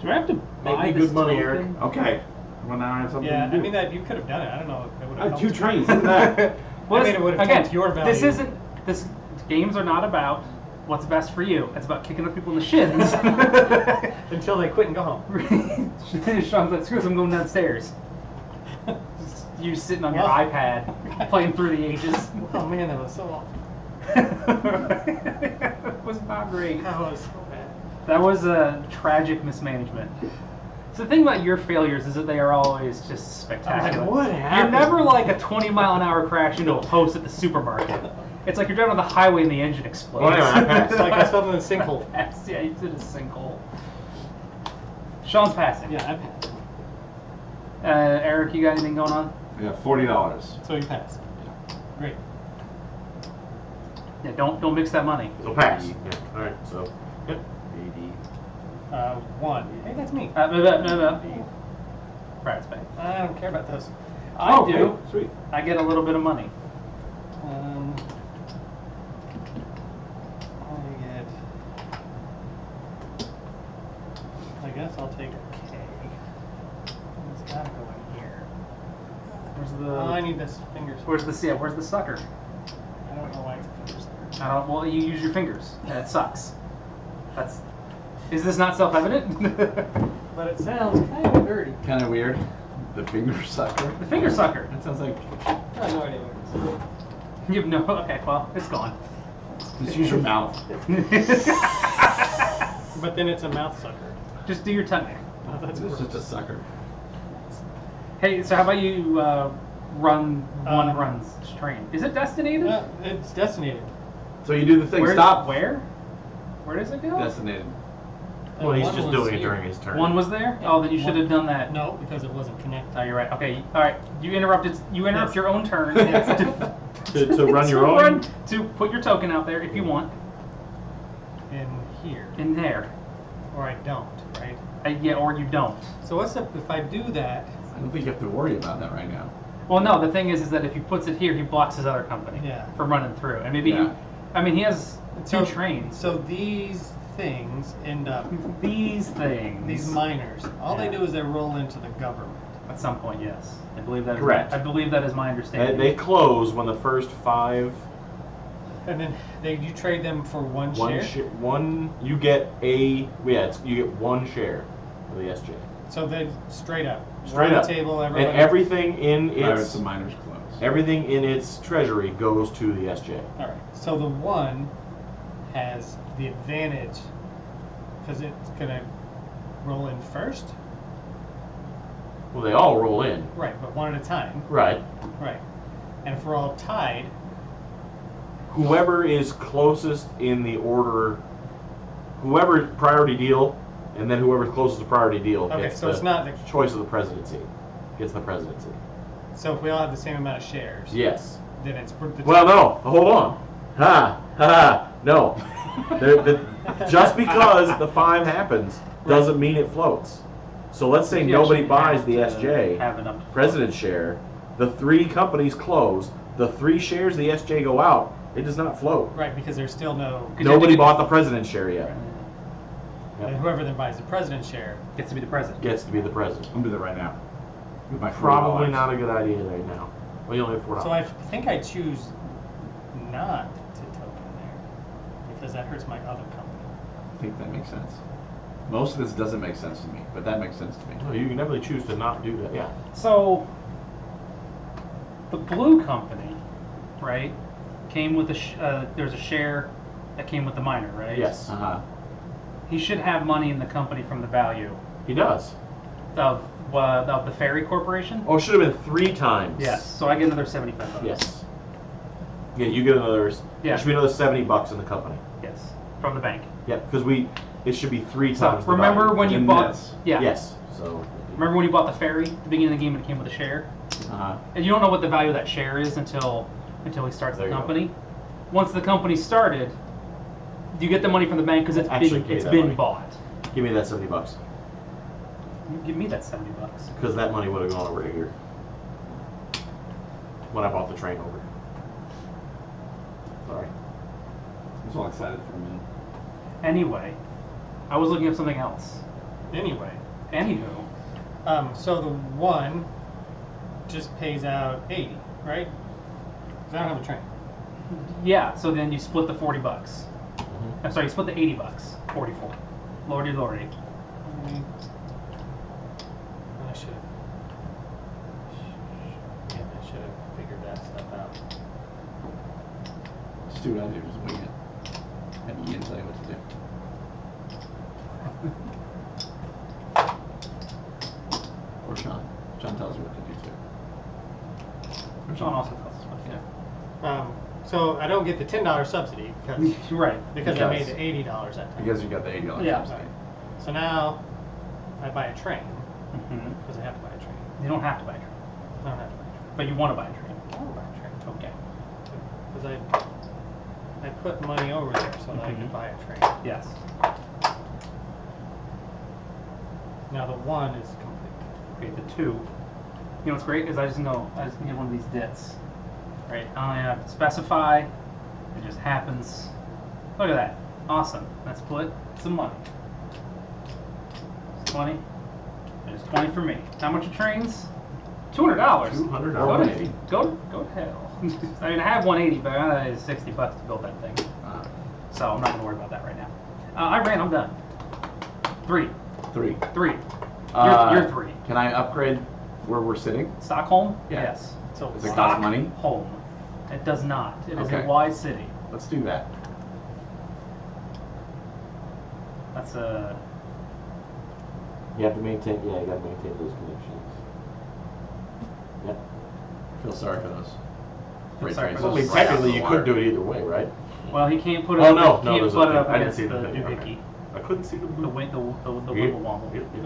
Do I have to Make buy me this good money, token? Eric. Okay. Well, now I have something Yeah, to do. I mean that you could have done it. I don't know if it would I have have 2 helped. trains. Isn't that? Well, I mean, it would have again, helped your value. This isn't. This games are not about what's best for you. It's about kicking up people in the shins. Until they quit and go home. Sean's like, screw this, I'm going downstairs. Just you sitting on your Well- iPad playing through the ages. Oh man, that was so awful. It was not great. That was so bad. That was a tragic mismanagement. So the thing about your failures is that they are always just spectacular. I'm like, what You're happened? never like a 20-mile-an-hour crash into a post at the supermarket. It's like you're driving on the highway and the engine explodes. Well, anyway, I passed. It's like I fell in a sinkhole. Yeah, you did a sinkhole. Sean's passing. Yeah, I passed. Eric, you got anything going on? I got $40. So you passed. Great. Yeah, don't mix that money. So pass. Yeah. All right. So. Yep. 1. Hey, that's me. No. Brad's back. I don't care about those. I Oh, do. okay, sweet. I get a little bit of money. I guess I'll take a K. It's gotta go in here. Where's the? Oh, I need this fingers. Where's the Where's the sucker? I don't know why it's fingers there. I don't. Well, you use your fingers. That sucks. That's. Is this not self-evident? But it sounds kind of dirty. Kind of weird. The finger sucker. The finger sucker. That sounds like. I have no idea what You have no. Okay, well, it's gone. Just use your mouth. it is. But then it's a mouth sucker. Just do your tongue. Oh, that's It's gross. just a sucker. Hey, so how about you run one Um, runs train? Is it destinated? It's destinated. So you do the thing. Stop. Where? Where does it go? Destinated. Well, he's One just was doing it here. during his turn. One was there? Oh, then you should have done that. No, because it wasn't connected. Oh, you're right. Okay, all right. You interrupted. You interrupt Yes. your own turn. Yes. to run your own. To put your token out there if you want. In here. In there. Or I don't, right? Yeah, or you don't. So what's up if I do that? I don't think you have to worry about that right now. Well, no, the thing is that if he puts it here, he blocks his other company Yeah. from running through. And maybe, Yeah. I mean, he has two So- trains. So these things end up, These things. these miners, all they Yeah. do is they roll into the government. At some point, yes. I believe that. Correct. I believe that is my understanding. They close when the first 5. And then you trade them for one share? You get you get 1 share of the SJ. So they straight up. Straight run up. the table, And everybody. everything in Privates its and miners close. everything in its treasury goes to the SJ. All right. So the one has the advantage because it's gonna roll in first. Well, they all roll in. Right, but one at a time. Right. Right. And if we're all tied, Whoever is closest in the order, whoever priority deal, and then whoever's closest to priority deal okay. gets So the it's not the. choice of the presidency. Gets the presidency. So if we all have the same amount of shares, Yes. then it's. Well, no. Hold on. No. Just because the 5 happens doesn't mean it floats. So let's say You nobody actually buys have the to SJ, have enough to president share. The 3 companies close. The 3 shares of the SJ go out. It does not float. Right, because there's still no. Nobody bought the president share yet. And whoever then buys the president's share. Gets to be the president. Gets to be the president. I'm doing that right now. With my Probably $4. not a good idea right now. Well, you only have $4. So I think I choose not to token there because that hurts my other company. I think that makes sense. Most of this doesn't make sense to me, but that makes sense to me. No, you can definitely choose to not do that. Yeah. So, the blue company, right, came with there's a share that came with the miner, right? Yes. Uh-huh. He should have money in the company from the value He does. of the Ferry Corporation. Oh, it should have been 3 times. Yes. So I get another $75. Yes. Yeah, you get another. Yeah. There should be another $70 in the company. Yes. From the bank. Yeah, because it should be 3 So times. the remember value. when you In bought? this. Yeah. Yes. So. Remember when you bought the Ferry at the beginning of the game and it came with a share? Uh-huh. And you don't know what the value of that share is until he starts There the you go. company. Once the company started, you get the money from the bank because Actually pay it's that been money. bought. Give me that $70 You give me that $70. because that money would have gone over to here when I bought the train over. Sorry. I was all excited for a minute. Anyway, I was looking up something else. Anyway, Anywho, so the one just pays out 80, right? 'Cause I don't have a train. yeah. So then you split the $40. Mm-hmm. I'm sorry, you split the $80. 44. Lordy, lordy. I should have. Yeah, I should have figured that stuff out. Just do what I do, just wing it. Have Ian tell you what to do. Or Shawn. Shawn tells you what to do too. Or Shawn also tells us what to do. So I don't get the $10 subsidy because Right. I made Because- the $80 that time. Because you got the $80 Yeah. subsidy. So now I buy a train hmm because I have to buy a train. You don't have to buy a train, I don't have to buy a train. but you want to buy a train. I want to buy a train Okay. because I put money over there so that I Mhm. could buy a train. Yes. Now the one is complete. Okay, the 2. You know what's great is I just need one of these dits. Right. I only have to specify. It just happens. Look at that. Awesome. Let's split some money. 20. There's 20 for me. How much are trains? $200. $200. Go to hell. I mean, I have 180, but I got $60 to build that thing. So I'm not gonna worry about that right now. I'm done. 3. 3. 3. You're 3. Can I upgrade where we're sitting? Stockholm? Yeah. Yes. So Does it cost money? Stockholm. It does not. It is Okay. a wide city. Let's do that. That's a. You have to maintain. Yeah, you got to maintain those connections. Yep. I feel sorry for those. freight sorry trains. for I those. mean, Right out technically, the you water. could do it either way, right? Well, he can't put it. Oh up, no, he no, can't there's put a it up thing. I didn't against see the the thing. doohickey. Okay. I couldn't see the The wiggle Yep. wobble. Yep, The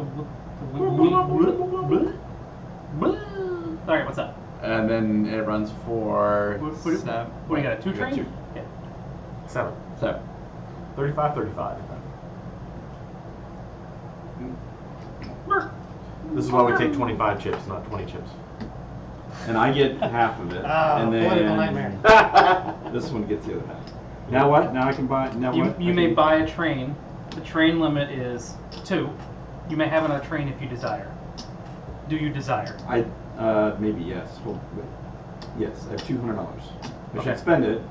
yep. Sorry, what's up? And then it runs for What do you got? A 2 train? 2. Yeah. 7. 7. 35, 35. This is why we take 25 chips, not 20 chips. And I get half of it. And political then nightmare. this one gets the other half. Now what? Now I can buy. Now what? You may buy a train. The train limit is 2. You may have another train if you desire. Do you desire? I maybe yes. Well, wait. Yes, I have $200. I Okay. should spend it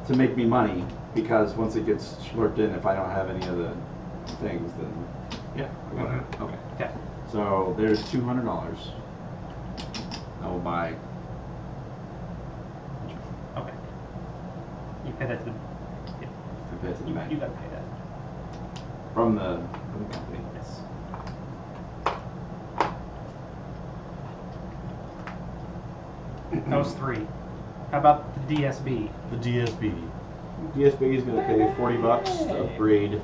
to make me money because once it gets slurped in, if I don't have any of the things, then yeah, whatever. Okay. Okay. So there's $200. I will buy. Okay. You pay that to the. Yeah. I pay it to the bank You gotta pay that. from the company. Yes. That was 3. How about the DSB? The DSB. DSB is going to pay $40 to upgrade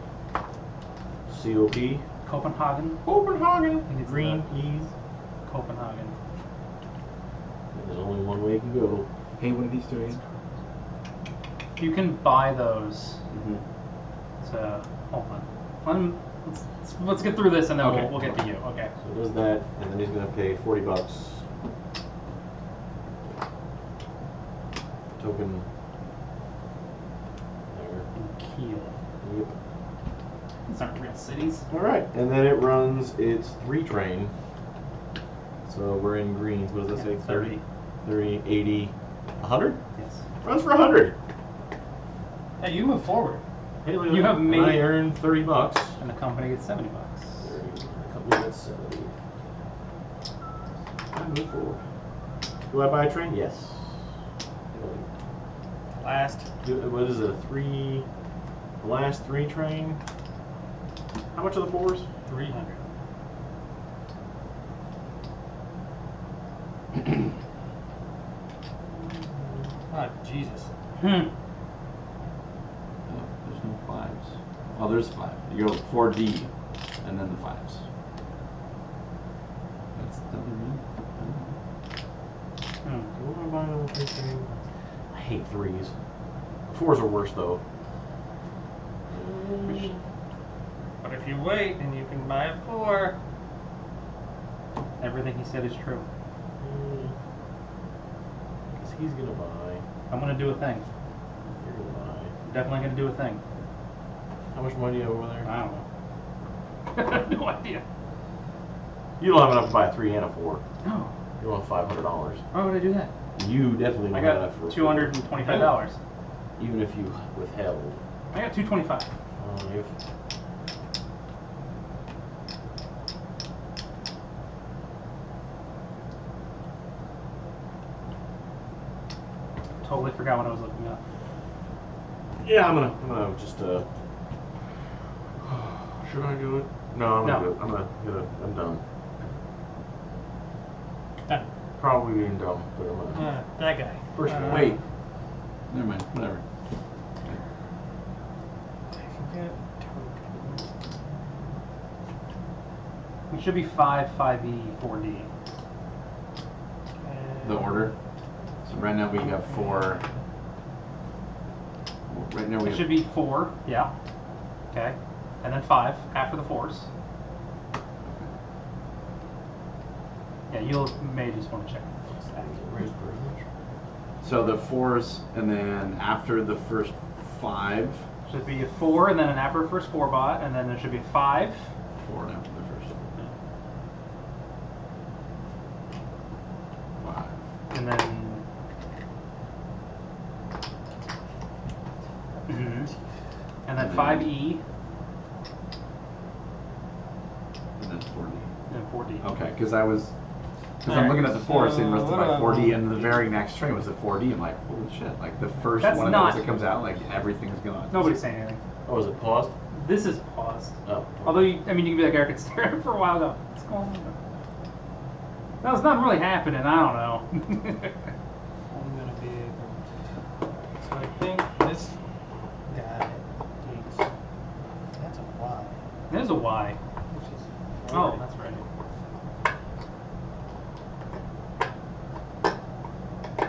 COP. Copenhagen. Copenhagen. think it's Green, the- please. Copenhagen. There's only one way you can go. Hey, what are these doing? You can buy those. Mm-hmm. So hold on. Let's get through this and then Okay. we'll get to you. Okay. So it does that, and then he's going to pay $40. Token. There. And Kiel. Yep. These aren't real cities. All right, and then it runs its 3 train. So we're in greens. What does that say? 30, 80, 100? Yes. Runs for 100. Hey, you move forward. Hey, look at You that. have And made- I earned $30. And the company gets $70. 30. The company gets 70. I move forward. Do I buy a train? Yes. Last. What is it? The last 3 train. How much are the 4s? 300. Oh, Jesus. Hmm. Oh, there's no 5s. Oh, there's 5. You go 4D, and then the 5s. That's double mean. What am I buying on the 3 train? I hate 3s. 4s are worse though. But if you wait, then you can buy a 4. Everything he said is true. Because he's gonna buy. I'm gonna do a thing. You're gonna buy. I'm definitely gonna do a thing. How much money do you have over there? I don't know. I have no idea. You don't have enough to buy a 3 and a 4. No. You want $500. Why would I do that? You definitely I don't have got enough for a 4. $225. Even if you withheld. I got $225. If Totally forgot what I was looking up. yeah, I'm gonna just should I do it? No, I'm gonna No. do it. I'm done. Done. Probably being dumb, but I'm gonna. That guy. First of all, Wait. Never mind. Whatever. It should be 5, 5E, 4D. The order. So right now we have 4. Right now we It have. should be 4, yeah. Okay. And then 5 after the 4s. Yeah, you may just want to check. Where's privilege? So the 4s, and then after the first 5. Should be a 4, and then an after first 4 bot, and then there should be a 5. 4 and after the first 5. And then. And then 5E, And then 4D. and 4D. Okay, because I'm Alright, looking at the 4 saying so let's what buy about- 4D, and the very next train was a 4D. I'm like, holy shit! Like the first That's one of not- those that comes out, like everything's gone. Nobody's saying anything. Oh, is it paused? This is paused. Oh. Although, you can be like Eric and stare at it for a while, go, what's going on? No, it's not really happening, I don't know. I'm gonna be able. So I think this guy takes. That's a Y. There's a Y. Which is. Oh, that's right.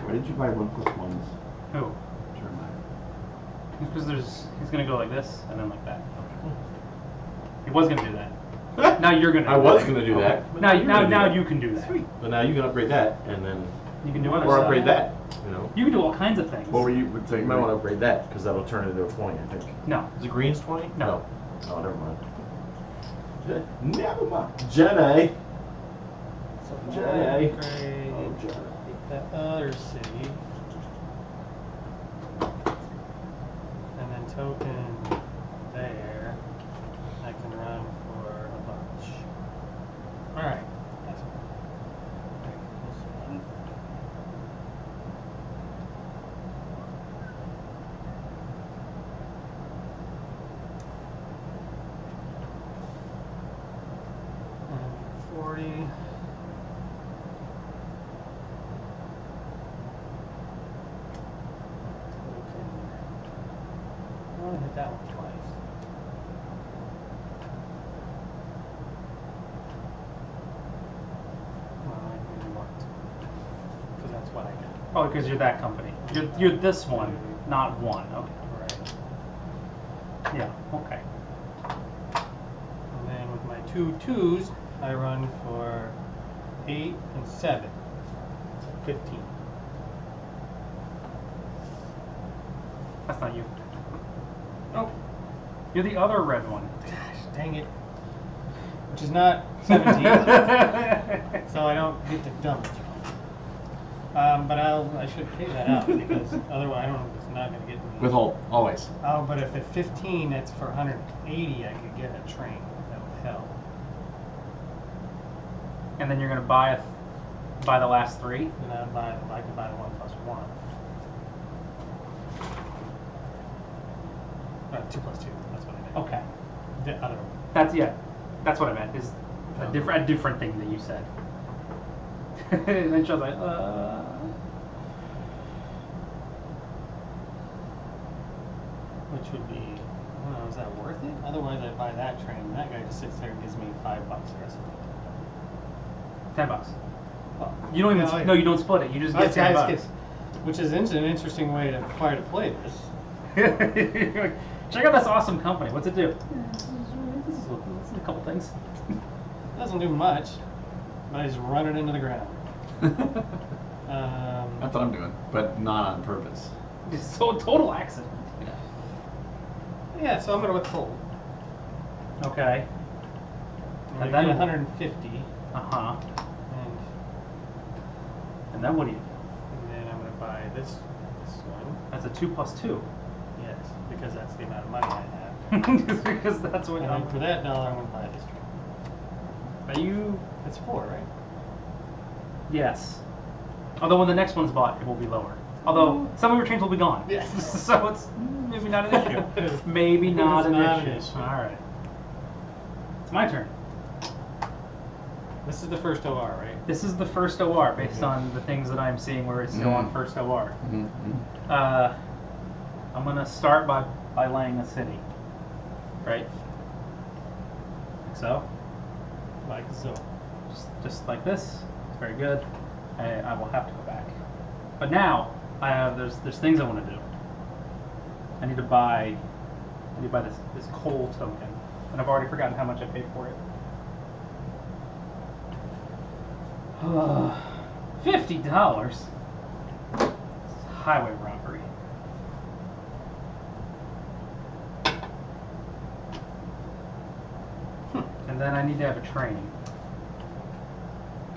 Why did you buy 1 + 1s? Who? Jeremiah. Because he's gonna go like this, and then like that. He was gonna do that. Now you're gonna. I was gonna do that. Now, You're gonna do that. you can do that. Sweet. But now you can upgrade that, and then You can do other or stuff. upgrade that. You know, You can do all kinds of things. What were you would say? you might want to upgrade that because that'll turn it into a 20, I think. No. Is it green's 20? No. Oh, never mind. Never mind. Jedi. So Jedi. upgrade Oh, Jedi. that other city. And then token there. I can run for a bunch. Alright. That's this one. And 40. I want to hit that one twice. Well, I really want to. Because that's what I got. Oh, because you're that company. You're this one, not one. Okay. Right. Yeah. Okay. And then with my 2 2s, I run for 8 and 7. So 15. That's not you. Oh, You're the other red one. gosh, dang it. Which is not 17. So I don't get to dump it. But I should pay that out because otherwise I don't know if it's not going to get me. Withhold, always. Oh, but if at 15 that's for 180, I could get a train. That would help. And then you're gonna buy the last 3. And I could buy the 1 plus 1. 2 plus 2. That's what I meant. Okay. The other one. That's what I meant. Is a different thing that you said. And then she was like, Which would be, I don't know, is that worth it? Otherwise, I buy that train, and that guy just sits there and gives me $5 the rest of the time. $10. Well, You don't even no, no, you don't split it. You just get guys $10. which is an interesting way to try to play this. You're like, check out this awesome company. What's it do? This is a couple things. It doesn't do much, but I just run it into the ground. That's what I'm doing, but not on purpose. It's so total accident. Yeah, so I'm going to withhold. Okay. And And I then get 150, Uh-huh. and And then what do you do? then I'm going to buy this one. That's a 2 plus 2. Yes, because that's the amount of money I have. Just because that's what And then for that dollar, I'm going to buy this train. Are you It's 4, right? Yes. Although when the next one's bought, it will be lower. Although some of your trains will be gone. Yes. So it's maybe not an issue. Maybe not an not an issue. issue. All right. It's my turn. This is the first OR, right? This is the first OR based on the things that I'm seeing where it's still on first OR. Mm-hmm. I'm gonna start by laying a city. Right? Like so. Like so. Just like this. It's very good. I will have to go back. But now there's things I want to do. I need to buy this coal token, and I've already forgotten how much I paid for it. $50. Highway robbery. And then I need to have a train.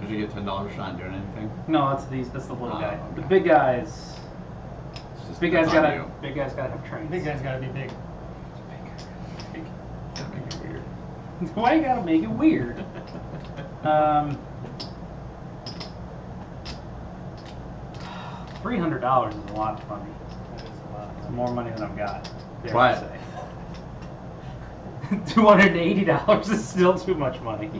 Did you get $10 for not doing anything? No, that's the little Oh, guy. okay. The big guys. It's just Big guys that's on gotta you. have trains. Big guy's got to be big. Gotta make it weird. Why you gotta make it weird? $300 is a lot of money. That is a lot of It's money. more money than I've got. Dare Why? I say. $280 is still too much money.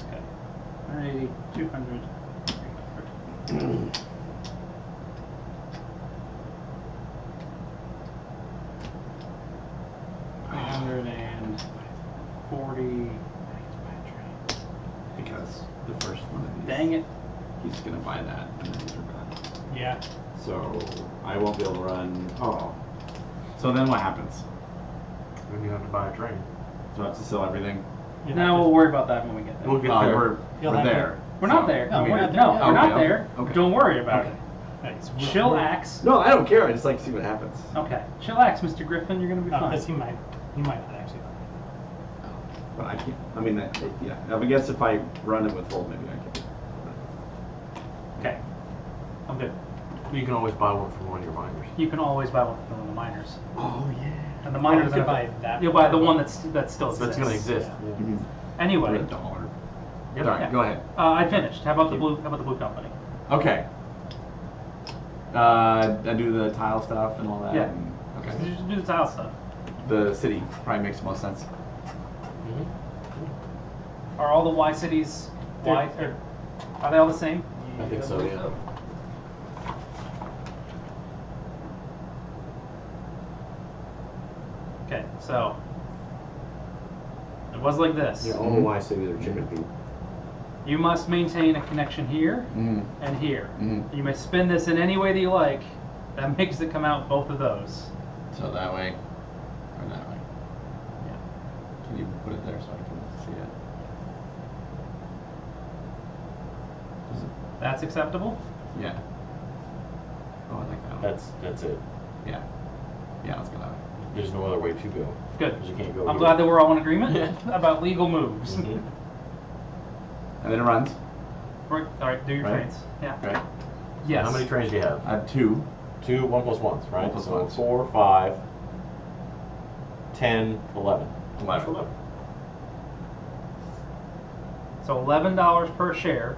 Okay. 180, 200. Dang it. He's gonna buy that, and then these are gone. Yeah. So I won't be able to run. Oh, So then what happens? Then you have to buy a train. so I have to sell everything. You'll No, have to- we'll worry about that when we get there. We'll get Oh, there. You'll we're have to- there. We're not So, there. No, I mean, we're not there No, yet. we're not Okay, there. okay. Don't worry about Okay. it. Thanks. Chillax. No, I don't care. I just like to see what happens. Okay. Chillax, Mr. Griffin. You're gonna be fine. Because he might not actually. But I can't. I mean, yeah. I guess if I run it with full, maybe I can. Okay. I'm good. You can always buy one from one of your miners. You can always buy one from the miners. Oh yeah. And the miners you could are buy that. You'll buy the one that still That's exists. going to exist. Yeah. Mm-hmm. Anyway, $1. All Yep. right, Yeah. go ahead. I finished. How about the blue company? Okay. I do the tile stuff and all that. Yeah. And, You okay. just do the tile stuff. The city probably makes the most sense. Are all the Y cities Y? Are they all the same? I think so, yeah. Okay, so it was like this. Yeah, all the Y cities are chicken feed. You must maintain a connection here Mm-hmm. and here. Mm-hmm. You may spin this in any way that you like. That makes it come out both of those. So that way, or that way. Yeah. Can you put it there so I can see it? Is it? That's acceptable? Yeah. Oh, I like that one. That's it. Yeah. Yeah, let's go that way. There's no other way to go. Good. Because you can't go. I'm here. glad that we're all in agreement about legal moves. Mhm. And then it runs. Right, all right, do your Right. trains. Yeah. Right. Yes. How many trains do you have? I have 2. 2, 1 plus 1s, right? One plus so ones. 4, 5, 10, 11. 11. So $11 per share.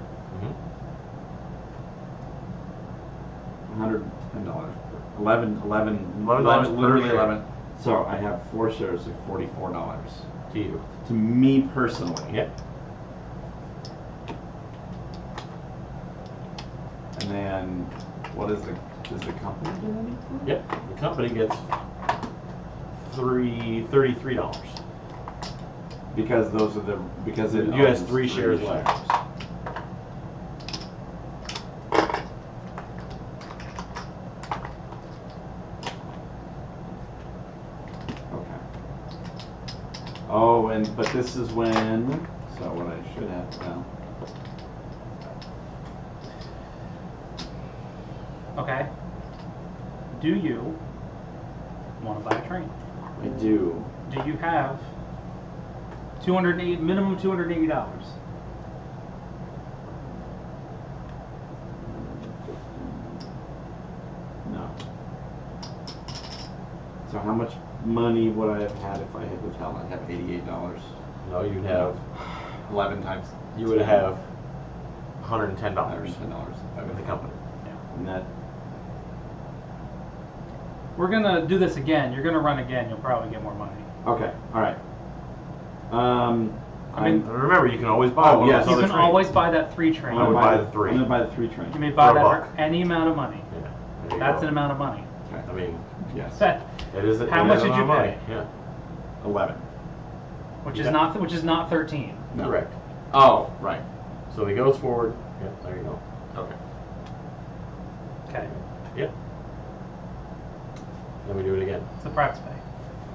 Mm-hmm. $110. 11. $11 per Literally share. 11. So I have 4 shares of $44 To you. to me personally. Yep. And then, what is does the company get anything? Yep. The company gets $33. Because those are because it You has owns 3 shares shares. left. Okay. Oh, but this is when. So what I should have now. Okay. Do you want to buy a train? I do. Do you have minimum $280? No. So how much money would I have had if I had withheld? I'd have $88. No, you'd have 11 times. you would have $110 $110. with the company. And that. We're gonna do this again. You're gonna run again. You'll probably get more money. Okay. All right. I mean, And remember, you can always buy Oh, one yes. of You those can other trains. always buy that 3 train. I would buy the 3. I'm gonna buy the 3 train. You may buy For a that buck. for any amount of money. Yeah. There you That's go. an amount of money. I mean, Yes. That, it is. How it much is did an you amount of money. pay? Yeah. 11. which Yeah. is not 13. No. Correct. Oh, right. So he goes forward. Yep. There you go. Okay. Okay. Yep. Then we do it again. It's the private pay.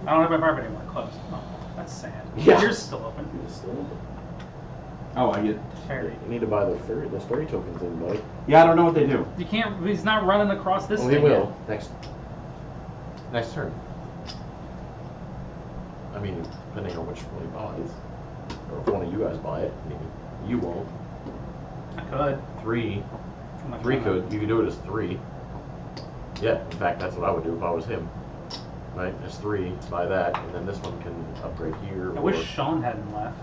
I don't have my private anymore. Closed. Oh, that's sad. Yeah. Yours is still open. Oh, I get. Ferry. You need to buy those ferry tokens in, buddy. Yeah, I don't know what they do. You can't. He's not running across this Well, he thing will next turn. I mean, depending on which one he buys, or if one of you guys buy it. I mean, you won't. yet. I could. 3 I'm not 3 gonna. could. You could do it as 3. Yeah. In fact, that's what I would do if I was him. Right? As 3, buy that, and then this one can upgrade here. I or- wish Shawn hadn't left.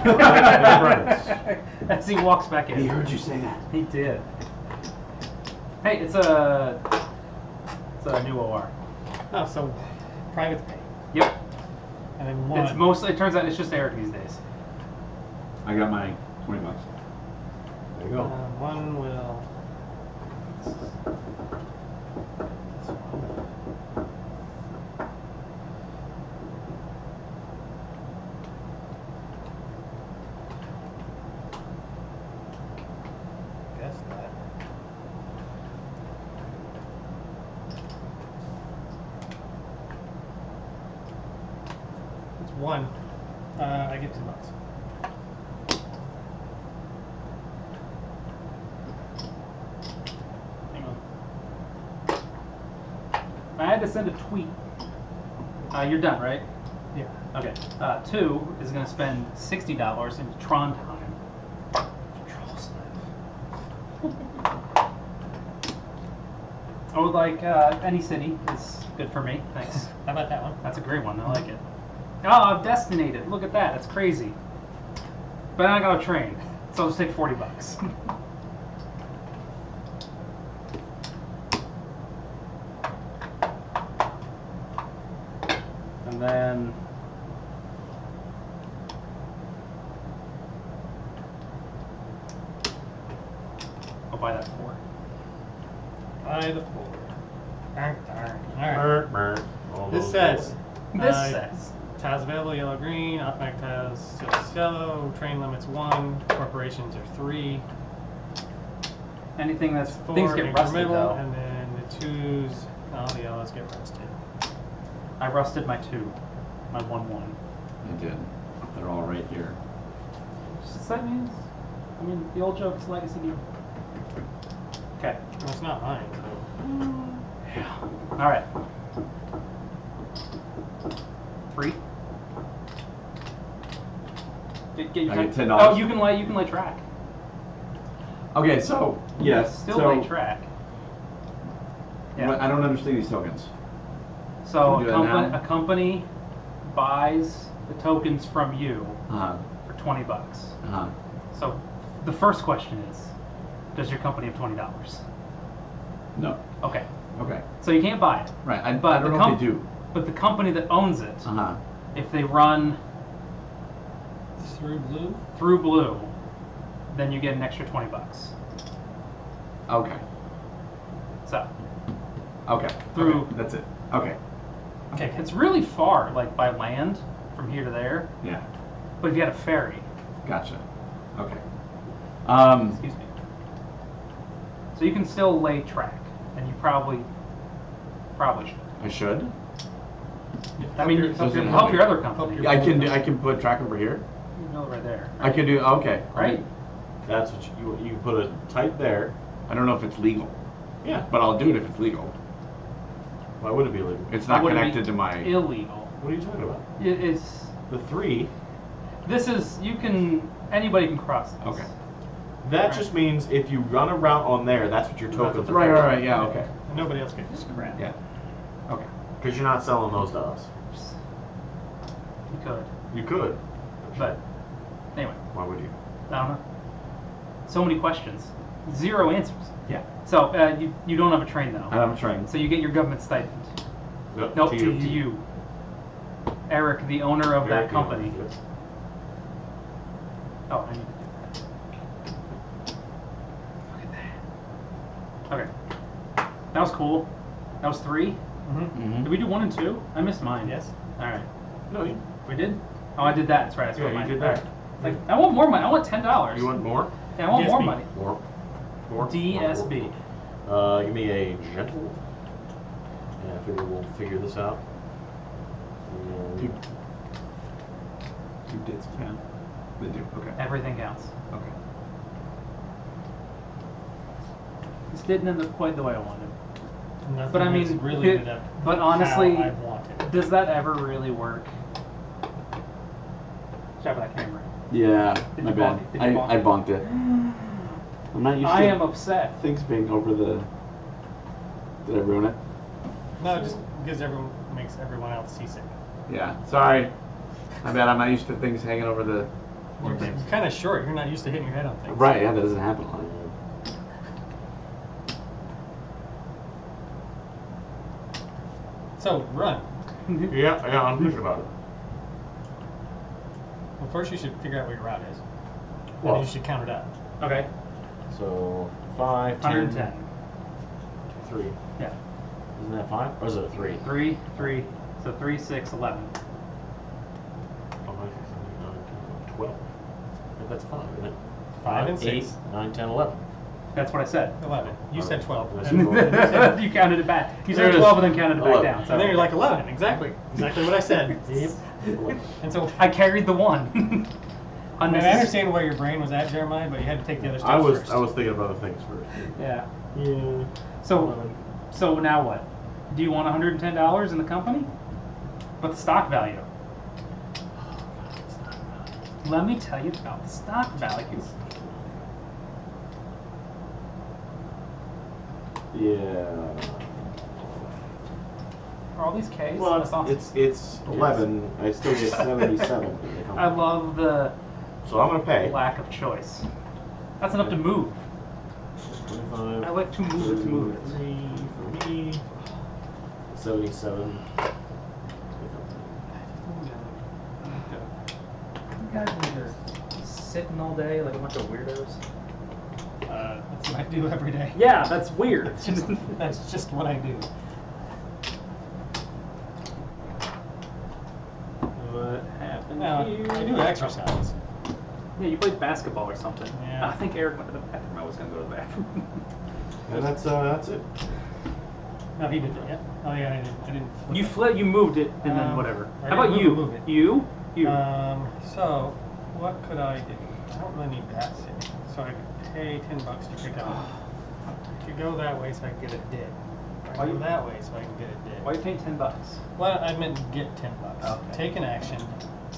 Right. As he walks back in. He heard you say that. He did. Hey, it's a new OR. Oh, so private pay. Yep. And then one. It's mostly. It turns out it's just Eric these days. I got my $20. There you go. One will. 1. I get $2. Hang on. I had to send a tweet. You're done, right? Yeah. Okay. 2 is going to spend $60 in Trondheim. I would like any city is good for me. Thanks. How about that one? That's a great one. I like it. Oh, I've destinated. Look at that. That's crazy. But I got a train, so I'll just take $40. And then I'll buy that 4. Buy the 4. Darn. Alright. Burr, burr. All This those says, This says tiles available, yellow, green, automatic tiles, just yellow, train limits 1, corporations are 3, anything that's 4, things get rusted incremental, though. and then the 2s, all the yellows get rusted. I rusted my 2, my 1-1. I did. They're all right here. Just that means, I mean, the old joke is legacy game. Okay. Well, it's not mine, so. All right. 3. I get $10. Oh, you can lay track. Okay, so yes, Still so lay track. Yeah. I don't understand these tokens. So Can we do that now? a company buys the tokens from you Uh-huh. for $20. Uh-huh. So the first question is, does your company have $20? No. Okay. Okay. So you can't buy it. Right. I But don't the know if they do. But the company that owns it, Uh-huh. if they run Through blue? through Blue, then you get an extra $20. Okay. So Okay. Through- Okay. That's it. Okay. okay, it's really far, like by land, from here to there. Yeah. But if you had a ferry, Gotcha. Okay. excuse me. So you can still lay track, and you probably should. I should. I mean, Does it help your other help company. your- I can put track over here. You know, right there. I could do. Okay. Right? That's what you can put a type there. I don't know if it's legal, Yeah. but I'll do it if it's legal. Why would it be illegal? It's It not wouldn't be connected to my. illegal. What are you talking about? It's The 3. this is anybody can cross this. Okay. That just means if you run a route on there, that's what your tokens are. Right. Right. Yeah. Okay. And nobody else gets it. Crap. Yeah. Okay. Because you're not selling those to us. You could, You could. but anyway, Why would you? I don't know. So many questions, 0 answers. Yeah. So you don't have a train though. I'm trying. So you get your government stipend. Nope. Nope, to you. Eric, the owner of that Eric, you company. know, yes. Oh, I need to do that. Look at that. Okay. That was cool. That was 3. Mm-hmm. Did we do 1 and 2? I missed mine. Yes. All right. No, you, We did? Oh, I did that. That's right. I yeah, spent you mine. did All that. right. Like, I want more money. I want $10. You want more? Yeah, I want more DSB. money. More. More. DSB. Give me a gentle. Yeah, I figure we'll figure this out. Two dates count. They do. Okay. Everything counts. Okay. This didn't end up quite the way I wanted. Nothing But I mean, has really ended up but honestly, how I wanted. does that ever really work? Shove that camera. Yeah. Did My you bad. bonk it? Did you bonk I it? bonked it. I'm not used I to am upset. things being over the. Did I ruin it? No, it just gives makes everyone else seasick. Yeah. Sorry. My bad. I'm not used to things hanging over the. You're kind of short. You're not used to hitting your head on things. Right. Yeah. That doesn't happen a lot. So run. Yeah, I'm thinking about it. Well, first you should figure out what your route is. Well- Then you should count it up. Okay. So 5, 10, 110. 3. Yeah. Isn't that 5? Or is it a 3? 3, 3. So 3, 6, 11. 5, 6, 7, 8, 9, 10, 12. That's 5, isn't it? 5 and 8, 6. 9, 10, 11. That's what I said. 11. You said 12. That's And cool. You counted it back. You There said it is. 12 and then counted it back 11. down. and So. then you're like 11. Exactly what I said. And so I carried the 1. I mean, I understand where your brain was at, Jeremiah, but you had to take the other steps I was first. thinking of other things first. Yeah. Yeah. So now what? Do you want $110 in the company? But the stock value. Let me tell you about the stock values. Yeah. Are all these Ks? That's Well, awesome. it's 11. I still get 77 in the I company. love the So I'm gonna pay. lack of choice. That's enough to move. 25. I like to move it to move it. 33 for me. 77. You guys are sitting all day like a bunch of weirdos. That's what I do every day. Yeah, that's weird. That's just what I do. What happened Now, here? I do exercise. Yeah, you played basketball or something. Yeah. I think Eric went to the bathroom. I was gonna go to the bathroom. And that's it. No, he did that. Yeah. Oh yeah, I didn't. flip it. You moved it, and then Um, whatever. I How about didn't you? move it. You. So, what could I do? I don't really need that city. So I could pay $10 to pick up. I could go that way so I can get a dip. Or Why I go you- that way so I can get a dip. Why are you paying $10? Well, I meant get $10. Okay. Take an action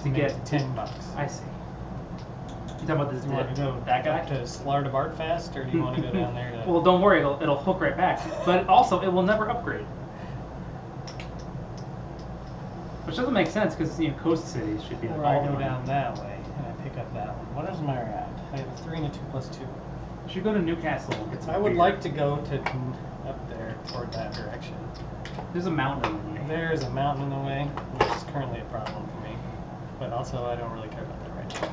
To get $10. I see. You talking about this Do you want to go that guy? up to Slarda Bart Fast, or do you want to go down there to? Well, don't worry, it'll hook right back. But also, it will never upgrade. Which doesn't make sense because coast cities should be like Or all I the go money. down that way and I pick up that one. What is my route? I have a 3 and a 2 plus 2. You should go to Newcastle and get some I would beer. like to go to up there toward that direction. There's a mountain in the way. There's a mountain in the way, which is currently a problem for me. But also, I don't really care about that right now.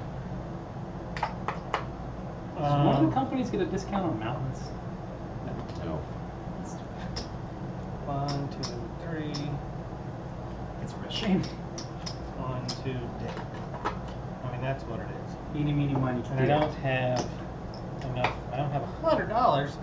Does one of the companies get a discount on mountains? No. 1, 2, 3. It's a real shame. 1, 2, dip. I mean, that's what it is. Eeny, meeny, miny, And I don't have enough. I don't have $100,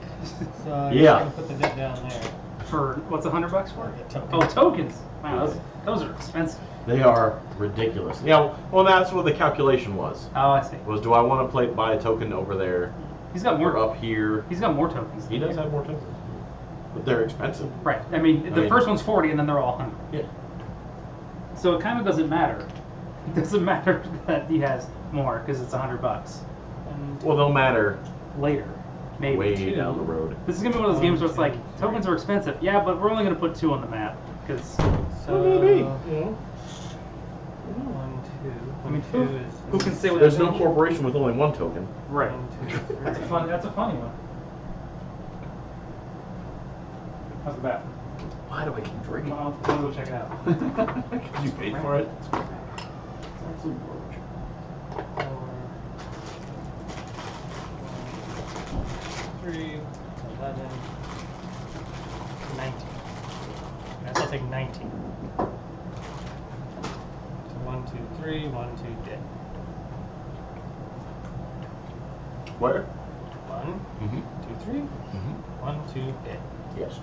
so I'm Yeah. just gonna put the dip down there. For what's $100 for? The token. Oh, tokens. Wow, those are expensive. They are ridiculous. Yeah, well, that's what the calculation was. Oh, I see. Was do I want to buy a token over there He's got or more. up here? He's got more tokens. He does have more tokens, but they're expensive. Right. I mean, the mean- first one's 40, and then they're all 100. Yeah. So it kind of doesn't matter. It doesn't matter that he has more because it's $100 And Well, they'll matter later. Maybe way 2. down the road. This is gonna be one of those games where it's like 1, 2, tokens are expensive. Yeah, but we're only gonna put 2 on the map because so, Maybe. 1, 2. I mean, 2 who is. can say what There's that's no in? corporation with only one token. Right. 1, 2, 3. That's a funny one. How's the bat? Why do I keep drinking? I'll go check it out. Because you paid for it. Four, 3, 11, 19. I guess I'll take 19. So 1, 2, 3, 1, 2, dip. Where? 1, Mm-hmm. 2, 3, Mm-hmm. 1, 2, dip. Yes.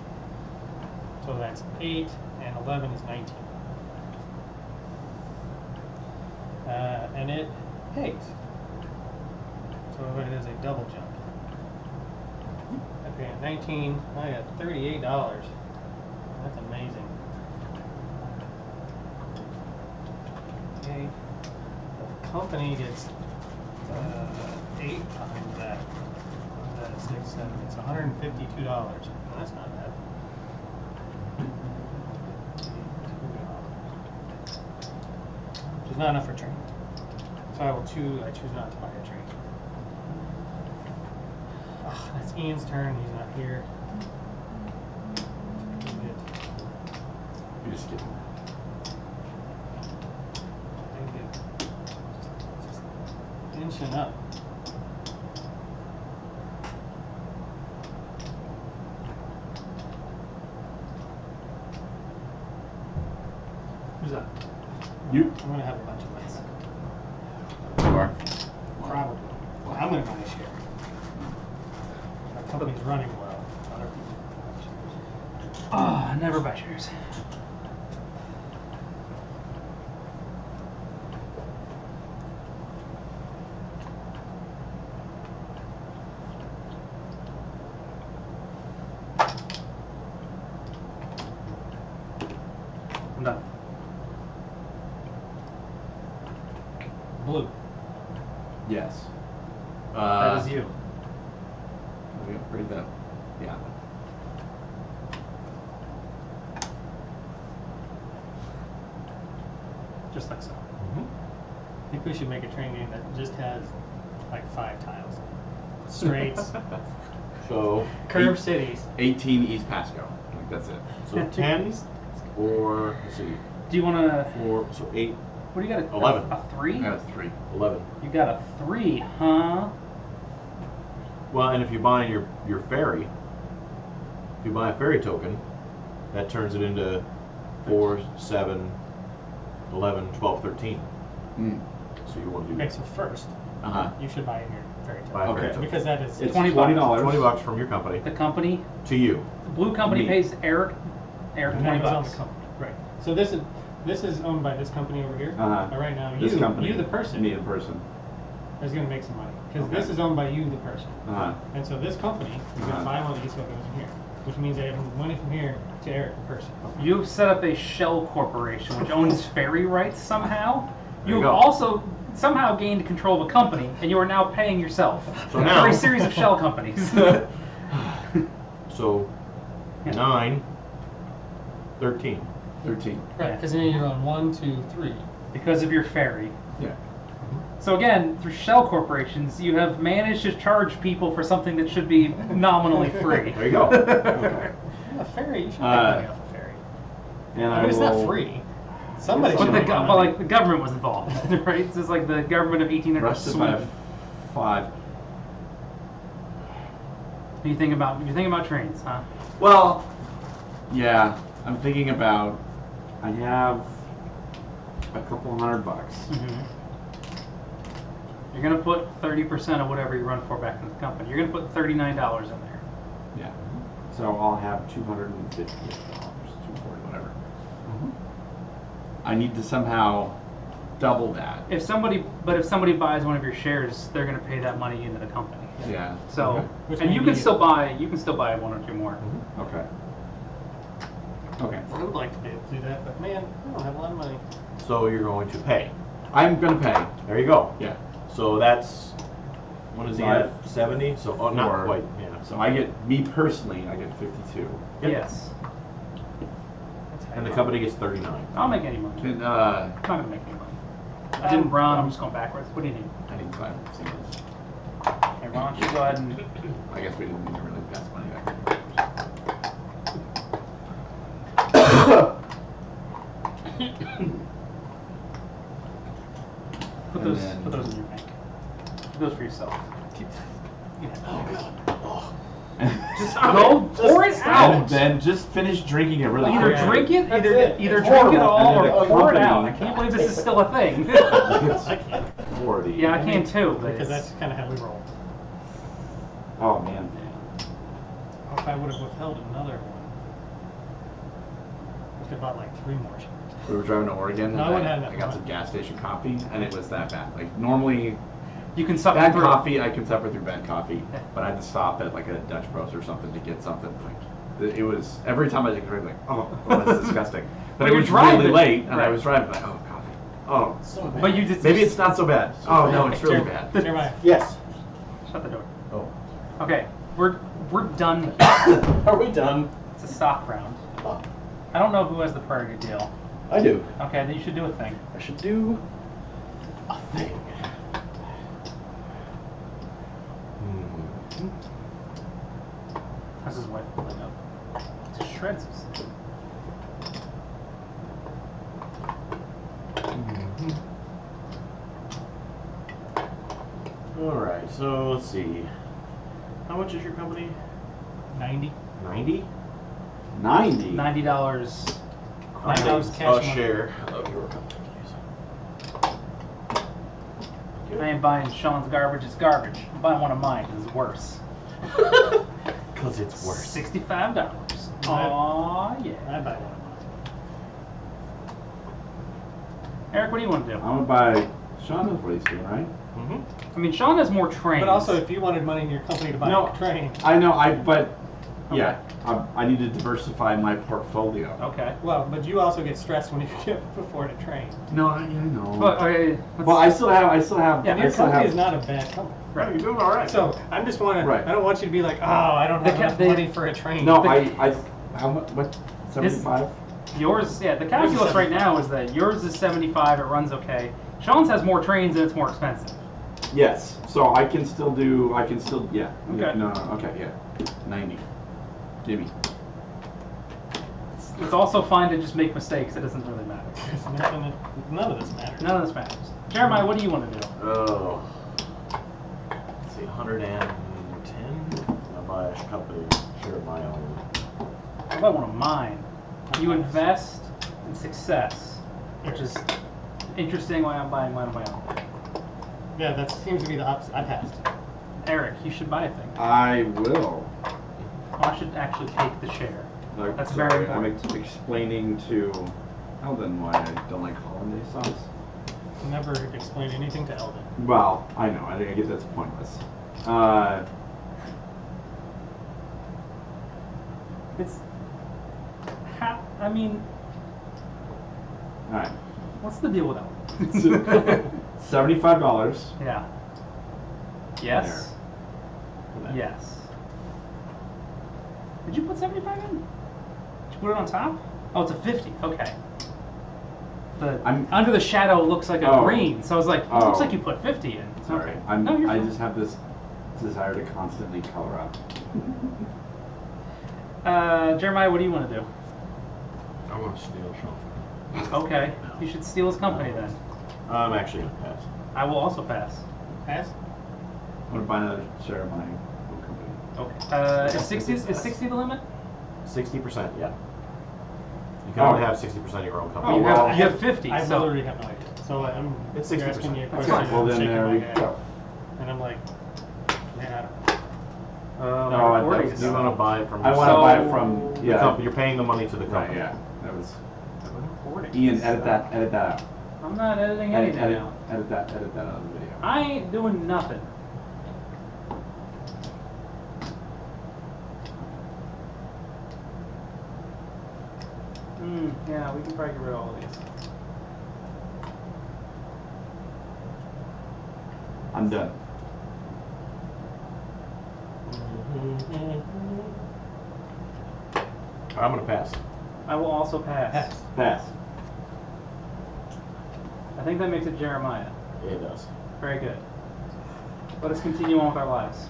So that's 8, and 11 is 19. And it pays. So it is a double jump. I pay at 19, I got $38. That's amazing. Okay. The company gets 8 times that. That's 6, 7. It's $152. Well, that's not bad. Which is not enough for training. So I choose not to buy a train. Oh, that's Ian's turn, he's not here. You just get Just inching up. Who's that? you. I'm gonna have a bunch of lights. You are. Probably. Well, I'm gonna buy a share. company's running well, other people. Ah, never buy shares. I'm done. Blue. Yes. That is you. We upgrade that. Yeah. Just like so. I think we should make a train game that just has like 5 tiles. Straights, So curved cities. 18 East Pasco. Like that's it. So 10 or let's see, Do you want to? 4, so 8, What do you got? 11. A 3? I got 3. 11. You got a 3, huh? Well, and if you buy your ferry, if you buy a ferry token, that turns it into 4, 7, 11, 12, 13. Mm. So you want to do Okay, that. so first, Uh-huh. you should buy in your fairy tale. Buy a ferry Okay. token. Because that is It's $20. $20. $20 from your company The company, to you. the blue company Me. pays Eric and 20 that was on bucks. the company. Right. So this is owned by this company over here. Uh-huh. But right now, This company. you the person, Me, the person. is going to make some money because Okay. this is owned by you the person. Uh-huh. And so this company is going to Uh-huh. buy one of these, so it goes in here, which means they have money from here to Eric the person. You've set up a shell corporation which owns ferry rights somehow. There you You've go. also somehow gained control of a company, and you are now paying yourself So now- for a series of shell companies. So Yeah. 9, 13. 13. Right. Because then you're on 1, 2, 3. Because of your ferry. Yeah. So again, through shell corporations, you have managed to charge people for something that should be nominally free. There you go. Okay. A ferry, you should make Uh, money off a ferry. And I I mean, it's will, not free. Somebody But should the, make but money. like the government was involved, right? This is like the government of 1800 Rusted by Sweden. 5. You think about trains, huh? Well, yeah, I'm thinking about, I have a couple $100. Mm-hmm. You're gonna put 30% of whatever you run for back into the company. You're gonna put $39 in there. Yeah. So I'll have $250, 240, whatever. I need to somehow double that. If somebody buys one of your shares, they're gonna pay that money into the company. Yeah. So, Okay. Which and may you be- can still buy 1 or 2 more. Okay. Okay. I would like to be able to do that, but man, I don't have a lot of money. So you're going to pay. I'm gonna pay. There you go. Yeah. So that's, what does he have? 70? So, oh, not Four. quite, yeah. So I get, me personally, I get 52. Yep. Yes. That's how And the you- company gets 39. I'll make any money. Can, I'm not gonna make any money. I didn't run. I'm just going backwards. What do you need? I need 5 singles. Hey, why don't you go ahead and I guess we didn't need to really pass money back. put And those then- put those in your bank. Keep those for yourself. Just go pour it And out. then just finish drinking it really Either quick. drink it, That's either it. either It's drink it horrible. all And or then the pour it out. I company- can't believe this is still a thing. I can't. 40. Yeah, I can too. But Because it's- that's kind of how we roll. Oh man. If I would have withheld another one, we could have bought like 3 more shares. We were driving to Oregon, No, I and wouldn't I have that got much. some gas station coffee, and it was that bad. Like, normally, you can suffer bad through. coffee, I can suffer through bad coffee, Yeah. but I had to stop at, like, a Dutch Bros or something to get something. Like, it was, every time I take a drink, like, oh, that's disgusting. But But it you're was really driving. late, and I Right. was driving, like, oh, coffee. Oh, So bad. But you just maybe it's not so bad. Oh, no, it's really bad. Jeremiah. Yes. shut the door. Oh. Okay, we're done. Are we done? It's a stock round. Oh, I don't know who has the priority deal. I do. Okay, then you should do a thing. I should do a thing. This is what like up to shreds. All right. So let's see. How much is your company? 90. 90. 90. $90. $90 cash A money. share of your company. I ain't buying Shawn's garbage. It's garbage. I'm buying one of mine. 'Cause it's worse. Because it's worth. $65. Aw, yeah. I buy one of mine. Eric, what do you want to do? I'm gonna buy. Shawn knows what he's doing, right? Mm-hmm. I mean, Shawn has more trains. But also, if you wanted money in your company to buy No. a train. I know. Yeah. I need to diversify my portfolio. Okay. Well, but you also get stressed when you can't afford a train. No, I know. But, okay, Well, I still have. Yeah, And I your still company have. is not a bad company. Right, you're doing all right. So I'm just wanting. Right. I don't want you to be like, oh, I don't have enough money for a train. No, how much? What? 75. yours, yeah, the calculus right now is that yours is 75, it runs okay. Shawn's has more trains and it's more expensive. Yes. So I can still do. Yeah. Okay. No. Okay. Yeah. 90. Gimme. It's also fine to just make mistakes, it doesn't really matter. None of this matters. None of this matters. Jeremiah, what do you want to do? Oh. Let's see, 110. I'll buy a company share of my own. How about one of mine? You invest in success, which is interesting why I'm buying one of my own. Yeah, that seems to be the opposite. I passed. Eric, you should buy a thing. I will. I should actually take the share. Like, That's sorry, very I'm important. explaining to Eldon why I don't like hollandaise sauce. Never explain anything to Eldon. Well, I know. I think I get that's pointless. It's. I mean, All right. what's the deal with that one? $75. Yeah. Yes. For that. Yes. Did you put 75 in? Did you put it on top? Oh, it's a 50. Okay. The under the shadow looks like a Oh. green, so I was like, it Oh. looks like you put 50 in. Sorry. Okay. No, you're I fine. just have this desire to constantly color up. Jeremiah, what do you want to do? I want to steal Shawn. Okay, you should steal his company then. I'm actually going to pass. I will also pass. Pass? I'm gonna buy another share of my own company. Okay. Is 60 the limit? 60%, yeah. You can only have 60% of your own company. Oh, you, well, have, you have 50. I so literally have no idea. So I'm It's you're 60%. asking me a That's question. fine. Well, I'm then shaking there my we head. go. And I'm like, man, I don't know. No, my I- recording that's- is You want to buy from I want to So- buy it from the company. You're paying the money to the Right, company. yeah. That was recording. Ian. Edit that out. I'm not editing Edit anything that out. out of the video. I ain't doing nothing. Yeah, we can probably get rid of all of these. I'm done. I'm going to pass. I will also pass. Pass. Pass. I think that makes it Jeremiah. Yeah, it does. Very good. Let us continue on with our lives.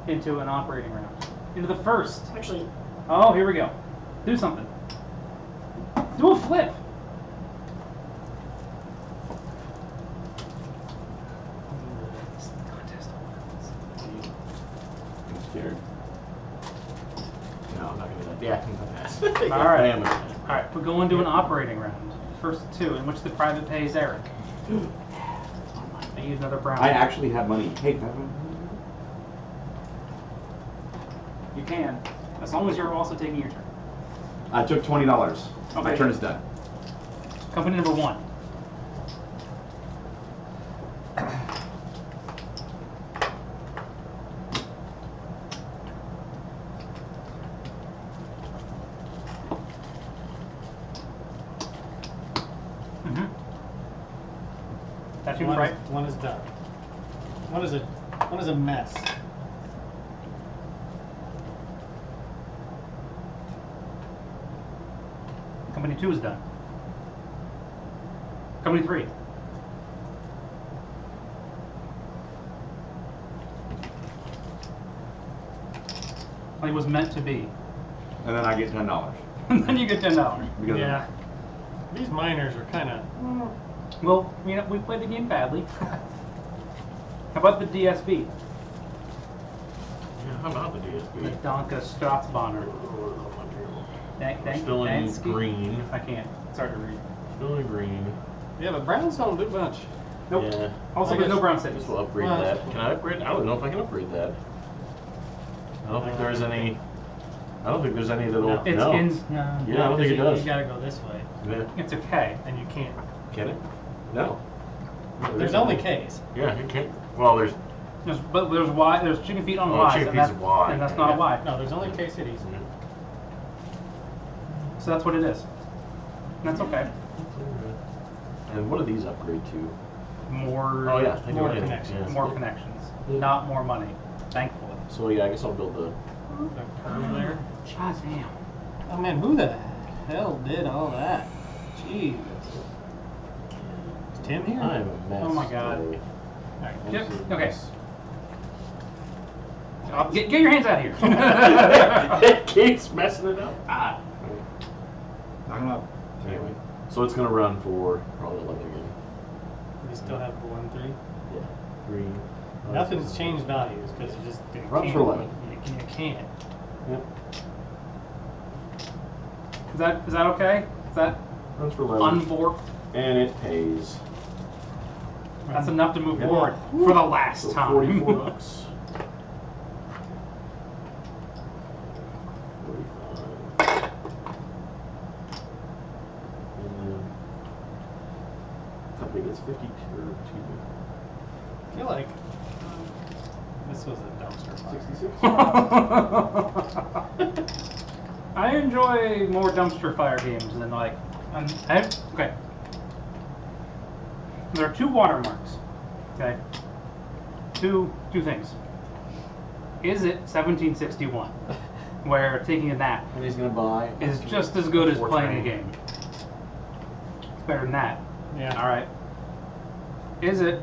Into an operating round. Into the first. Actually, Oh, here we go. Do something. Do a flip. I'm scared. no, I'm not going to do that. Yeah, I'm going to pass. All right. Yeah, I'm gonna pass. All right, we're going to an operating round. First two, in which the private pays Eric. I use another brown. I actually have money. Hey, can I have one? You can, as long as you're also taking your turn. I took $20. My Okay. turn is done. Company number one. That seems right. One is done. One is a mess. Company two is done. Company three. Like it was meant to be. And then I get $10. And then you get $10. Because Yeah. These miners are kind of. Well, you know, we played the game badly. How about the DSB? Yeah, how about the The DSB? Donka Stratzbahner. We're still in green. I can't. It's hard to read. Still in green. Yeah, but browns don't do much. Nope. Yeah. Also, I there's no guess- brown I cities. guess we'll upgrade Well, that. Can I upgrade? I don't know if I can upgrade that. don't think there's any. I don't think there's any that'll. No. It's no. in. Yeah, I don't think it does. You gotta go this way, Yeah. It's a K. and you can't. Can it? No. There's only K's. Yeah, it can't. Well, there's. But there's Y. There's chicken feet on Oh, Y's, chicken and feet's that's, Y. and that's not a Y. No, there's only K cities. So that's what it is. And that's okay. And what do these upgrade to? More. Oh yeah, they do More anything, connections. yeah. More connections, not more money. Thankfully. So yeah, I guess I'll build the. The curve there. Shazam. Oh man, who the hell did all that? Jeez. Is Tim here? I'm a mess. Oh my God. today. Alright. I'm Yep. so Okay. mess. Get your hands out of here. It keeps messing it up. Knock him up. Anyway, so it's gonna run for probably 11 again. We still have the 1-3. Yeah. 3. Nothing's changed values because you just Runs can't. for 11. You can't. Yep. Is that okay? Is that Runs for 11. unborked? And it pays. That's enough to move Yeah. forward for the last So time. 44 bucks. 45. And then company gets 52 or I feel like this was a dumpster fire. 66. I enjoy more dumpster fire games than like. Okay. There are two watermarks. Okay. Two things. Is it 1761, where taking a nap And he's gonna buy. is just as good as Four playing a train. game? It's better than that. Yeah. All right. Is it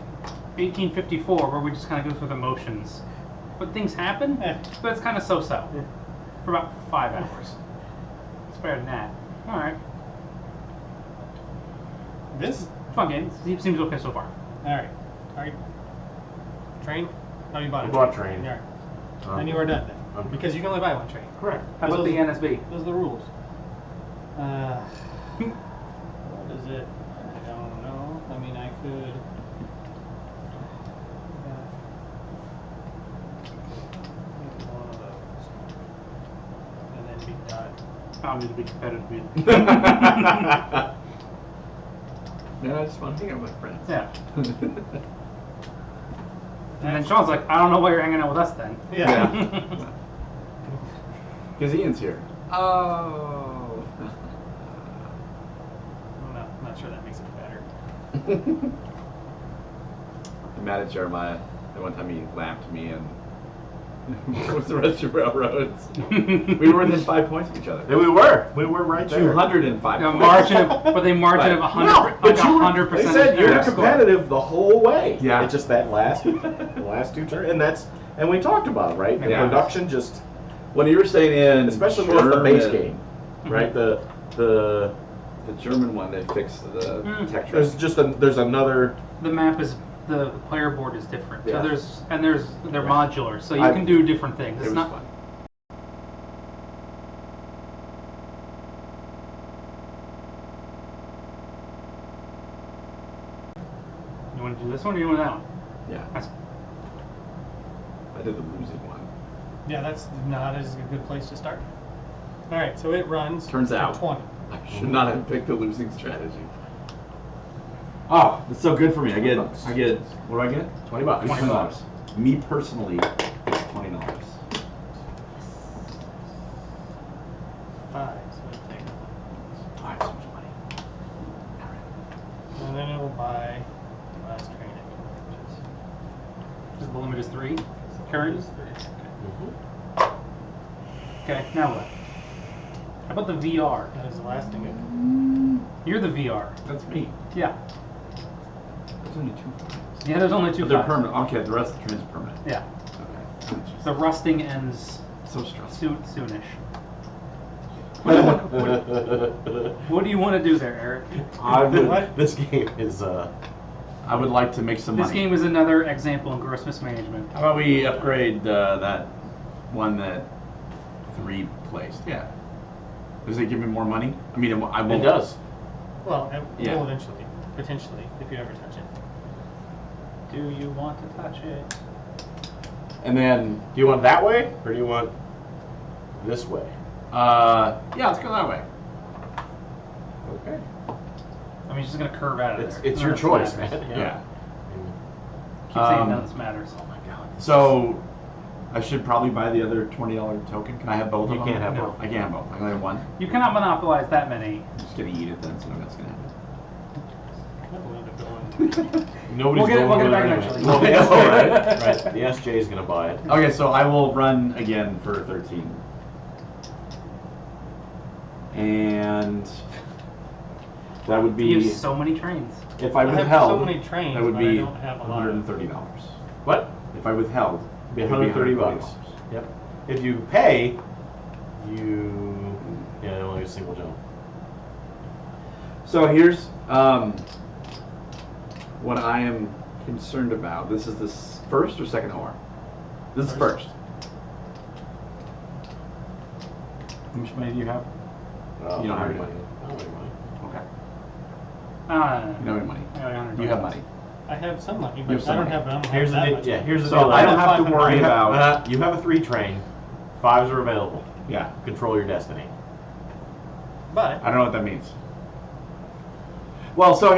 1854, where we just kind of go through the motions, but things happen, but it's kind of so-so for about 5 hours. It's better than that. All right. This. Fun game. Seems okay so far. All right. All right. Train. Oh, you bought I a bought train. Yeah. Then you are done then, because you can only buy one train. Correct. How about the NSB? Those are the rules. What is it? I don't know. I mean, I could. Maybe one of those, and then be done. I don't need to be competitive. Man, I just want to hang out with my friends. Yeah. And then Sean's like, I don't know why you're hanging out with us then. Yeah. Because Ian's here. Oh. I'm not sure that makes it better. I'm mad at Jeremiah. The one time he laughed me and was the rest of railroads. We were within 5 points of each other. Yeah, we were right there. 205 Yeah, points. but they margin of 100. No, but like you were, 100%. they said you're Yeah. competitive the whole way. Yeah. It's just that the last two turns, and we talked about it, right? The Yeah. production just, When you were saying in especially with the base German- game, right? The The German one, they fixed the tech tree. there's just there's another. The map is the player board is different. Yeah. So they're modular, so you I- can do different things. It It's was not. fun. You want to do this one or you want that one? Yeah. That's, I did the losing one. Yeah, that's not as a good place to start. All right, so it runs. Turns for out. 20. I should not have picked the losing strategy. Oh, that's so good for me. I get, $20. what do I get? $20. $20. Me personally, it's $20. 5. So it'll take. I have so much money. And then it will buy the last train it the limit is 3. Current. is 3. Okay, now what? How about the VR? That is the last thing it. You're the VR. That's me. Yeah. There's only 2 files. Yeah, there's only 2 But they're files. permanent. Okay, the rest of the train's permanent. Yeah. Okay. The rusting ends So stressful. soonish. What do you want to do there, Eric? I would, What? This game is I would like to make some This money. game is another example in gross mismanagement. How about we upgrade that one that 3 placed? Yeah. Does it give me more money? I mean, I It won't. does. Well, it Yeah. will eventually, potentially, if you ever touch it. Do you want to touch it? And then, Do you want that way, or do you want this way? yeah, let's go that way. Okay. I mean, she's gonna curve out of It's there. it's None your of this choice, matters. man. Yeah. Keep saying Um, none of this matters. Oh my god. So, I should probably buy the other $20 token. Can I have both You of them? can't have No. both. I can't have both. I can only have one. You cannot monopolize that many. I'm just gonna eat it then, so that's gonna happen. Nobody's We'll get it going back with eventually. Well, the SJ, right? The SJ is gonna buy it. Okay, so I will run again for 13. And that would You be, have so many trains. if I I have withheld, so many trains, that would but I be don't have a lot of- $130. What? If I withheld, It'd be it would be $130. $130. Yep. If you pay, only a single jump. So here's what I am concerned about. This is the first or second OR? This is first. How much money do you have? You don't have any money. I don't have any money. Okay. Uh, You don't have any money. I got $100. You have money. I have some money, You but have some I don't money. have Here's the that deal. much. Yeah, here's the So deal. I don't have to 500. worry You have, about. you have a 3 train. 5s are available. Yeah. Control your destiny. But I don't know what that means. Well, so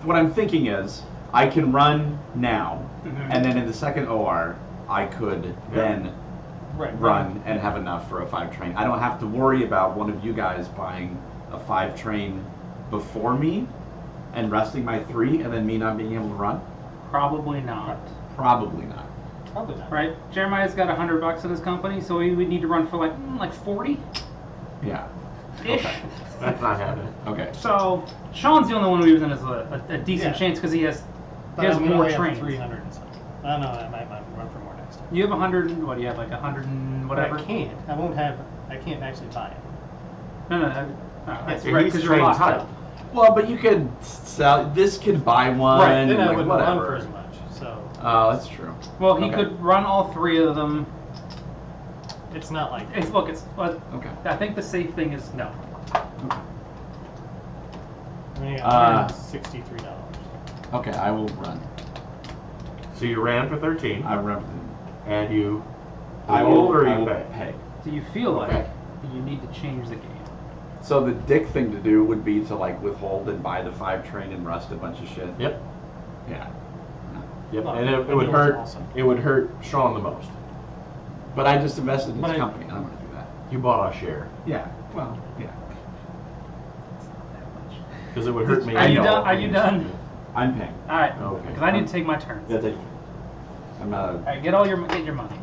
what I'm thinking is I can run now, Mhm. and then in the second OR I could then right, run and have enough for a 5 train. I don't have to worry about one of you guys buying a 5 train before me and resting my 3 and then me not being able to run. Probably not. Probably not. probably not. Right? Jeremiah's got $100 in his company, so he would need to run for like 40 Yeah. ish. Okay. That's not happening. Okay. So Shawn's the only one who even has a decent Yeah. chance because he has But I'm gonna more have trains. 300 and something. I know I might run for more next time. You have 100 and what do you have, like 100 and whatever? But I can't. I can't actually buy it. No, that's Yeah, right, he's because you're train locked type. up. Well, but you could sell. This could buy one. Right, then I like, wouldn't whatever. run for as much. So Oh, that's true. Well, he Okay. could run all 3 of them. it's not like Okay. I think the safe thing is no. I mean, I got $163. Okay, I will run. So you ran for 13, I run. and you I withhold will. or I you will pay? pay. Do you feel like Okay. you need to change the game? So the dick thing to do would be to like withhold and buy the 5 train and rust a bunch of shit. Yep. Yeah. Yep. Well, And it I would mean, hurt. awesome. It would hurt Shawn the most. But I just invested in But this I- company. I don't want to do that. You bought a share Yeah. Well. Yeah. because it would hurt me. Are you know. done? Are you done? I'm paying. All right. Okay. Because I need to take my turns. Yeah, take. I'm not. All right, get your money.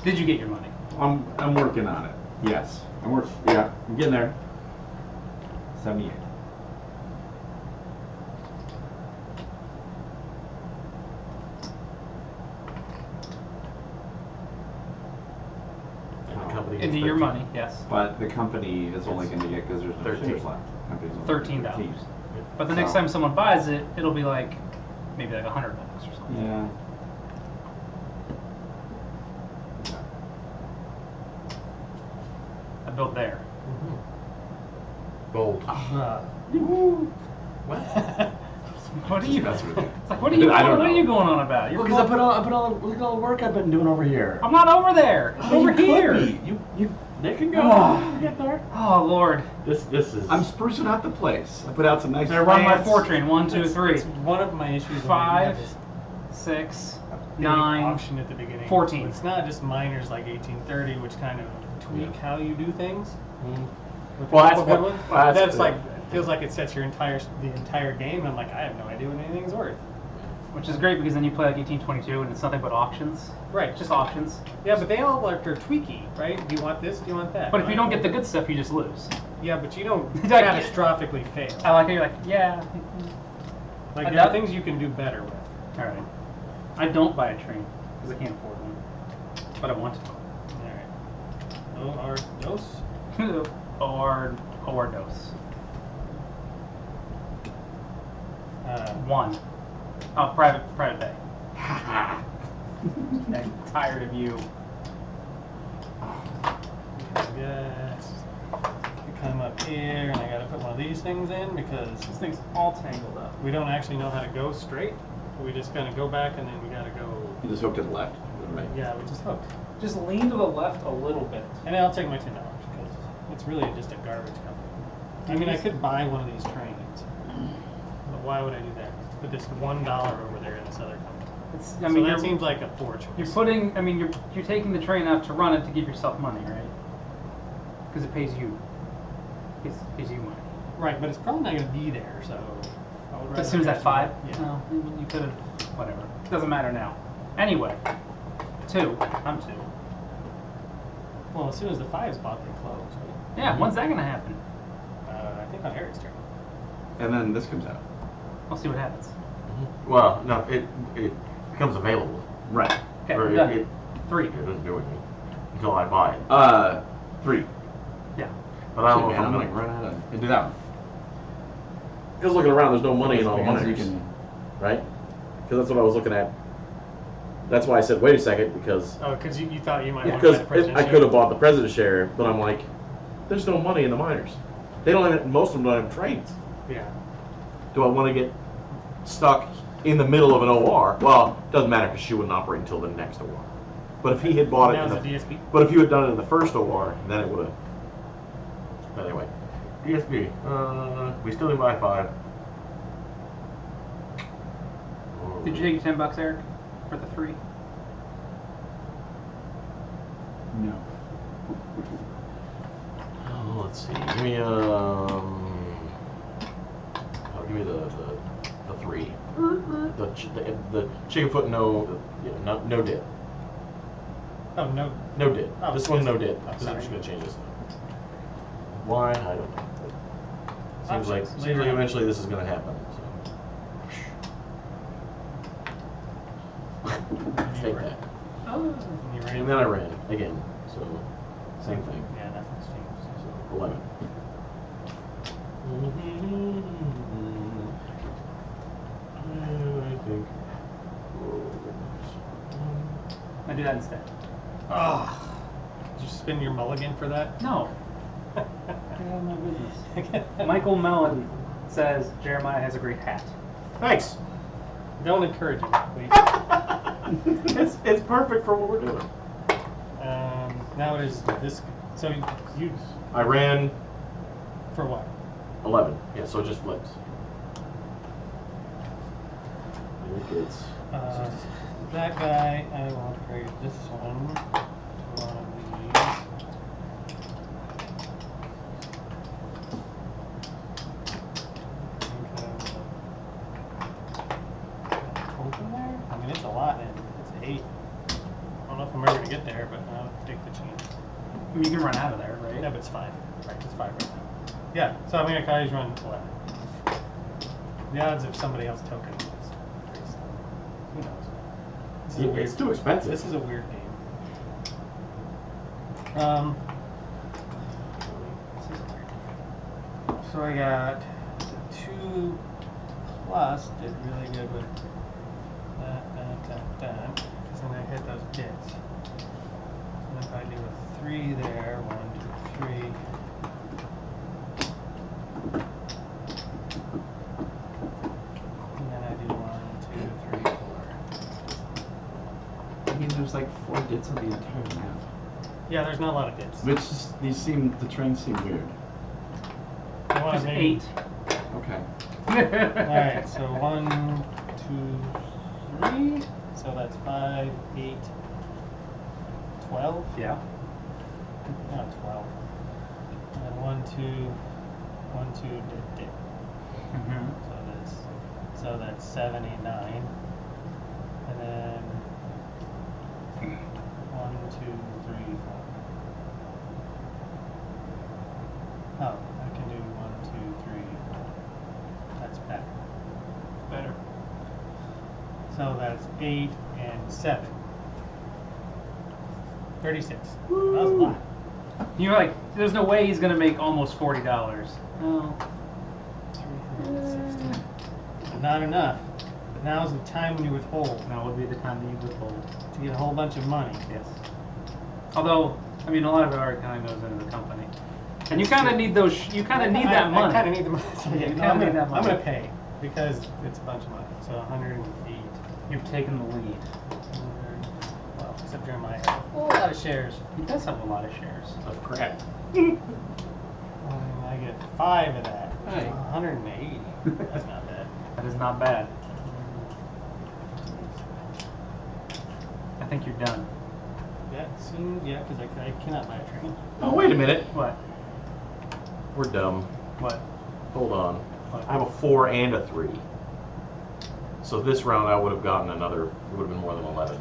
Did you get your money? I'm working on it. Yes. I'm working. Yeah. I'm getting there. 78. And the company Into gets your 13. money, yes. But the company is only going to get because there's no 13. shares left. Company's only $13. 13. But the next So- time someone buys it, it'll be like maybe like $100 or something. Yeah. I built there. Bold. What? What are you? That's what it is. It's like, what are you? I don't What are know. you going on about? You're Because going- I put all look at all the work I've been doing over here. I'm not over there. It's over You could here. be. You They can go. Oh. You get there. Oh Lord. This is. I'm sprucing out the place. I put out some nice I run my plants. 4 train. 1, 2, 3, It's one of my issues. when you 5, have this 6, big 9. auction at the beginning. 14. It's not just minors like 1830, which kind of tweak how you do things. Mm. With Well, a that's couple good what- ones. well, that's That's the- like feels like it sets the entire game. And I'm like, I have no idea what anything's worth. Which is great because then you play like 1822 and it's nothing but auctions. Right. It's just auctions. Yeah, but they all are they're tweaky, right? Do you want this? Do you want that? But if you don't get the good stuff, you just lose. Yeah, but you don't Like- catastrophically fail. I like how you're like, yeah. Like I there are doubt- things you can do better with. All right. I don't buy a train because I can't afford one, but I want to. All right. Dose. or dose. 1. Oh, private pay. I'm tired of you. Yes. You come up here, and I gotta put one of these things in because This thing's all tangled up. we don't actually know how to go straight. we just gonna go back and then we gotta go. You just hook to the left. Right. Yeah, we just hooked. Just lean to the left a little bit. And I'll take my $10 because it's really just a garbage company. I mean, I could buy one of these trains, but why would I do that? Put this $1 over there in this other company. It's, So that seems like a poor choice. You're putting, I mean, you're taking the train out to run it to give yourself money, right? Because it pays you. It pays you money. Right, but it's probably not going to be there, so. I would As soon as rather that 5? Yeah. No, you could have, whatever. Doesn't matter now. Anyway, 2. I'm 2. Well, as soon as the 5's bought, they close. Right? Yeah, when's that gonna happen? I think on Eric's turn. And then this comes out. We'll see what happens. Well, no, it becomes available. Right. Okay, Or we're done. it 3. doesn't do anything until I buy it. 3. Yeah. But I don't know Shit, if man, I'm I'm gonna. like run out of. Do that one. Because looking around, there's no money in all the So money, you can. right? Because that's what I was looking at. That's why I said, wait a second, because Oh, because you thought you might want to buy because the president's I share? could have bought the president's share, but I'm like, there's no money in the miners. They don't even, most of them don't have trains. Yeah. Do I want to get stuck in the middle of an OR? Well, it doesn't matter because she wouldn't operate until the next OR. But if he had bought it, Now's in the DSP. but if you had done it in the first OR, then it would have. Anyway, DSP. We still didn't buy 5. Did you take your $10, Eric, for the 3? No. Oh, let's see. Give me give me the 3. The chicken foot no dip. Oh, no. No dip. Oh, This one no dip. oh, This is sorry. just gonna change this. Why? I don't know. Seems like Options. Later on. eventually this is gonna happen. So. Take that. Oh. You ready? And then I ran again. So same thing. Yeah, nothing's changed. So 11. I think. I do that instead. Oh. Did you spin your mulligan for that? No. Get out of my business. Michael Mellon says Jeremiah has a great hat. Thanks. Don't encourage it, please. It's perfect for what we're doing. Now it is this. So you I ran for what? 11. Yeah, so it just flips. I think it's. That guy, I will upgrade this one to one of these. Open there? I mean, it's a lot, and it's 8. I don't know if I'm ever gonna get there, but I'll take the chance. I mean, you can run out of there, right? No, but it's 5. Right, it's 5 right now. Yeah, so I'm gonna always run 11. The odds of somebody else token is pretty slim. Who knows? This is a Yeah, weird- it's too expensive. This is a weird game. This is a weird game. So I got the 2 plus did really good with that. Because then I hit those bits. And if I do a 3 there, 1, 2, 3. And then I do 1, 2, 3, 4. I mean, there's like 4 dits on the entire map. Yeah, there's not a lot of bits. Which is, the trains seem weird. I want Just maybe- 8. Okay. Alright, so 1, 2, 3. So that's 5, 8, 12. Yeah. No, 12. And then 1, 2, 1, 2, dip. Mm-hmm. So that's 7, 8, 9. And then 1, 2, 3, 4. Oh, I can do 1, 2, 3, 4. That's better. Better. So that's 8 and 7. 36. That was a lot. You're like, there's no way he's gonna make almost $40. No. 360. Not enough. But now's the time when you withhold Now would be the time that you withhold. to get a whole bunch of money. Yes. Although, I mean, a lot of it already kind of goes into the company. And you kind of need those, you kind of need that money. I kind of need the money. So, Yeah, you no, kinda I'm need gonna, that I'm money. gonna pay. because it's a bunch of money. So 108. You've taken the lead. Well, except Jeremiah has a whole lot of shares. He does have a lot of shares. Of crap. I get 5 of that. Hey. 180. That's not bad. That is not bad. I think you're done. That seems, yeah, because I cannot buy a train. Oh, wait a minute. What? We're dumb. What? Hold on. What? I have a 4 and a 3. So this round I would have gotten another, it would have been more than 11.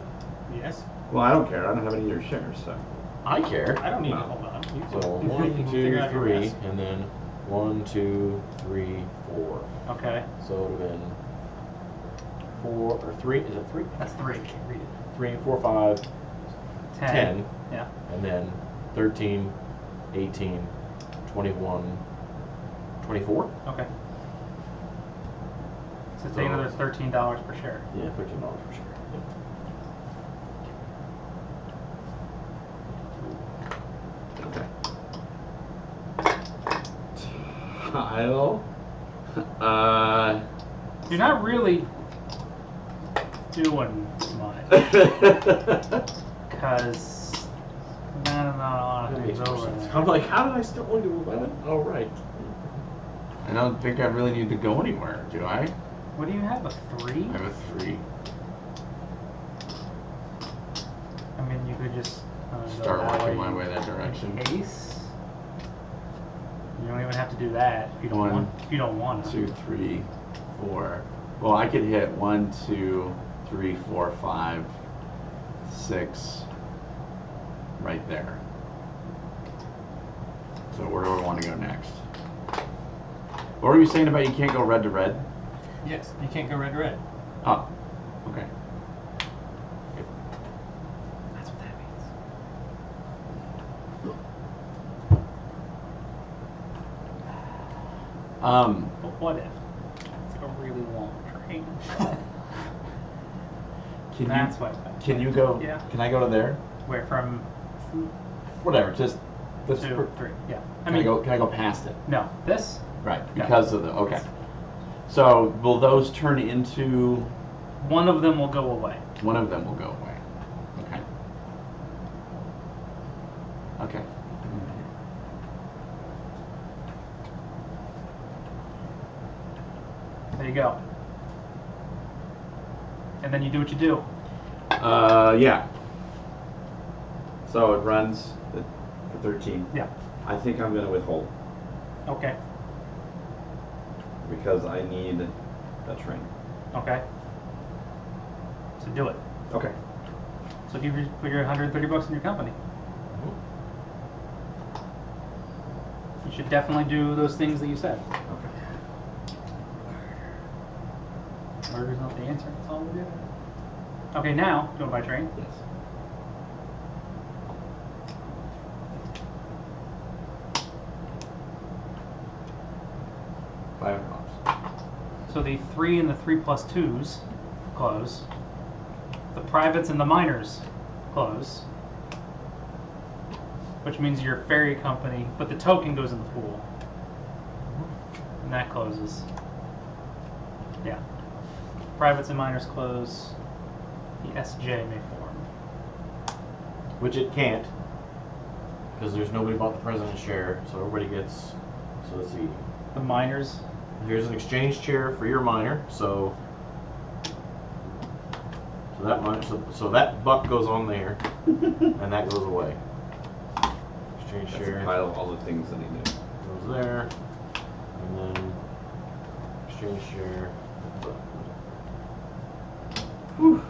Yes. Well, I don't care. I don't have any of your shares, so. I care. I don't need to No. hold on. You So can 1, figure 2, out your 3, rest. and then 1, 2, 3, 4. Okay. So it would have been 4 or 3. Is it 3? That's 3. Read it. 3, 4, 5, 10. Yeah. And then 13, 18, 21, 24? Okay. So take another $13 per share. Yeah, $13 per share. Yep. Tile. You're not really doing much. Because not a lot of That things makes more over sense. there. I'm like, how did I still only do 11? Oh, right. I don't think I really need to go anywhere, do I? What do you have? A 3? I have a 3. I mean, you could just go Start that working way my way that direction. in case. You don't even have to do that if you don't One, want. If you don't want to. 2, 3, 4. Well, I could hit 1, 2, 3, 4, 5, 6. Right there. So where do I want to go next? What were you saying about you can't go red to red? Yes, you can't go red to red. Oh, okay. That's what that means. But what if it's like a really long train? Can That's you, what. can you go? Yeah. Can I go to there? Where from? Whatever. Just let's. 2, 3. Yeah. Can I go? Can I go past it? No. This. Right. Yeah. Because of the. Okay. So will those turn into? One of them will go away. One of them will go away. Okay. Okay. There you go. And then you do what you do. Yeah. So it runs for 13. Yeah. I think I'm going to withhold Okay. because I need that train. Okay. So do it. Okay. So put your $130 in your company. You should definitely do those things that you said. Okay. Murder's not the answer. That's all we do. Okay, now, do you want to buy train? Yes. $500. So the 3 and the 3+2s close. The privates and the minors close. Which means your ferry company, but the token goes in the pool. And that closes. Yeah. Privates and minors close. The SJ may form. Which it can't, because there's nobody bought the president's share, so everybody gets. So let's see. The minors. Here's an exchange chair for your minor, so so that buck goes on there, and that goes away. Exchange That's share a pile of all the things that he knew. goes there, and then exchange share. Whew.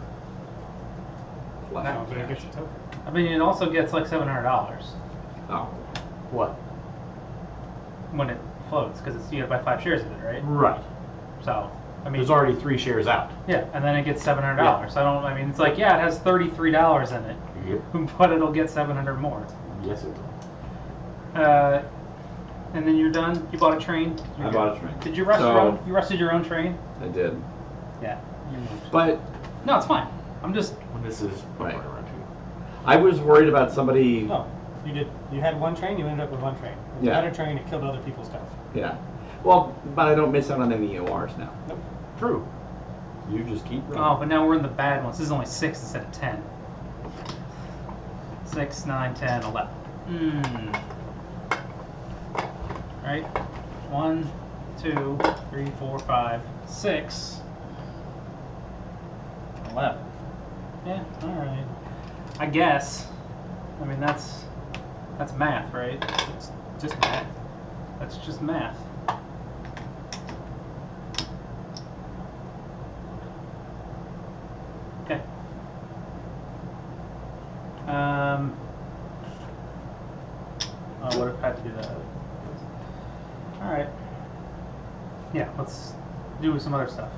No, but it gets your token. I mean, it also gets like $700 Oh. What? when it floats, because you have to buy 5 shares of it, right? Right. So, I mean, There's already 3 shares out. yeah, and then it gets $700. Yeah. I mean, it's like, yeah, it has $33 in it, Yep. but it'll get 700 more. Yes, it will. And then you're done. You bought a train. I bought a train. Did you rust? So- You rusted your own train? I did. Yeah. You moved. But No, it's fine. I'm just. When this is Right. around 2. I was worried about somebody. No, you did. You had one train. You ended up with one train. If you Yeah. had a train, it killed other people's stuff. Yeah. Well, but I don't miss out on any ORs now. True. You just keep running. Oh, but now we're in the bad ones. This is only 6 instead of 10. 6, 9, 10, 11. Right? 1, 2, 3, 4, 5, 6. 11. Yeah, alright. I guess. I mean, that's math, right? It's just math. That's just math. Okay. I would have had to do that. Alright. Yeah, let's do some other stuff.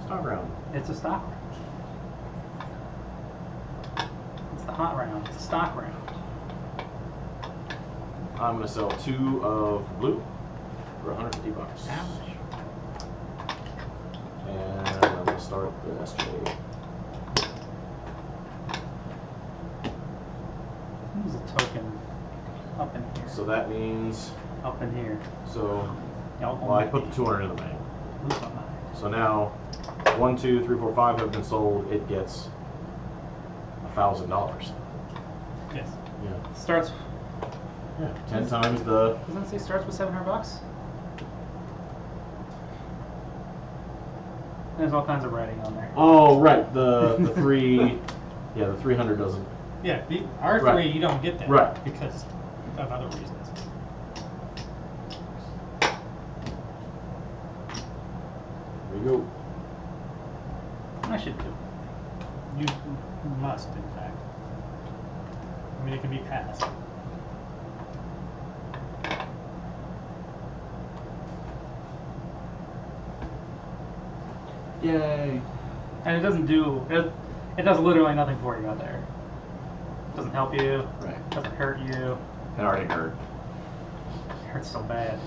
Stock round. It's a stock round. It's the hot round. It's a stock round. I'm gonna sell 2 of blue for $150. And I'm gonna start the SJ. Use a token up in here. So that means, Up in here. so, Y'all well, I put the 200 in the bank. lose my mind. So now, 1, 2, 3, 4, 5 have been sold. It gets $1,000. Yes. Yeah. Starts. Yeah. 10 times the. Doesn't it say starts with $700? There's all kinds of writing on there. Oh, right. The 3. Yeah, the 300 doesn't. Yeah, the R3 Right. you don't get that. Right. Because of other reasons. There you go. I should do. You must, in fact. I mean, it can be passed. Yay. And it doesn't do. It does literally nothing for you out there. Doesn't help you. Right. Doesn't hurt you. It already hurt. It hurts so bad.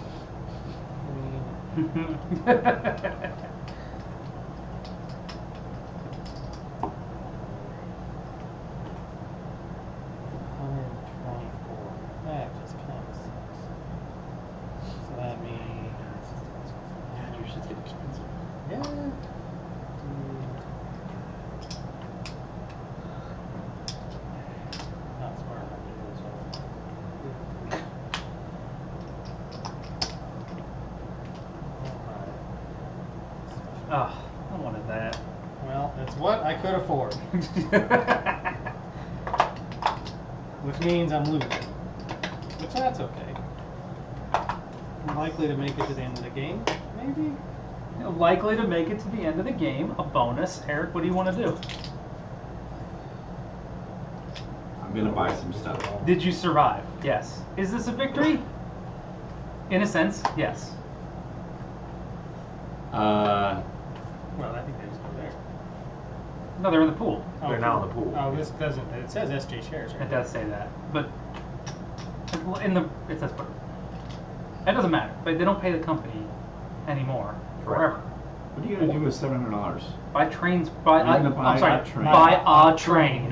That just kind of sucks. So that means. Man, your shit's getting expensive. Yeah. Not smart enough to do this one. Oh, I wanted that. Well, that's what I could afford. Which means I'm losing. Which that's okay. I'm likely to make it to the end of the game, maybe? Likely to make it to the end of the game. A bonus. Eric, what do you want to do? I'm gonna buy some stuff. Did you survive? Yes. Is this a victory? In a sense, yes. Well, I think they just go there. No, they're in the pool. They're now in the pool. Oh, this doesn't. It says SJ shares, right? It does say that, but in the it says put. It doesn't matter. But they don't pay the company anymore forever. What are you gonna do with $700? Buy trains. Buy. You're gonna buy I'm sorry. a train. Buy a train.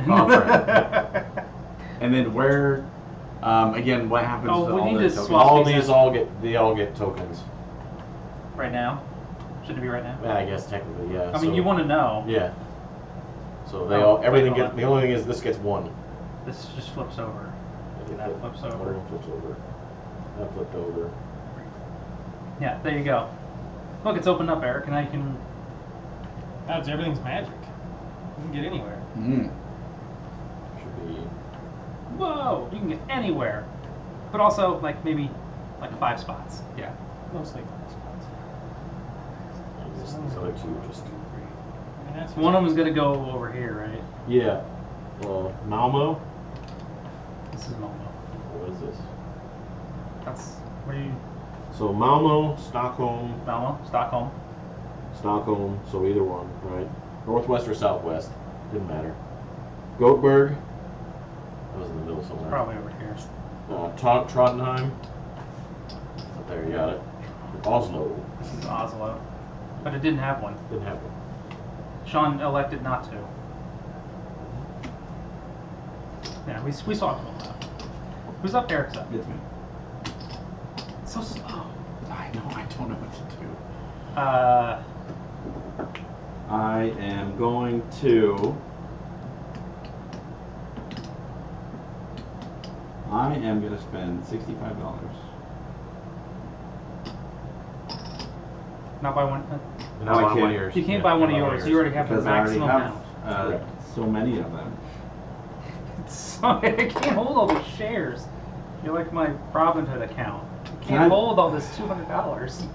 And then where? Again, what happens Oh, to we all need the to tokens? swap All these these all get tokens. right now. Should it be right now? Yeah, I guess technically, yeah. I mean, so- you want to know. Yeah. So they Oh, all everything wait, hold gets. on. The only thing is this gets 1. This just flips over. And That flips over. One of them flips over. That flipped over. Yeah, there you go. Look, it's opened up, Eric, and now you can. That's everything's magic. You can get anywhere. Mm. Should be. Whoa! You can get anywhere, but also like maybe like 5 spots. Yeah. Mostly 5 spots. And these other 2 just. I mean, that's One of them is gonna go over here, right? Yeah. Malmo. This is Momo. What is this? That's where you So Malmo, Stockholm, Momo, Stockholm. Stockholm. So either one, right? Northwest or southwest, didn't matter. Gothenburg. That was in the middle somewhere. Probably over here. Trondheim. Up there, you got it. Oslo. This is Oslo, but it didn't have one. Didn't have one. Shawn elected not to. Yeah, we swapped them all out. Who's up? Eric's up. It's me. So slow. I don't know what to do. I am going to. I am going to spend $65. Not by one. Not I one of can't. yours. You can't Yeah, buy one of not yours. You already have the Because I already maximum have amount. so many of them. So I can't hold all these shares. You're like my Robinhood account. I Can can't I- hold all this $200.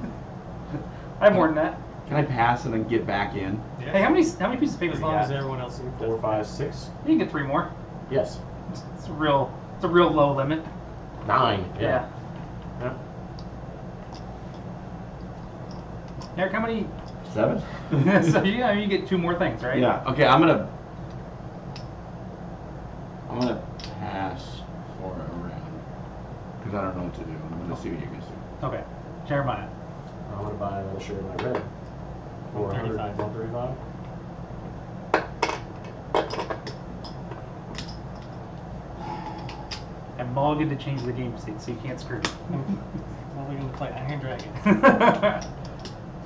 I have more than that. Can I pass and then get back in? Yeah. Hey, how many pieces of paper As you long as got? everyone else. 4, 5, 6. You can get 3 more. Yes. It's a real low limit. 9. Yeah. Yeah. Eric, how many? 7? So you get 2 more things, right? Yeah. Okay, I'm gonna pass for a round because I don't know what to do. I'm gonna see what you guys do. Okay. Jeremiah. I'm going to buy another share of my red. 135. 135. And Mulligan to change the game state, so you can't screw me. Well, we're gonna play Iron Dragon.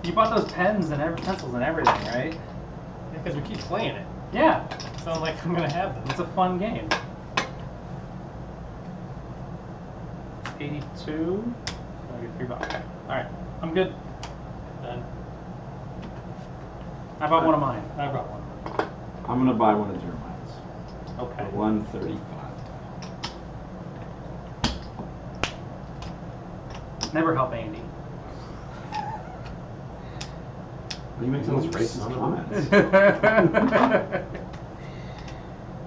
You bought those pens and pencils and everything, right? Because we keep playing it. Yeah. It's not like I'm gonna have them. It's a fun game. 82. I get $3. Okay. Alright. I'm good. Done. I bought one of mine. I brought one. I'm gonna buy one of Jeremiah's. Okay. 135. Never help Andy. You make those racist comments.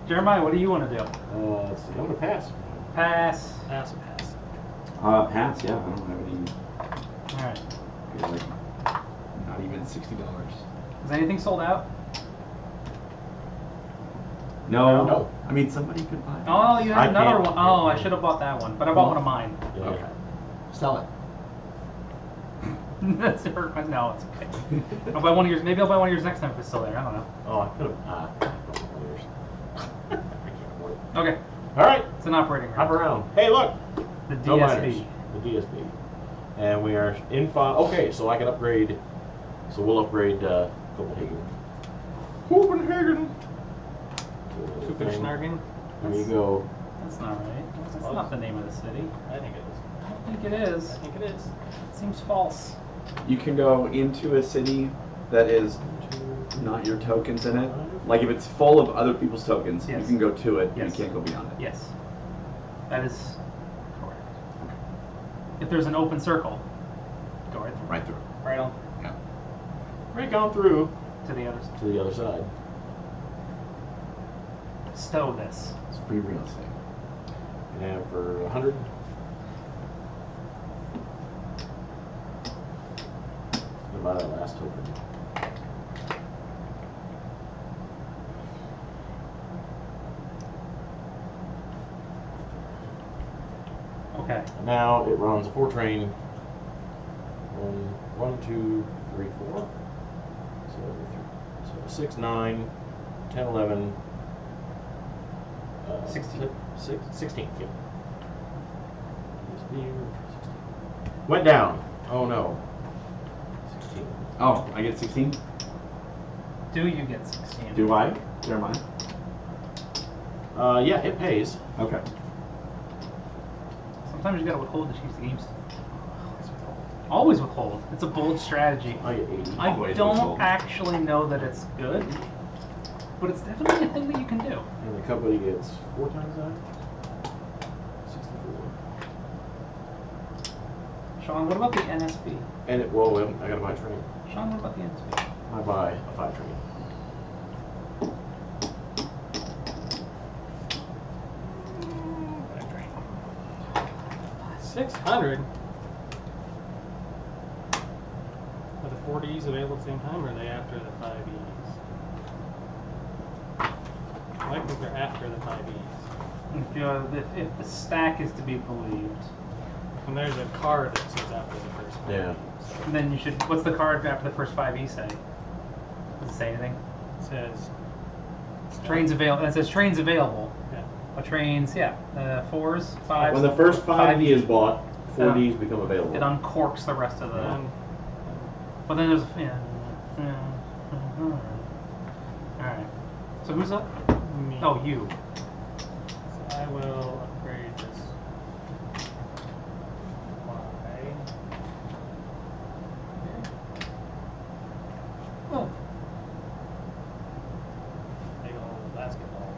Jeremiah, what do you want to do? Let's see. I'm going to pass. Pass. Pass or pass. Pass. Yeah, I don't have any. Alright. Like, not even $60. Is anything sold out? No. No. I mean, somebody could buy. Oh, you I have another can't. one. Oh, I should have bought that one, but I bought one of mine. Yeah. Okay. Sell it. That's hurt. No, it's okay. I'll buy one of yours. Maybe I'll buy one of yours next time if it's still there. I don't know. Oh, I could have. I can't afford it. Okay, All right. it's an operating Hop room. around. Hey, look. The No miners. DSP. The DSP. And we are in 5. Okay, so I can upgrade. So we'll upgrade Copenhagen. Copenhagen. Copenhagen? There you go. That's not right. That's not the name of the city. I think it is. I don't think it is. I think it is. It seems false. You can go into a city that is not your tokens in it. Like if it's full of other people's tokens, Yes. you can go to it. Yes. You can't go beyond it. Yes. That is correct. If there's an open circle, go right through. Right through. Right on Yeah. Right on through to the other side. to the other side. Stow this. It's free real estate. And for 100. What about that last token? Okay. And now it runs a 4 train. 1, 2, 3, 4. So 6, 9, 10, 11. 16. 16. Yep. Went down. Oh no. 16. Oh, I get 16? Do you get 16? Do I? Jeremiah? Yeah, it pays. Okay. Sometimes you gotta withhold to change the games. Always withhold. It's a bold strategy. I get 80. I Always don't withhold. actually know that it's good, but it's definitely a thing that you can do. And the company gets 4 times that. 64. Shawn, what about the NSB? And it, well, I gotta buy a train. Shawn, what about the NSB? I buy a 5 train. Back train. 600? Are the 40s available at the same time, or are they after the 5Es? I think they're after the 5Es. If the stack is to be believed, And there's a card that says after the first 5Es. Yeah. then you should. What's the card after the first 5E say? Does it say anything? It says Trains available. It says trains available. Yeah. Trains, yeah. 4s, 5s. When the first 5E is bought, 4 Ds become available. It uncorks the rest of the. But then there's. Alright. So who's up? Me. Oh, you. So I will upgrade this. Oh. Big old basketball.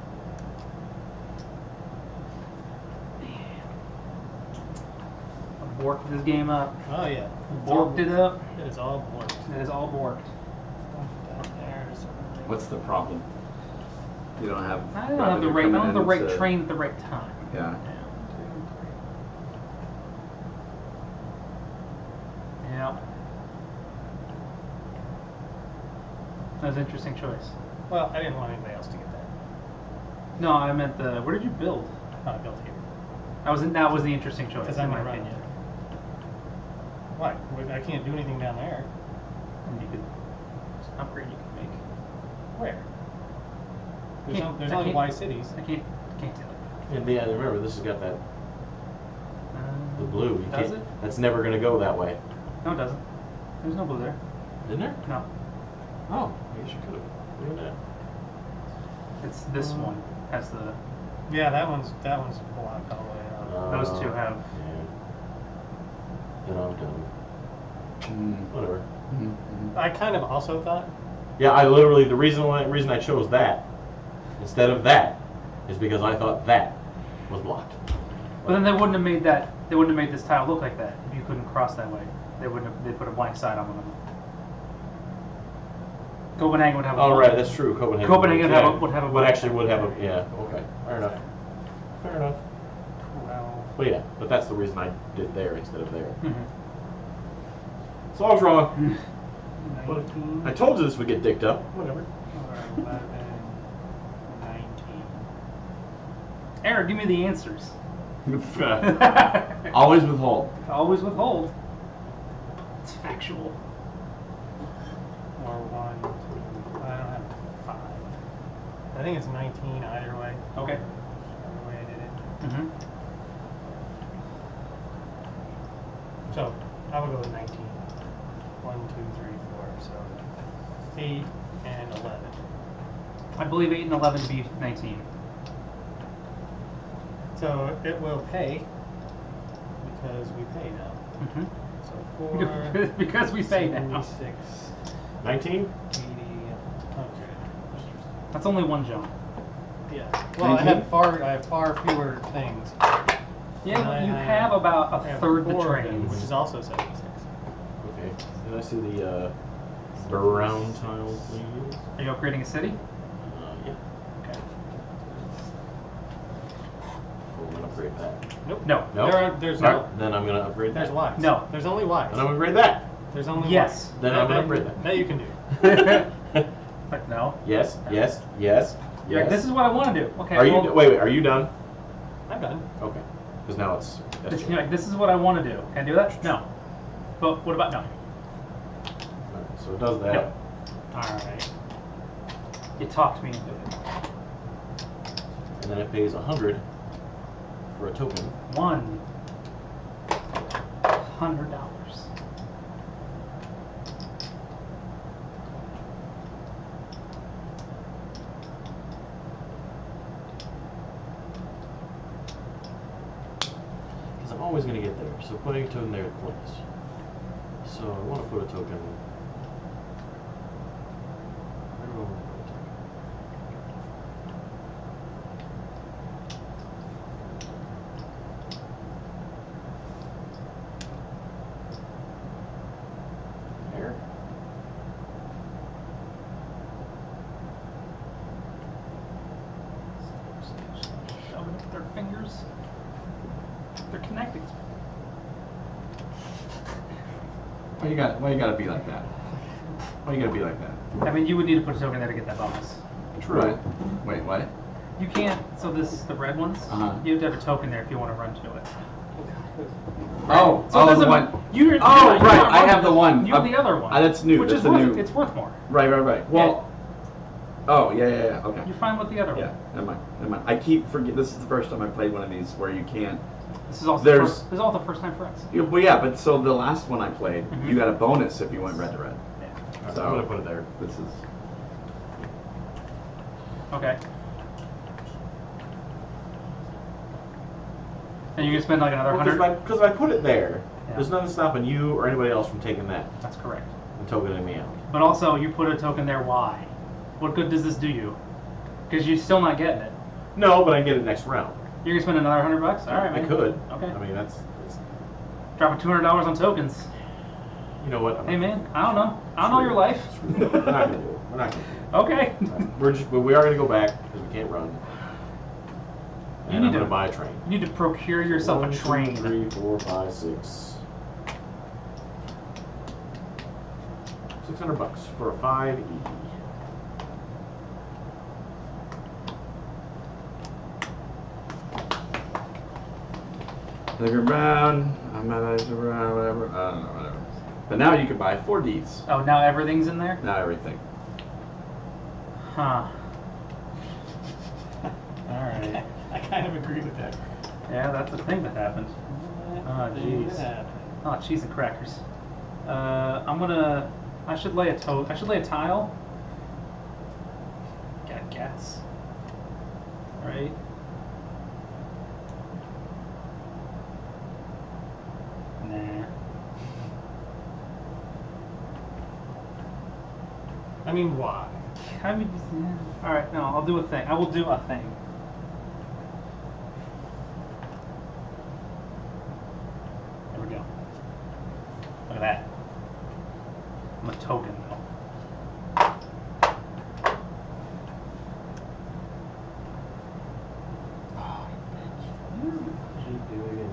I borked this game up. Oh yeah. Borked it up. It is all borked. It is all borked. What's the problem? You don't have. I don't have the right. I don't have the right train at the right time. Yeah. Yeah. That was an interesting choice. Well, I didn't want anybody else to get that. No, I meant the. Where did you build? I built here. That was the interesting choice, Because in I'm my gonna run opinion. it. Why? I can't do anything down there. And you could it's an upgrade you could make. Where? There's I only can't- Y cities. I can't do it. And yeah, remember this has got that the blue. You Does can't- it? That's never gonna go that way. No, it doesn't. There's no blue there. Isn't there? No. Oh, I guess you could have. Look at that. It's this one has the. Yeah, that one's blocked all the way out. Those two have. Yeah. Then I'm done. Mm. Whatever. I kind of also thought. Yeah, I literally the reason I chose that instead of that is because I thought that was blocked. But then they wouldn't have made that. They wouldn't have made this tile look like that if you couldn't cross that way. They wouldn't have. They put a blank side on one of them. Copenhagen would have. Oh right, that's true. Copenhagen. Copenhagen yeah, would have a. would actually would have a yeah. Okay, fair enough. Fair enough. Well, But yeah, but that's the reason I did there instead of there. Mhm. So I was wrong. 19, I told you this would get dicked up. Whatever. 11, 19. Eric, give me the answers. Always withhold. Always withhold. It's factual. Or 1, 2. I don't have 5. I think it's 19 either way. Okay. Either way I did it. Mm-hmm. So I will go with 19. 1, 2, 3, 4. So 8 and 11. I believe 8 and 11 to be 19. So it will pay because we pay now. Mm-hmm. So 4, Because we pay now. 76, 19? 80, 100. That's only one jump. Yeah. Well, I have far fewer things. Yeah, but you I have about I a have third the 4 of them, trains. which is also 76. Okay. Did I see the brown tile, please? Are you upgrading a city? Yeah. Okay. I'm gonna upgrade that. Nope. No. No. There's All no. right, then I'm gonna upgrade There's that. Ys. No. There's only Ys. Then I'm gonna upgrade that. There's only Yes. Ys. Then I'm gonna upgrade that. That you can do. But no. Yes. Yes. Yes. You're like, Yes. this is what I want to do. Okay. Are you? well, Wait. Are you done? I'm done. Okay. Because now it's. That's You're like, this is what I want to do. Can I do that? No. But what about no? Alright, so it does that. Yep. All right. You talked me into it. And then it pays 100 for a token. $100. Because I'm always going to get there. So putting a token there is pointless. So I want to put a token. Where do I want to put a token? There. Shoving up their fingers. They're connected. Why you gotta be like that? Why you gotta be like that? I mean, you would need to put a token there to get that bonus. Right. Wait, what? You can't. So the red ones. Uh-huh. You have to have a token there if you want to run to it. Oh, So it the doesn't- one. You're Oh, not right, I running have the this. one. You have the other one. That's new. Which That's is a worth. new. It's worth more. Right. Well. Oh, yeah. Okay. You're fine with the other Yeah, one. never mind. I keep forgetting. This is the first time I played one of these where you can't This is also There's- this is all the first time for us. Yeah, well, yeah, but so the last one I played, Mhm. you got a bonus if you went red to red. Yeah. So I'm gonna put it there. This is Okay. And you're gonna spend like another 100. Because if I put it there, Yeah. there's nothing stopping you or anybody else from taking that That's correct. and tokening me out. But also, you put a token there. Why? What good does this do you? Because you're still not getting it. No, but I get it next round. You're gonna spend another $100. All right, man. I could. Okay. I mean, that's Dropping $200 on tokens. you know what? Hey, man. I don't know. I don't know your life. We're not gonna do it. We're not gonna do Okay. it. But we are gonna go back because we can't run. You And need I'm to gonna buy a train. You need to procure yourself a train. 1, 2, 3, 4, 5, 6. $600 for a 5 easy. look around. I'm not around, whatever. I don't know, whatever. But now you can buy 4 Ds. Oh, now everything's in there? Now everything. Huh. Alright. I kind of agree with that. Yeah, that's the thing that happened. Oh, jeez. Oh, cheese and crackers. I should lay a tile. Gotta guess. Right? Nah. I mean, why? I mean, all right. No, I'll do a thing. I will do a thing. There we go. Look at that. I'm a token though. Keep doing it.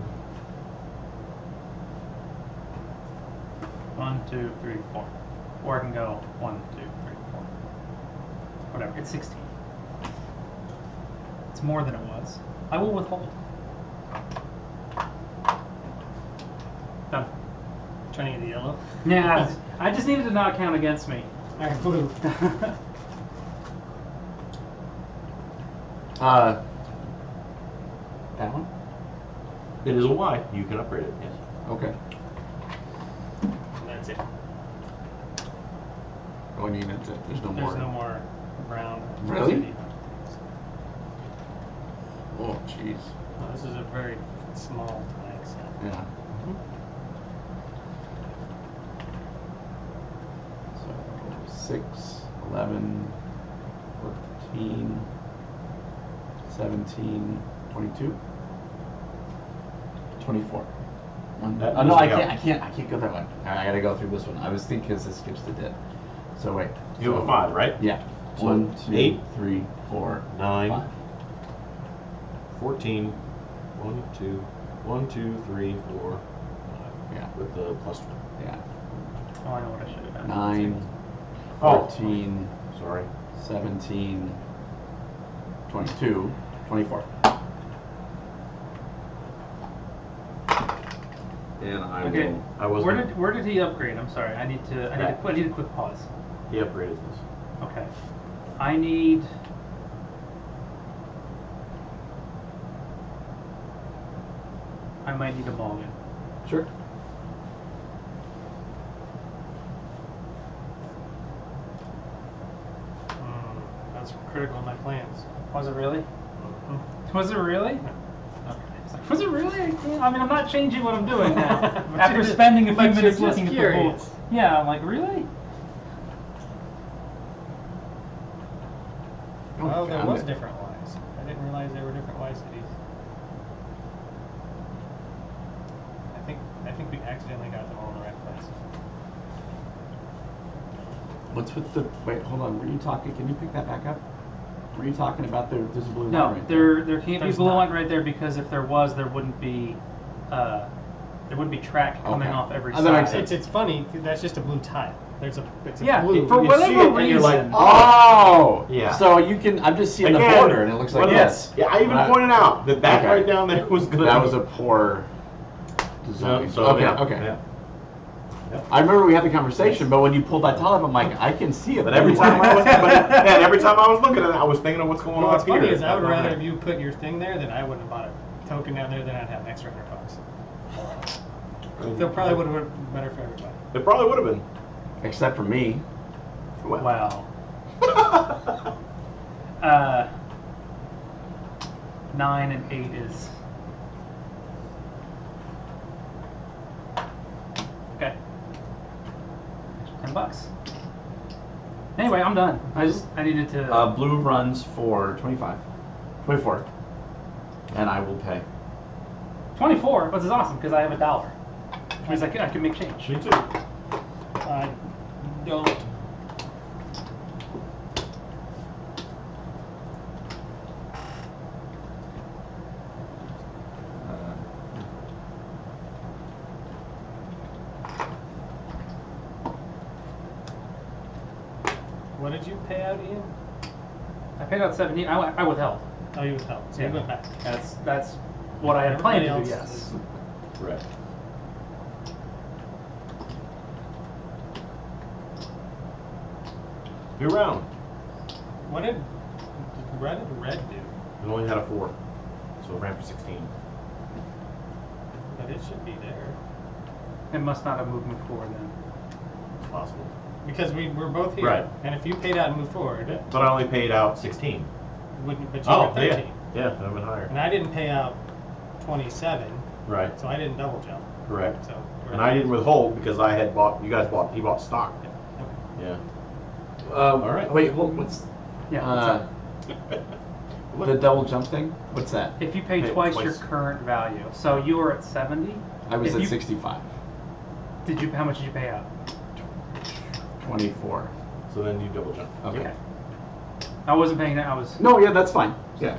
1, 2, 3, 4. Or I can go 1, 2, 3, 4. Whatever. It's 16. It's more than it was. I will withhold. Done. Trying to get the yellow. Yeah, I just needed to not count against me. Alright, blue. That one? It is a Y. You can upgrade it. Yes. Okay. And that's it. Oh, I mean, there's no more. There's no more brown. Really? Oh, jeez. No, this is a very small tank set. Yeah. So 6, 11, 14, 17, 22, 24. That Oh no, needs I to go. can't go that one. I gotta go through this one. I was thinking because this skips the dip. So wait. You have a 5, right? Yeah. So 1, 2, 8, 3, 4, 9, 5. 14. 1, 2, 1, 2, 3, 4, 5. Yeah. With the +1. Yeah. Oh, I know what I should have done. 9, Oh. 14, Sorry. 17, 22, 24. And I Okay. will. I wasn't. Where did he upgrade? I'm sorry. I need a quick pause. He upgraded this. Okay. I need. I might need a mulligan. Sure. That's critical in my plans. Was it really? Mm-hmm. Was it really? Okay. It's like, was it really? I mean, I'm not changing what I'm doing now. But After you're spending a few but you're minutes just looking at the curious. pool. Yeah, I'm like, really? Well, there found was it. different Ys. I didn't realize there were different Y cities. I think we accidentally got them all in the right place. What's with the? Wait, hold on. Were you talking? Can you pick that back up? Were you talking about there's a blue line No, right there can't be There's blue not. line right there because if there was, there wouldn't be track coming Okay. off every Oh, side. that makes sense. It's funny. That's just a blue tile. It's a Yeah, blue. for You whatever see it and reason. you're like, Oh! Yeah. So you can, I'm just seeing the Again, border and it looks like what this. else? Yeah, I even Right. pointed out that Okay. right down there was gonna. That be- was a poor design. So, okay, yeah, okay. yeah. I remember we had the conversation, but when you pulled that tile up, I'm like, I can see it. But every time I was, every time I was looking at it, I was thinking of what's going Well, on what's up here. funny is I would not rather there. have you put your thing there than I would have bought token down there, then I'd have an extra $100. So it probably would have been better for everybody. It probably would have been. Except for me. Well. 9 and 8 is. Okay. $10. Anyway, I'm done. I needed to. Blue runs for 25. 24. And I will pay. 24, which is awesome because I have $1. Which means I can make change. Me too. I don't. What did you pay out, Ian? I paid out 17. I withheld. Oh, you withheld. So you went back. That's what I had planned to do. Everybody else Yes. Right. New round. What did red do? It only had a 4. So it ran for 16. But it should be there. It must not have moved me forward then. It's possible. Because we're both here. Right. And if you paid out and moved forward, But I only paid out 16. but you Oh, were 13. yeah. Yeah, that went higher. And I didn't pay out 27, Right. so I didn't double jump. Correct. So And I didn't withhold because I had bought. He bought stock. Okay. Yeah. All right. Wait, what's Yeah. the double jump thing? What's that? If you pay Pay twice your twice. current value, so you were at 70. I was If at you- 65. How much did you pay out? 24. So then you double jump. Okay. I wasn't paying that. I was. No, yeah, that's fine. Yeah.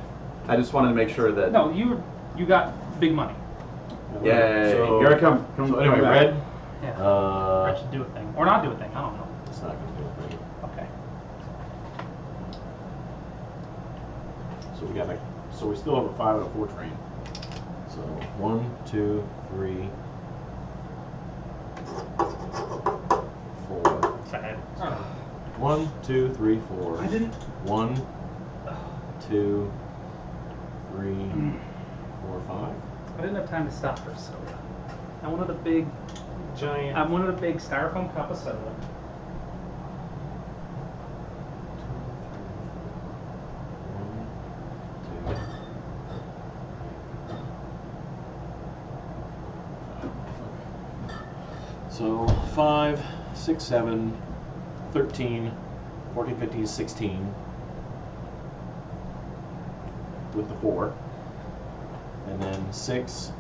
I just wanted to make sure that. No, you got big money. Yay. So, Here I come. So anyway, back. red. Yeah. Uh, should do a thing or not do a thing. I don't know. it's not going to do anything. Okay. So we got like. So we still have a 5 and a 4 train. So 1, 2, 3, 4. Sad. 1, 2, 3, 4. I didn't. 1, 2, 3, 4, 5. I didn't have time to stop for soda. I wanted a big. Giant. I wanted a big styrofoam cup of soda. 1, 2. So 5, 6, 7, 13, 14, 15, 16 with the 4. And then 6,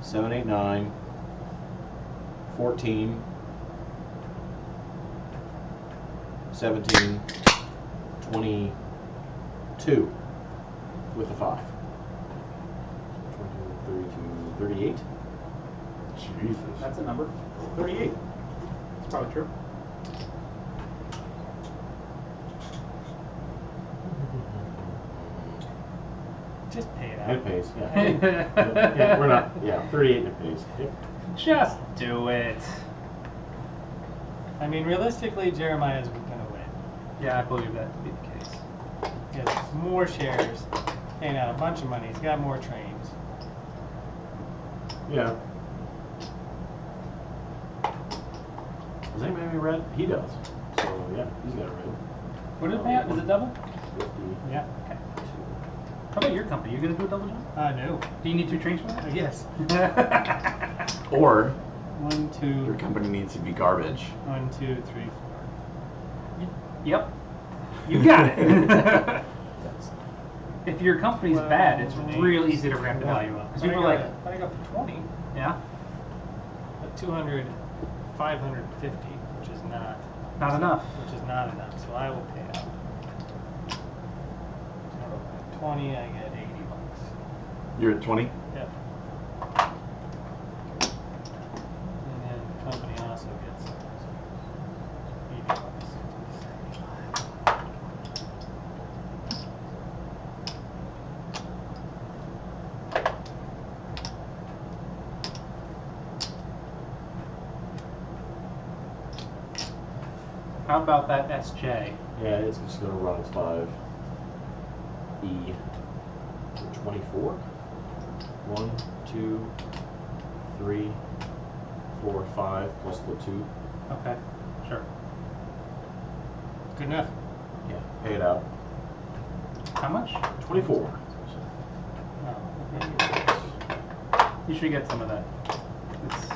7, 8, 9, 14, 17, 22 with the 5. 22, 32, 38. Jesus. That's a number. 38. It's probably true. Just pay it out. It pays, yeah. Yeah, we're not, yeah, 38 and it pays. Yep. Just do it. I mean, realistically, Jeremiah's going to win. Yeah, I believe that to be the case. He has more shares, paying out a bunch of money. He's got more trains. Yeah. Does anybody have any red? He does. So, yeah, he's got a red. What did it pay out? Is it double? 50. Yeah. Okay. How about your company? You gonna do a double jump? No. Do you need 2 trains for that? Yes. Or 1, 2, your company needs to be garbage. 1, 2, 3, 4. Yep. You got it. If your company's Well, bad, it's eight. real easy to ramp the value up. Because people are like, I got for 20. yeah, But 200, 550, which is not not enough. enough. So I will pay out. So 20, I get $80. You're at 20? Yep. And then the company also gets $80. How about that SJ? Yeah, it's just going to run its 5. E. 24. 1, 2, 3, 4, 5 plus the 2. Okay, sure. Good enough. Yeah, pay it out. How much? 24. Oh, okay. You should get some of that. It's...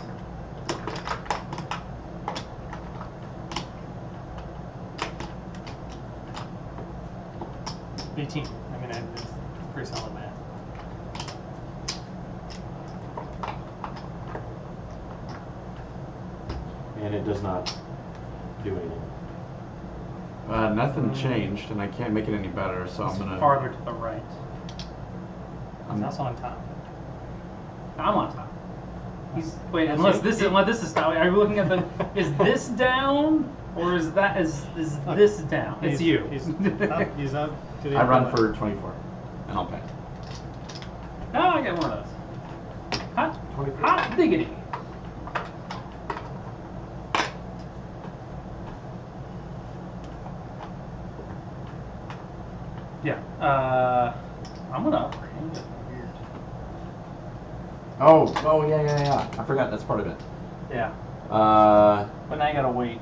18. I mean, it's pretty solid math. And it does not do anything. Nothing changed, and I can't make it any better, so It's I'm gonna. farther to the right. It's also on top. I'm on top. He's wait. That's Unless it. this is down. Are you looking at the? Is this down or is that is this down? It's you. He's up to the I run other for 24, and I'll pay. Oh, I get one of those. Hot diggity. Yeah. I'm gonna upgrade. Weird. Oh, yeah. I forgot that's part of it. Yeah. But now you gotta wait.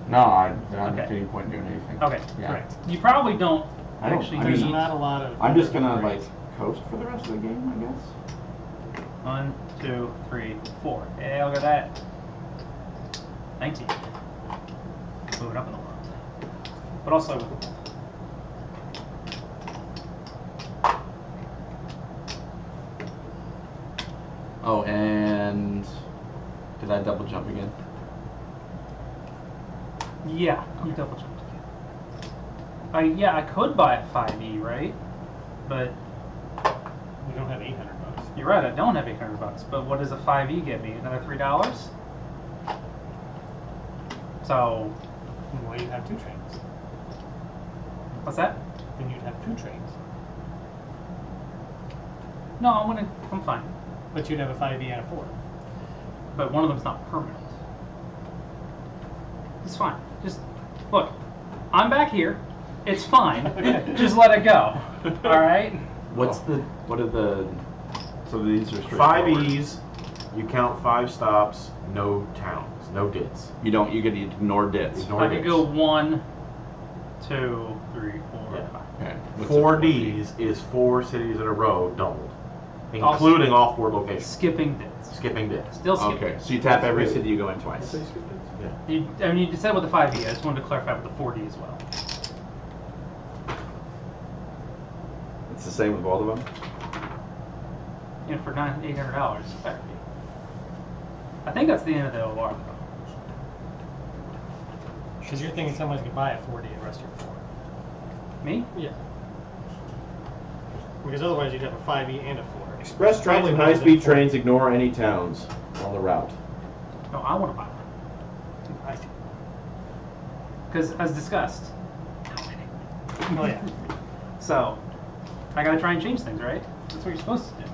no, I don't Okay. see any point in doing anything. Okay, Yeah. correct. You probably don't I don't- actually I There's mean, need. not a lot of. I'm just gonna like upgrades. coast for the rest of the game, I guess. 1, 2, 3, 4. Hey, look at that. 19. Moving up in the world. But also with the Oh, and did I double jump again? yeah, you double jumped again. Yeah, I could buy a 5e, right? But We don't have 800 bucks. you're right, I don't have 800 bucks. But what does a 5e get me? Another $3? So, Well, you'd have 2 trains. what's that? Then you'd have 2 trains. No, I'm fine. But you'd have a 5e and a 4. But one of them's not permanent. It's fine. Just look. I'm back here. It's fine. Just let it go. All right. What are the? So these are 5 straightforward. E's, you count 5 stops, no towns, no dits. You get to ignore dits. Ignore I could dits. go 1, 2, 3, 4, Yeah. 5. Okay. What's 4 the D's is 4 cities in a row doubled, Also- including off-board locations. Skipping bits. Skipping dits. Still skipping. Okay, so you tap every city you go in twice. Yeah. You said with the 5e. I just wanted to clarify with the 4d as well. It's the same with both of them. And for $800, it better be. I think that's the end of the OR though. Because you're thinking someone's going to buy a 4D and rest your 4. Me? Yeah. Because otherwise you'd have a 5e and a 4. Express trains Probably and more than high-speed 4. trains ignore any towns on the route. No, I want to buy one. Because as discussed. Oh yeah. So, I gotta try and change things, right? That's what you're supposed to do.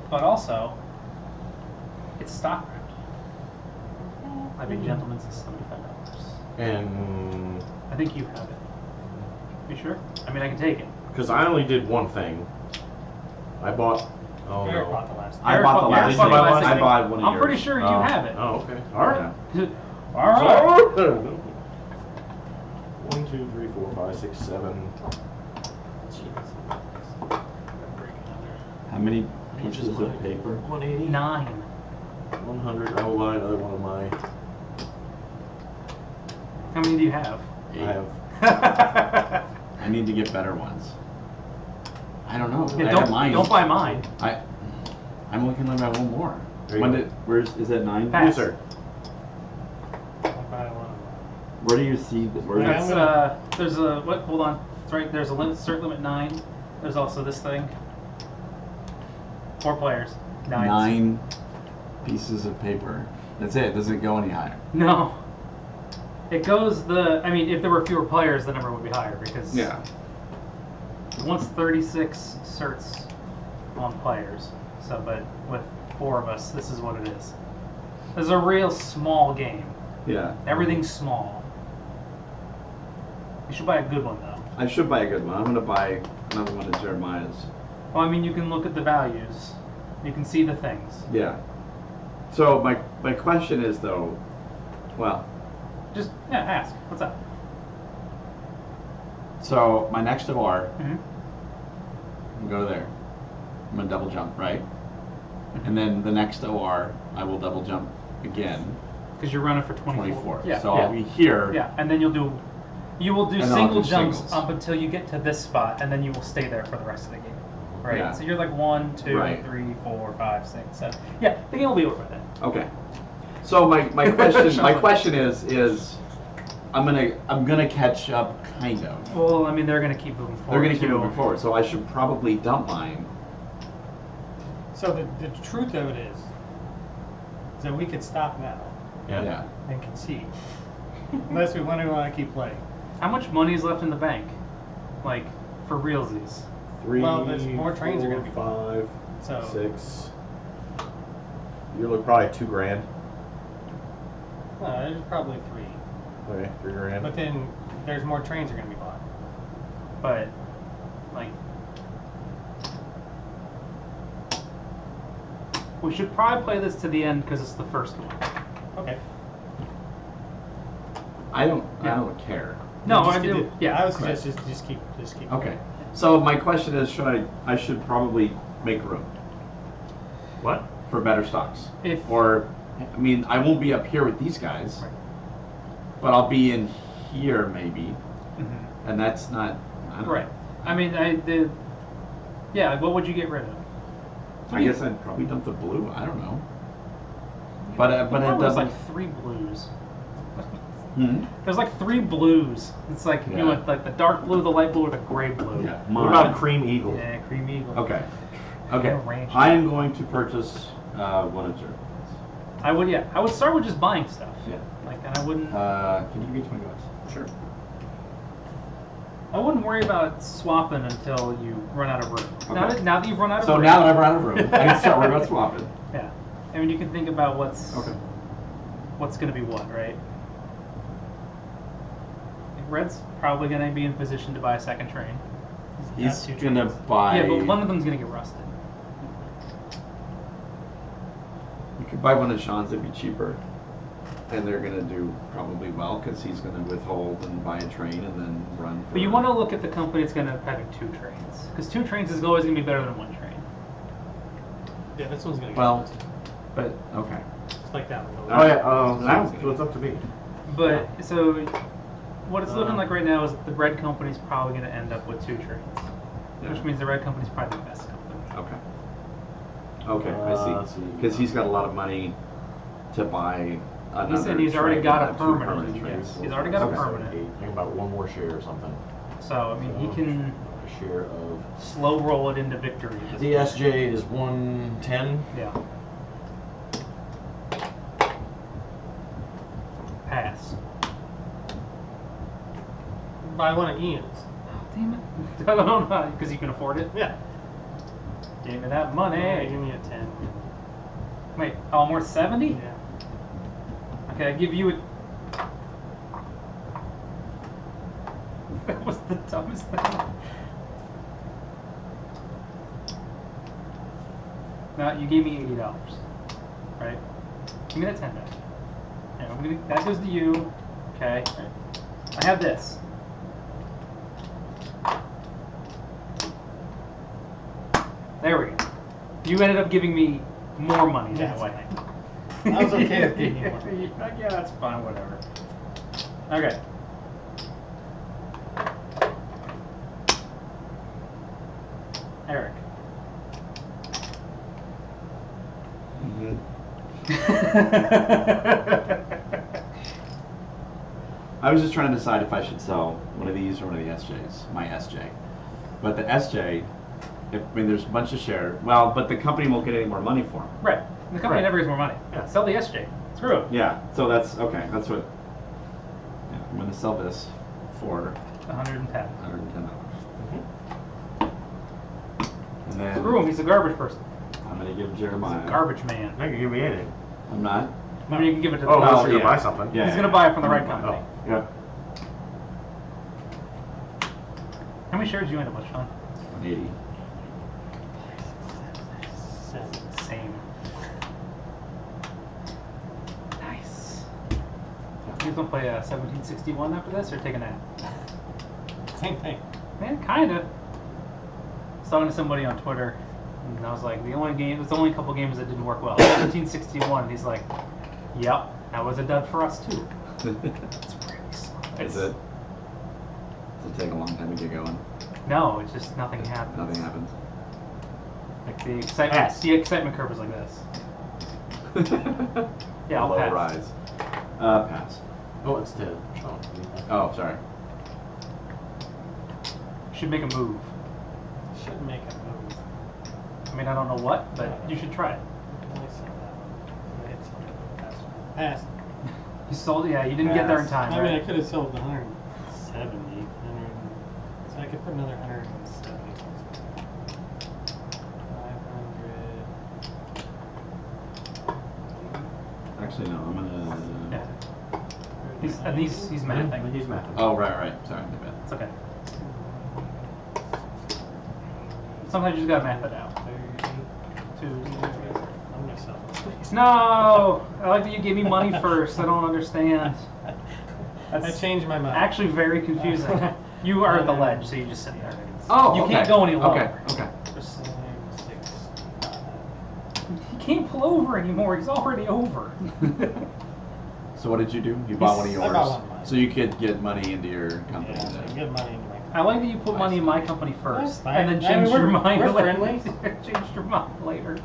But also, it's stock round. I mean, gentlemen's is $75. And I think you have it. You sure? I mean, I can take it. because I only did one thing, I bought. Oh Eric no. bought the last. I bought the Eric last bought thing. the last I thing. bought one of I'm yours. pretty sure you Oh. have it. Oh, okay. All right. Yeah. All right. 1, 2, 3, 4, 5, 6, 7. How many pieces of paper? 180. 9. 100. I will buy another one of my. How many do you have? I have. I need to get better ones. I don't know. Yeah, I have mine. don't buy mine. I'm only gonna buy one more. There you When go. did? Is that 9? Pass. Yes, sir. I'll buy one. Where do you see the? Where Yeah, is That's there's a what? Hold on. It's right. There's a limit. Start limit 9. There's also this thing. 4 players. 9 pieces of paper. That's it. Doesn't go any higher. No. It goes I mean, if there were fewer players, the number would be higher because Yeah. once 36 certs on players. So, but with 4 of us, this is what it is. This is a real small game. Yeah. Everything's small. You should buy a good one though. I should buy a good one. I'm gonna buy another one of Jeremiah's. Well, I mean, you can look at the values. You can see the things. Yeah. So my question is though, well, Just, yeah, ask. What's up? So my next OR, Mm-hmm. I'm gonna go there. I'm gonna double jump, right? And then the next OR, I will double jump again. Because you're running for 24. 24. Yeah. So yeah. I'll be here. Yeah, and then you will do And then I'll single do jumps singles. up until you get to this spot, and then you will stay there for the rest of the game. Right? Yeah. So you're like 1, 2, Right. 3, 4, 5, 6, 7. Yeah, the game will be over then. Okay. So my question is I'm gonna catch up kind of. Well, I mean, they're going to keep moving forward. They're gonna keep too. moving forward, so I should probably dump mine. So the truth of it is that we could stop now Yeah. and concede. Unless we want to keep playing. How much money is left in the bank? Like, for realsies? 3, Well, there's more trains are gonna be 5, So 6. You look probably $2,000. there's probably 3. Okay, $3,000. But then there's more trains are going to be bought. But, like, we should probably play this to the end because it's the first one. Okay. I don't care. No, Just I keep do. it- Yeah, I would suggest just keep. Okay. So my question is, I should probably make room What? for better stocks. If- Or, I mean, I won't be up here with these guys, Right. but I'll be in here maybe, Mm-hmm. and that's not. I don't Right. I mean, yeah, what would you get rid of? I guess I'd probably dump the blue. I don't know. But it There's doesn't. like 3 blues. Hmm? There's like 3 blues. It's like Yeah. you want like the dark blue, the light blue, or the gray blue. Yeah. What about a cream eagle? Yeah, cream eagle. Okay. Okay. No ranch. I am going to purchase one of your. I would start with just buying stuff. Yeah. Like, and I wouldn't Can you give me $20? Sure. I wouldn't worry about swapping until you run out of room. Okay. Now that you've run out of So room. now that I've run out of room, I can start worrying about swapping. Yeah. I mean, you can think about what's Okay. going to be what, right? Red's probably going to be in position to buy a second train. He's got 2 gonna trains. buy. Yeah, but one of them's going to get rusted. You could buy one of Shawn's, it'd be cheaper. And they're gonna do probably well because he's gonna withhold and buy a train and then run. For But you want to look at the company that's going to having 2 trains. Because 2 trains is always going to be better than 1 train. Yeah, this one's going to Well, but okay. Just like that one. Oh yeah. Sounds So good. it's up to me. But, so, what it's looking like right now is the red company's probably going to end up with 2 trains. Yeah. Which means the red company's probably the best company. Okay. Okay, I let's see. see. Because he's got a lot of money to buy another. He said he's already train got a and 2 permanent. trains. Yes, he's already got a Okay. permanent. I think about one more share or something. So, I mean, he can A share of. slow roll it into victory. at this The point. SJ is 110. Yeah. Pass. Buy one of Ian's. Damn it. I don't know, because you can afford it. Yeah. Give me that Hey, money. give me a 10. Wait, oh, I'm worth 70? Yeah. Okay, I give you a... That was the dumbest thing. Now, you gave me $80, right? Give me that 10 back. Yeah, I'm gonna, that goes to you. Okay. I have this. There we go. You ended up giving me more money that Yes. way. I was okay with giving you more. Yeah, that's fine, whatever. Okay. Eric. Mhm. I was just trying to decide if I should sell one of these or one of the SJs, my SJ. But the SJ, I mean, there's a bunch of share. Well, but the company won't get any more money for them. Right. The company Right. never gets more money. Yeah. Sell the SJ. Screw it. Yeah, so that's okay. That's what. Yeah, I'm going to sell this for $110. $110. And then Screw him. He's a garbage person. I'm going to give He's Jeremiah. a garbage man. I can give me anything. I'm not. I mean, you can give it to the Oh, company. unless you're yeah. gonna buy something. Yeah. He's gonna buy it from the right company. Oh. Yep. How many shares did you end up with, Shawn? 180. 7. Same. Nice. You guys want to play 1761 after this, or take a nap? Same thing. Man, kinda. I was talking to somebody on Twitter, and I was like, there's only a couple games that didn't work well. 1761, and he's like, yep, that was a dud for us too. It's pretty slow. Is it? Does it take a long time to get going? No, it's just nothing happens. Nothing happens. Like the excitement curve is like this. Yeah, I'll Low pass. rise. Pass. Oh, it's 10. Oh, Oh, sorry. Should make a move. Should make a move. I mean, I don't know what, but you should try it. Only sell that one. It's pass. You sold, yeah, you didn't get there in Yes. time, I mean, I right? could have sold the 170. So I could put another 170. 500. Actually, no. I'm gonna. Yeah. He's mad. I think he's mapping. Oh, right. Sorry, my bad. It's okay. Sometimes you just gotta map it out. 2, 3. I'm gonna sell this. No! I like that you gave me money first. I don't understand. I changed my mind. Actually very confusing. You are at the ledge, so you just sit there. Oh, You okay. can't go any lower. Okay. He can't pull over anymore. He's already over. So what did you do? You bought one of I yours, bought one of mine. so you could get money into your company. Yeah, so then. you get money into my I like that you put money in my company first, That's fine. and then I mean, changed your we're- mind we're later. friendly. Changed your mind later.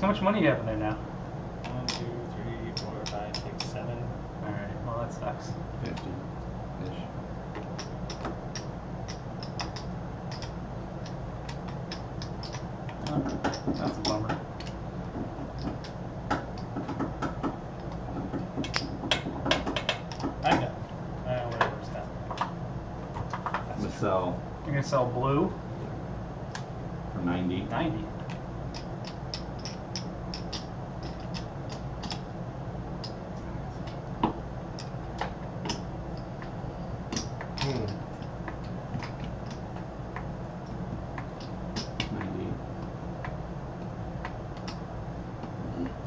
How much money do you have in there now? 1, 2, 3, 4, 5, 6, 7. All right. Well, that sucks. 50-ish. That's a bummer. I got it. Whatever's that. I'm gonna sell You're gonna sell blue, for 90. 90. Hmm. 90.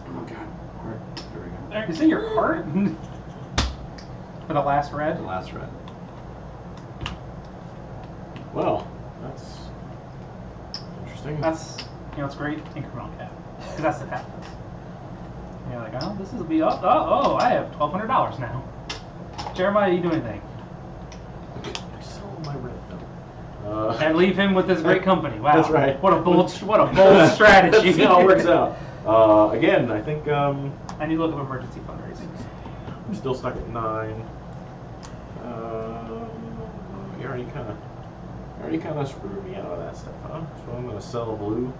Oh god. Heart. There we go. Is it your heart? For the last red? The last red. Well, that's interesting. That's, it's great incremental cap. Because that's the cap. And you're like, oh, this will be up. Oh, I have $1,200 now. Jeremiah, you do anything? I sold my red though. And leave him with this great company. Wow. That's right. What a bold strategy. That's how it works out. Again, I think I need to look up emergency fundraising. I'm still stuck at 9. You already kind of screwed me out of that stuff, huh? So I'm gonna sell blue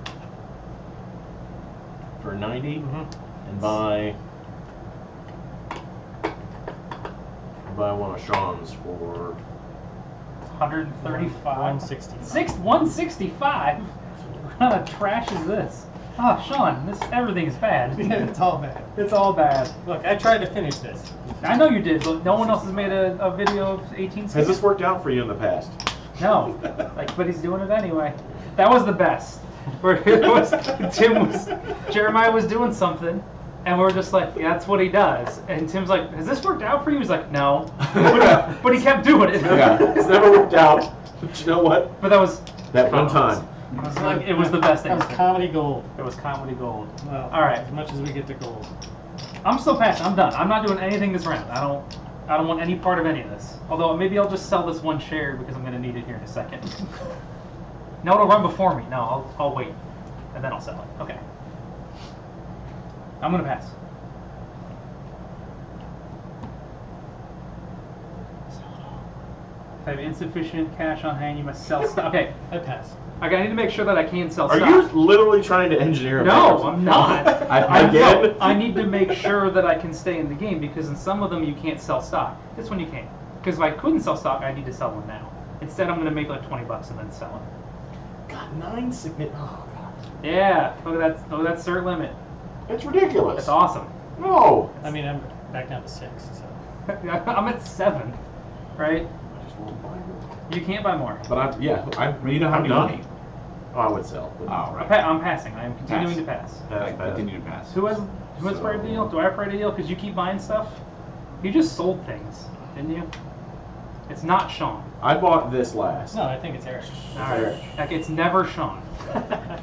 for 90 and buy one of Shawn's for 135. 165. 165? What kind of trash is this? Oh, Shawn, everything is bad. Yeah, it's all bad. It's all bad. Look, I tried to finish this. I know you did, but no one else has made a video of 18 Has this worked out for you in the past? No, but he's doing it anyway. That was the best. Where it was, Jeremiah was doing something, and we're just like, yeah, that's what he does. And Tim's like, has this worked out for you? He's like, no. But he kept doing it. Yeah, it's never worked out. But you know what? But that was That one time. It was like it was the best That was answer. comedy gold. It was comedy gold. Well, All right. as much as we get to gold. I'm still passing. I'm done. I'm not doing anything this round. I don't want any part of any of this. Although maybe I'll just sell this one share because I'm going to need it here in a second. No, it'll run before me. No, I'll wait, and then I'll sell it. Okay. I'm going to pass. If I have insufficient cash on hand, you must sell stock. Okay. I pass. Okay, I need to make sure that I can sell Are stock. you literally trying to engineer a No, bankruptcy? I'm not. Again? No, I need to make sure that I can stay in the game because in some of them you can't sell stock. This one you can. Because if I couldn't sell stock, I need to sell one now. Instead, I'm going to make like $20 and then sell it. God, 9 signet. Oh, God. Yeah, look at that. Look at that cert limit. It's ridiculous. That's awesome. No. I mean, I'm back down to 6. So I'm at 7, right? I just You can't buy more. But I'm Well, you don't have I'm any done. money. Oh, I would sell. But Oh, right. I'm passing. I am continuing to pass. Pass, pass. Continue to pass. Who has Friday deal? Do I have Friday deal? Because you keep buying stuff. You just sold things, didn't you? It's not Shawn. I bought this last. No, I think it's Eric. All right. Like it's never Shawn.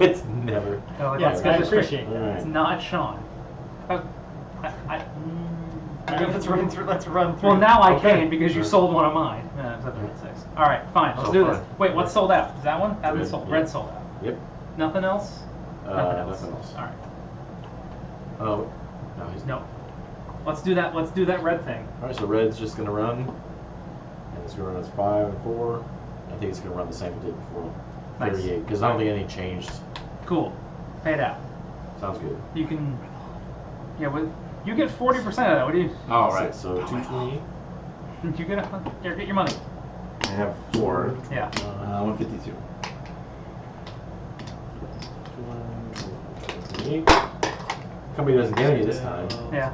It's never. So, like, Yeah, let's get I this straight. appreciate that. Alright. It's not Shawn. Let's run through. Well, now I Okay. can because you Alright. sold one of mine. 7.6. All right, fine. Let's So do this. fine. Wait, what's sold out? Is that one? Hasn't Red, sold. yeah. Red sold out. Yep. Nothing else. Nothing else. All right. Oh, no, he's No. Let's do that. Let's do that red thing. All right, so red's just gonna run, and it's gonna run as 5 and 4. I think it's gonna run the same it did before. Nice. 38, because I don't think anything changed. Cool. Pay it out. Sounds good. You can. Yeah. You get 40% of that. What do you? Oh, right. So 220. You get here. Get your money. I have 4. Yeah. 152. 28. Company doesn't get any this time. Yeah.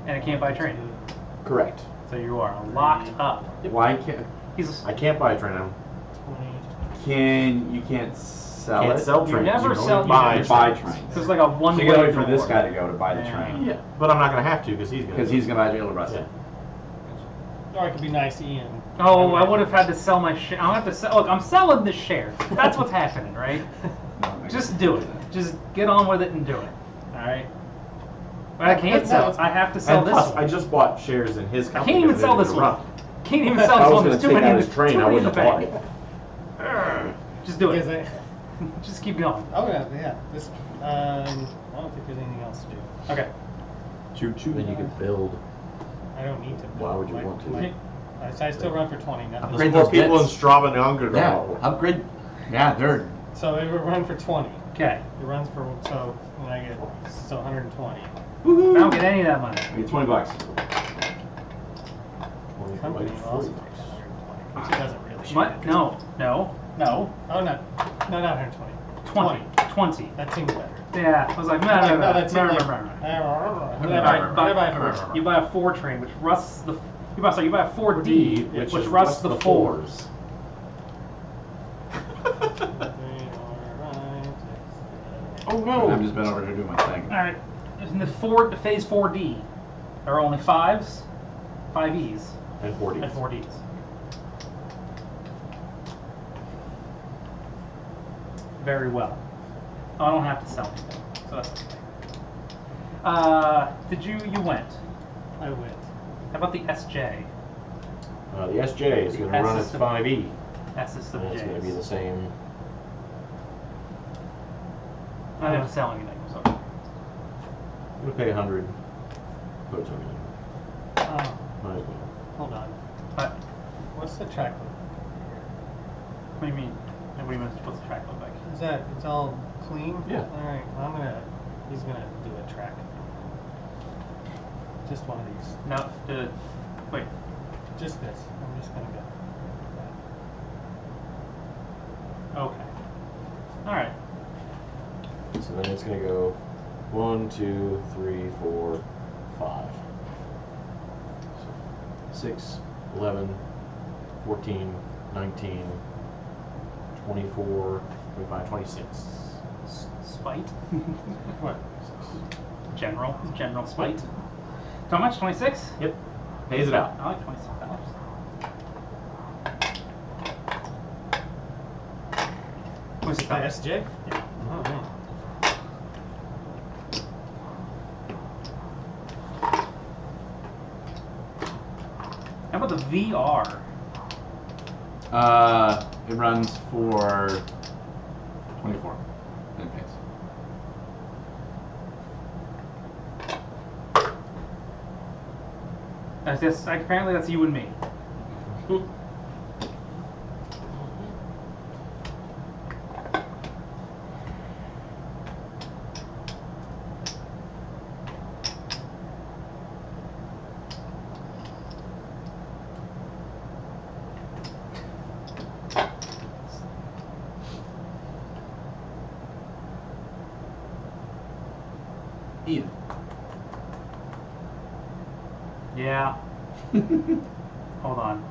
And it can't buy train. Correct. So you are locked up. Why can't? He's. I can't buy a train. You can't sell Can't it? sell You trains. never can sell- only buy you You buy trains. trains. So it's like a So one-way. you gotta wait for this door. guy to go to buy the Yeah. train. Yeah, but I'm not gonna have to because he's gonna. Because he's gonna be able to rust Yeah. it. Or it could be nice Ian. Oh, I would have had to sell my share. I'll have to sell. Look, I'm selling this share. That's what's happening, right? Just do it. Just get on with it and do it. All right. But I can't sell. I have to sell And this plus, one. I just bought shares in his I company. can't even because sell they're this gonna one. run. Can't even If sell I this was one. gonna There's too take many. out his train, too I many in the wouldn't have bank. bought it. Just do Because it. Just keep going. oh yeah. This. I don't think there's anything else to do. Okay. Choo choo. Then you could build. I don't need to. Why would you want to? I still run for 20. Nothing. There's Upgrade more those people in bits. Strava and Unger. Yeah. Upgrade. Yeah, they're. So it would run for 20. Okay. It runs for when I get 120. I don't get any of that money. I get $20. Company Like also 40 makes bucks. 120, which it doesn't really. What? No. No. No. Oh no, not 120. 20. That seems better. Yeah. I was like, no. that seems like. You buy a 4 train, which rusts the. You buy a 4D, which rusts the 4s. Oh no! I'm just been over here doing my thing. All right. In the phase 4D, there are only 5s, 5Es, And 40. and 4Ds. Very well. Oh, I don't have to sell anything, so that's okay. You went. I went. How about the SJ? The SJ is The going to run S at is 5E. S is the And it's going to be the J's. same. I didn't have to sell anything, so. I'm going to pay 100. Put it to me. Oh, Might as well. hold on. But, What's the track look? what do you mean? What do you mean? What's the track look like? Is that it's all clean? Yeah. All right. Well, he's gonna do a track. Just one of these. No, wait. Just this. I'm just gonna go. Okay. All right. So then it's going to go 1, 2, 3, 4, 5. 6, 11, 14, 19, 24, 25, 26. Spite. What? General spite. How much? 26? Yep. Pays it out. I like $26. What's Is that SJ? Yeah. Oh man. How about the VR? It runs for 24. And it pays. Apparently that's you and me. Ian. Yeah. Hold on.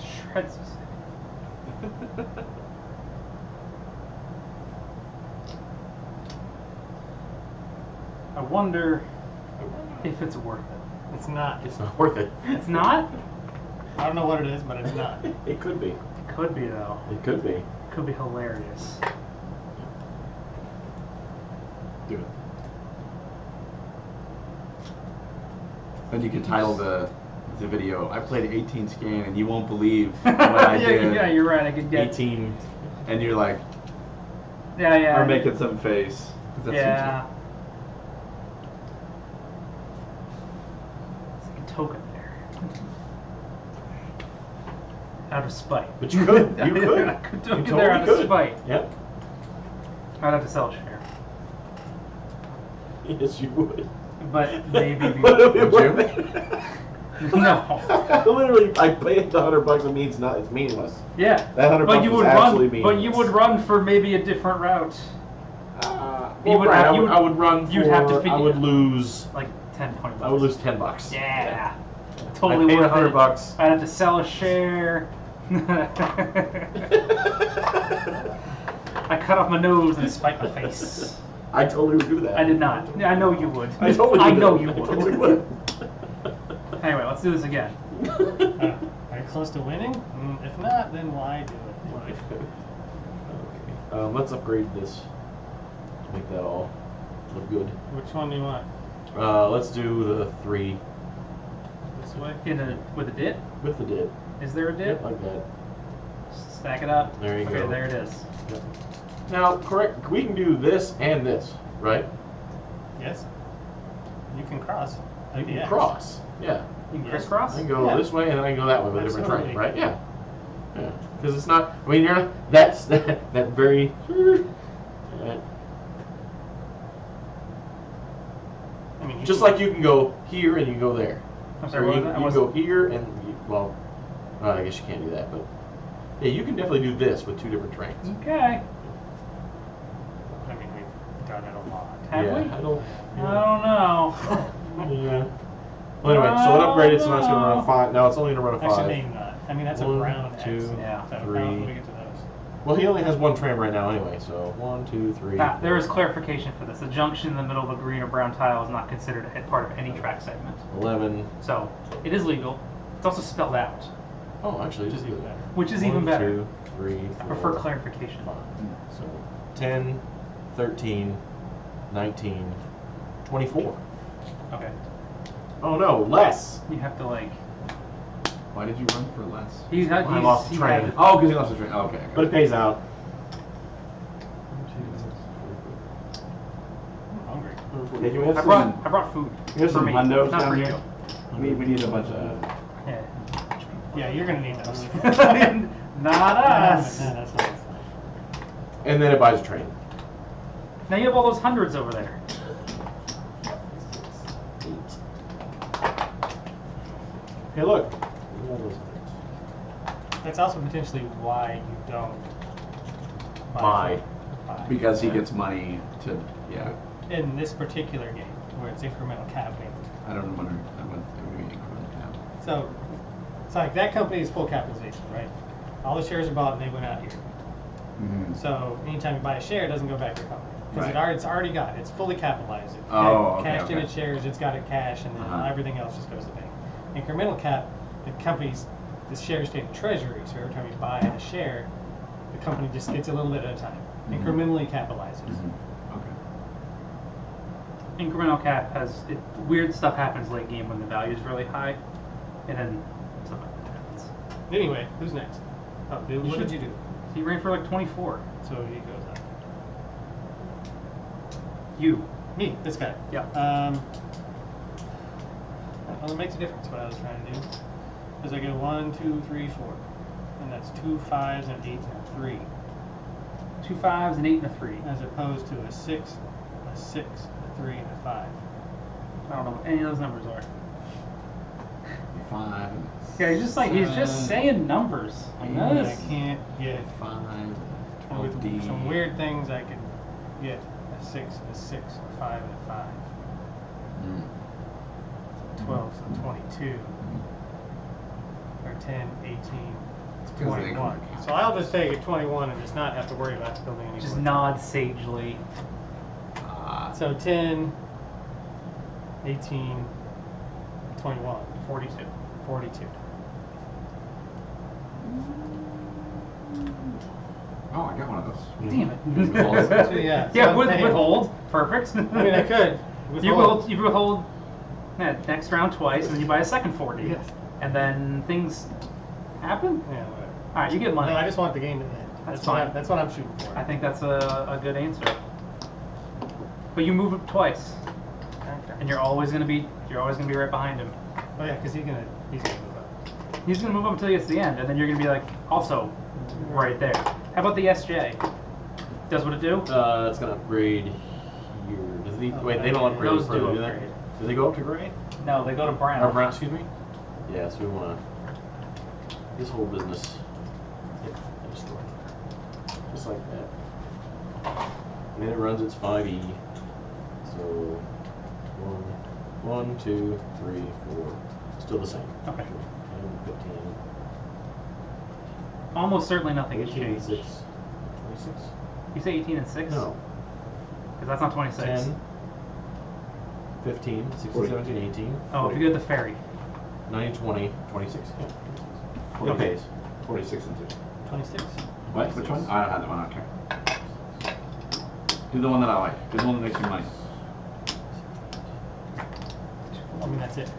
Shred specific. I wonder if it's worth it. It's not. It's not worth it. It's not? I don't know what it is, but it's not. It could be. Could be though. It could be. Could be hilarious. Do it. Then you can title the video, I played 18 scan and you won't believe what I did. Yeah, you're right. I could get 18. And you're like, Yeah. or making some face. 'Cause that's Yeah. It's like a token there. Out of spite. But you could. You could. I could do You it totally there out of could. spite. Yep. I'd have to sell a share. Yes, you would. But maybe Would it be Would worth you? it? No. Literally, I paid the $100. It means not. It's meaningless. Yeah. That $100 But you was would absolutely run. But you meaningless. would run for maybe a different route. Well, would right, have- I would run you'd for. have to I figure- would lose. Like 10, 20 bucks. I would lose $10. Yeah. I Totally paid worth it. $100. I'd have to sell a share. I cut off my nose and spiked my face. I totally would do that. I did not. Yeah, I know you would. I totally would. I know you I would. totally would. Anyway, let's do this again. Are you close to winning? If not, then why do it? Okay. Let's upgrade this. Make that all look good. Which one do you want? Let's do the 3 This way? With a dip? with the dip. Is there a dip? Like that. Stack it up. There you okay, go. there it is. Yep. Now, correct. We can do this and this, right? Yes. You can cross. You Like can the X. cross. Yeah. You can Yes. crisscross? I can go Yeah. this way and then I can go that way with a different train, Absolutely. right? Yeah. Yeah. Because it's not. I mean, you're not. That's that very. I mean, Just like you can go here and you can go there. I'm Or sorry, you, what was that? I you was- go here and well, I guess you can't do that, but yeah, you can definitely do this with 2 different trains. Okay. I mean, we've done it a lot. Have yeah, we? I don't. I don't know. Yeah. Well, anyway, so it upgraded, so now it's gonna run a 5. Now it's only gonna run a 5. Actually, maybe not. I mean, that's a 1, round X. 2, Yeah. So how 3. do we get to those? Well, he only has 1 tram right now anyway, so 1, 2, 3. There is clarification for this. A junction in the middle of a green or brown tile is not considered a part of any track segment. 11. So, it is legal. It's also spelled out, Oh, actually, it is even good. better. which is even better. 2, 3, 4. I prefer clarification. 5. So 10, 13, 19, 24. Okay. Oh no, less. You have to like. Why did you run for less? He's had. I lost the he train. had- Oh, because you lost the train. Oh, okay. But it pays out. I'm hungry. Yeah, can we have I some, brought food. we have for some me, hundos not down for here? you. We need a bunch of. Yeah. Yeah, you're gonna need those. Not us. Yeah, that's nice. And then it buys a train. Now you have all those hundreds over there. 8. Hey, look. Look at all those things. That's also potentially why you don't Buy. buy. Because he gets money to, yeah. In this particular game, where it's incremental capping. I don't remember. I went through increment now. So, it's like that company is full capitalization, right? All the shares are bought and they went out here. Mm-hmm. So, anytime you buy a share, it doesn't go back to your company. Because Right. it's already got it. It's fully capitalized. It Oh, okay, cashed in okay. its shares, it's got it cash, and then Uh-huh. everything else just goes to the bank. Incremental cap, the company's, the shares stay in treasury, so every time you buy a share, the company just gets a little bit at a time. Mhm. Incrementally capitalizes. Mm-hmm. Okay. Incremental cap has weird stuff happens late game when the value is really high, and then stuff like that happens. Anyway, who's next? Oh, dude, what did you do? He ran for like 24. So he goes up. You. Me, this guy. Yeah. Well, it makes a difference what I was trying to do. Because I go 1, 2, 3, 4. And that's 2 5s and 8 and a 3. 2 5s, an 8, and a 3. As opposed to a 6, a 6, a 3, and a 5. I don't know what any of those numbers are. 5. Yeah, he's just saying numbers. I know And I this. can't get 5. with 12D. some weird things I could get a 6, a 6, a 5, and a 5. 12, so 22. Or 10, 18, it's Because they 21. count. So I'll just take a 21 and just not have to worry about building any Just more. nod sagely. So 10, 18, 21, 42. 42. Oh, I got one of those. Damn it. So, yeah, so Yeah, I'm with paying- withhold. Perfect. I mean, I could. You withhold next round twice, and then you buy a second 40. Yes. And then things happen. Yeah, whatever. All right, you get money. No, I just want the game to end. That's what fine. that's what I'm shooting for. I think that's a good answer. But you move it twice, Okay. and you're always gonna be right behind him. Oh yeah, because he's gonna move up. He's gonna move up until he gets to the end, and then you're gonna be like also right there. How about the SJ? Does what it do? It's gonna upgrade here. Does he? Wait, they don't upgrade Those do further, do they? upgrade. Do they go up to gray? No, they go to brown. Or brown, excuse me? Yeah, so we wanna, this whole business, get destroyed. Just like that. And then it runs its 5E. So, 1, 2, 3, 4. Still the same. Okay. 10, 15, Almost certainly nothing has 18, changed. 6, 26? You say 18 and 6? No. Because that's not 26. 10, 15, 16, 17, 18. Oh, if you go to the ferry. 9, 20, 26. Yeah. 40 Okay. days. 46 and 2. 26. What? Which one? I don't have that one. I don't care. Do the one that I like. Do the one that makes you money. I mean that's it.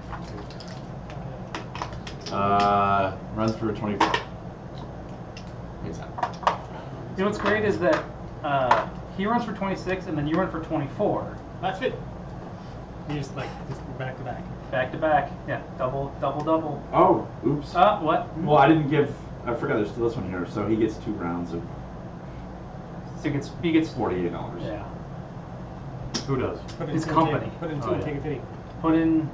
Runs for 24. Makes sense. You know what's great is that he runs for 26, and then you run for 24. That's it. You just back to back. Back to back. Yeah, double. Oh, oops. What? Well, I didn't give. I forgot there's still this one here. So he gets 2 rounds of So he gets $48. Yeah. Who does? Put His two and company. Put in two Oh, and yeah. take a pity. Put in.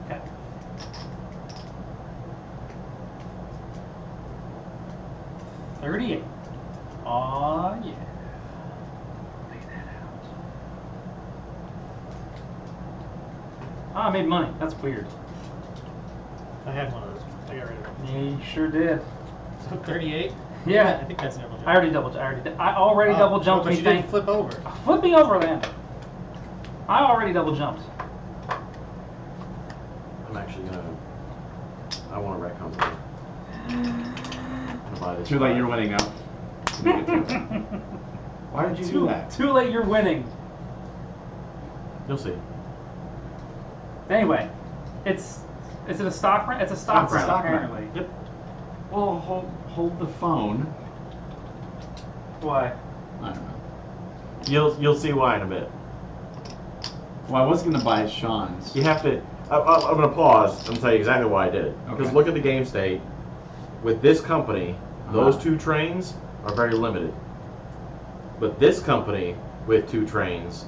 Okay. $38. Aw, yeah. Lay that out. Ah, I made money. That's weird. I had one of those. I got rid of it. Yeah, you sure did. So 38. Yeah. I think that's double jump. I already double jumped. But me you thank- didn't flip over. Flipping over land. I already double jumped. I'm actually gonna. I want to wreck something. I'm gonna buy this. Too late, you're winning now. Why did you do that? Too late, you're winning. You'll see. Anyway, is it a stock round? It's a stock It's a round, stock round. apparently. Yep. Well, hold the phone. Why? I don't know. You'll see why in a bit. Well, I was gonna buy Shawn's. You have to. I'm gonna pause and tell you exactly why I did it. Because Okay. look at the game state. With this company, those Uh-huh. 2 trains are very limited. But this company with 2 trains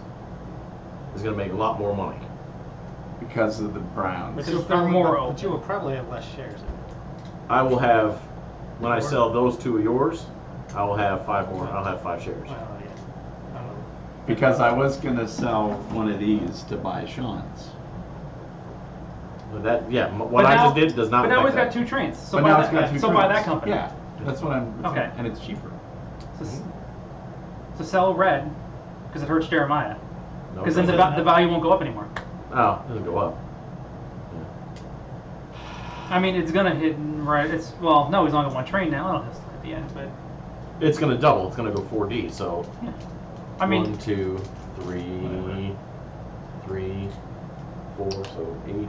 is gonna make a lot more money. Because of the Browns. Because they're more open. But you will probably have less shares in it. I will have, when I sell those 2 of yours, I will have 5 more. I'll have 5 shares. Well, yeah. I don't know. Because I was gonna sell one of these to buy Shawn's. But that, yeah, what But I now- just did does not But now affect we've got that. 2 trains. So But buy now that, it's got 2 so buy trains. that company. Yeah, that's what I'm. Okay. And it's cheaper. So sell red, because it hurts Jeremiah. No, Because then it the doesn't. value won't go up anymore. Oh, it doesn't go up. I mean, it's gonna hit right. It's well, no, he's only got 1 train now. It'll hit at the end, but It's gonna double. It's gonna go 4D. So yeah. I mean, 1, 2, 3, 4, so 8.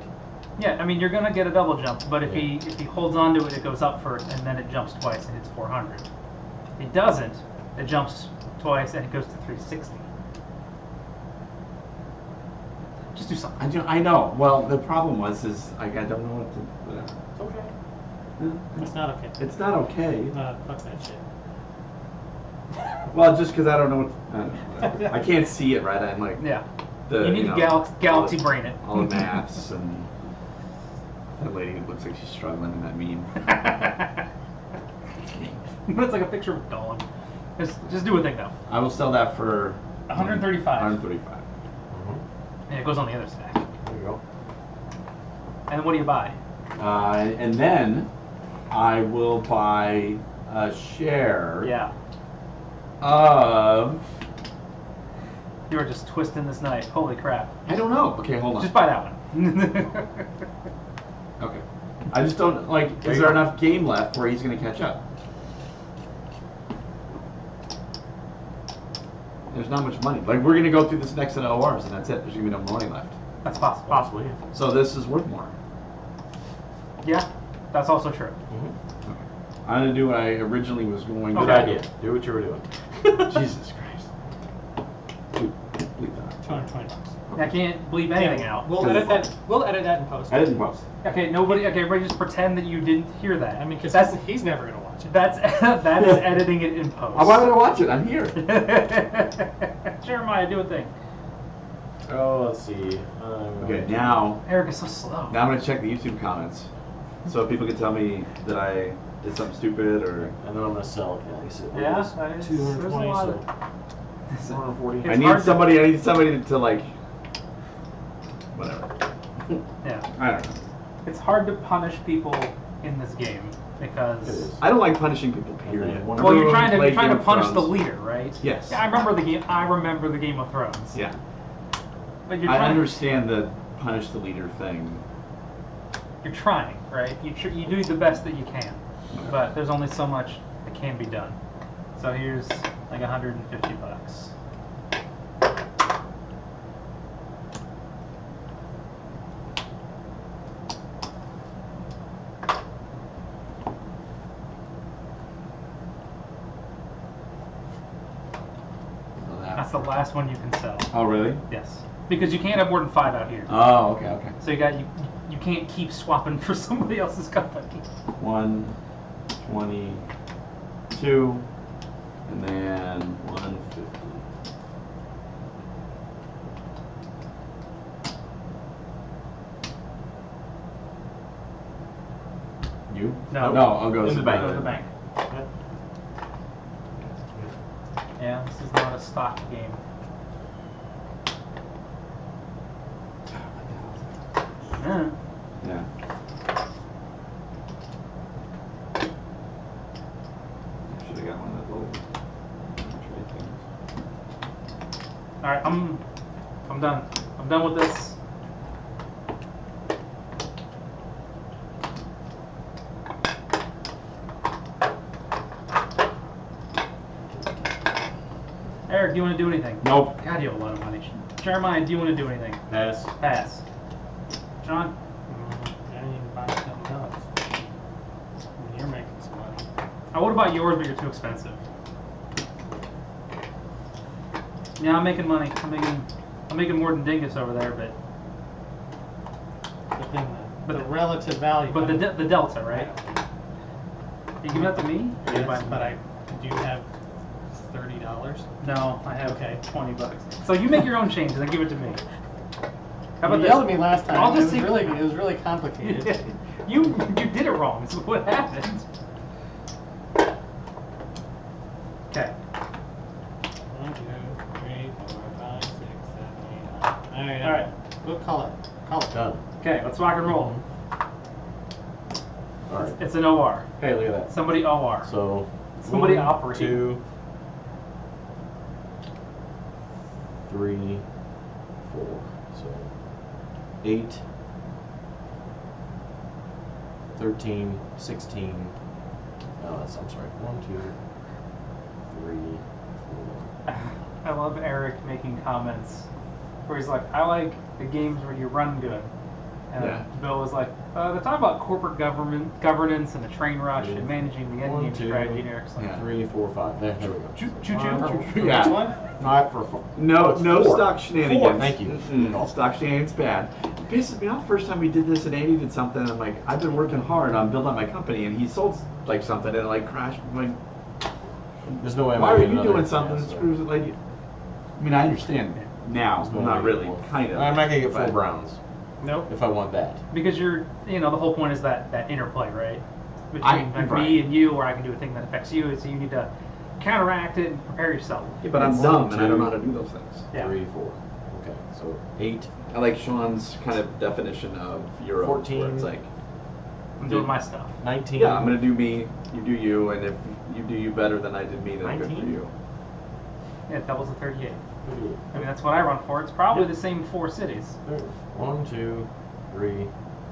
yeah. I mean, you're gonna get a double jump, but if he holds on to it, it goes up first, and then it jumps twice and hits 400. If he doesn't, it jumps twice and it goes to 360. Just do something. I know. Well, the problem is like I don't know what to. Whatever. It's okay. Yeah. It's not okay. It's not okay. Fuck that shit. Well, just because I don't know what. I don't know, whatever. I can't see it right. I'm like. Yeah. The, You need to galaxy brain it. All the maths and that lady looks like she's struggling in that meme. But it's like a picture of a dog. Just do a thing though. I will sell that for 135. 135. And it goes on the other stack. There you go. And what do you buy? And then I will buy a share Yeah. of. You were just twisting this knife. Holy crap. I don't know. Okay, hold on. Just buy that one. Okay. I just don't like. Is there enough game left where he's going to catch up? There's not much money. Like we're going to go through this next set of ORs and that's it. There's going to be no money left. That's possible. Possibly. Yeah. So this is worth more. Yeah, that's also true. I'm going to do what I originally was going to Good do. idea. Do what you were doing. Jesus Christ. Dude, bleep that. $220. I can't bleep anything out. We'll edit that. We'll edit that in post. I didn't post. Okay, everybody just pretend that you didn't hear that. I mean, because that's he's never gonna watch it. that is editing it in post. Why would I watch it? I'm here. Jeremiah, do a thing. Oh, let's see. Okay, now Eric is so slow. I'm going to check the YouTube comments. So people can tell me that I did something stupid or. And then I'm gonna sell it. Yeah, It's there's 220. a lot So 140. It's I need hard to- somebody to like. Whatever. Yeah, I don't know. it's hard to punish people in this game It because. is. I don't like punishing people. Period. And then one- Well, you're Everyone trying to played Game of punish the Thrones. leader, right? Yes. Yeah, I remember the game. I remember the Game of Thrones. Yeah. But you're I trying. understand the punish the leader thing. You're trying, right? You you do the best that you can, but there's only so much that can be done. So here's like $150. That's the last one you can sell. Oh really? Yes, because you can't have more than 5 out here. Oh okay. So you can't keep swapping for somebody else's company. 122, and then 150. You? No. No, I'll go In to the the bank. Go to the bank. bank. Yeah, this is not a stock game. Yeah. Yeah. Should have got one of those little trade things. All right, I'm done. I'm done with this. Eric, do you want to do anything? Nope. God, you have a lot of money. Jeremiah, do you want to do anything? Pass. Pass. John? I didn't even buy something else. I mean, you're making some money. I would have bought yours, but you're too expensive. Yeah, I'm making money. I'm making more than Dingus over there, but But then But the the- relative value. but the delta, right? You give that to me? Yes, but I do have $30. No, I have Okay. $20. So you make your own changes and give it to me. How about You this? yelled at me last time. I'll just it see- was really complicated. you did it wrong. This is what happened. Okay. 1, 2, 3, 4, 5, 6, 7, 8, 9. All right. We'll call it. Call it. Done. Okay, let's rock and roll. All right. It's an OR. Hey, look at that. Somebody OR. So. Somebody 1, operate. 2, 3, 4. So 8, 13, 16. No, I'm sorry. 1, 2, 3, 4. I love Eric making comments where he's like, I like the games where you run good. And Yeah. Bill was like, they're talking about corporate governance and the train rush and managing the One, endgame two, strategy. And Eric's like, Yeah. 3, 4, 5. There we go. choo choo choo. Yeah. Which one? Not for 4. No, no Four. stock shenanigans. Thank you. Mm-mm. Stock shenanigans bad. It pisses me off. First time we did this, and Andy did something. I'm like, I've been working hard on building up my company, and he sold like something, and it like crashed. I'm like, There's no way I'm why gonna are get you another- doing something yeah, that so- screws it? Like, I mean, I understand now, There's no not way really, more. kind of. I'm not gonna get 4 but- browns Nope. if I want that. Because you're, the whole point is that interplay, right? Between like right. me and you, or I can do a thing that affects you. So you need to counteract it and prepare yourself. Yeah, but I'm One, dumb and I two, don't know how to do those things. Yeah. 3, 4. Okay, so 8. I like Shawn's kind of definition of Euro, 14. where it's like, I'm doing my stuff. 19. yeah, I'm gonna do me, you do you, and if you do you better than I did me, then good for 19? you. Yeah, it doubles the 38. I mean, that's what I run for. It's probably the same 4 cities 1, 2, 3.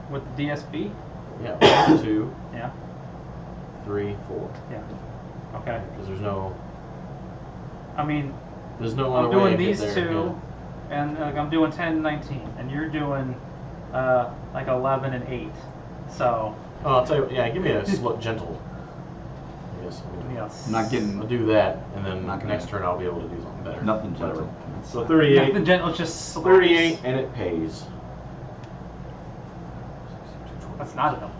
with the DSB. Yeah, 1, 2, Yeah. 3, 4. Yeah. Okay. Because there's no I'm other way doing to get these there. two, and I'm doing 10, 19, and you're doing like 11 and 8. So Yeah. Oh, I'll tell you. Yeah, give me a gentle. Yes. yes. I'm not getting I'll do that, and then Not gonna- next turn I'll be able to do something better. nothing Whatever. gentle. So 38. Nothing gentle, it's just slaps. 38, and it pays. That's not enough.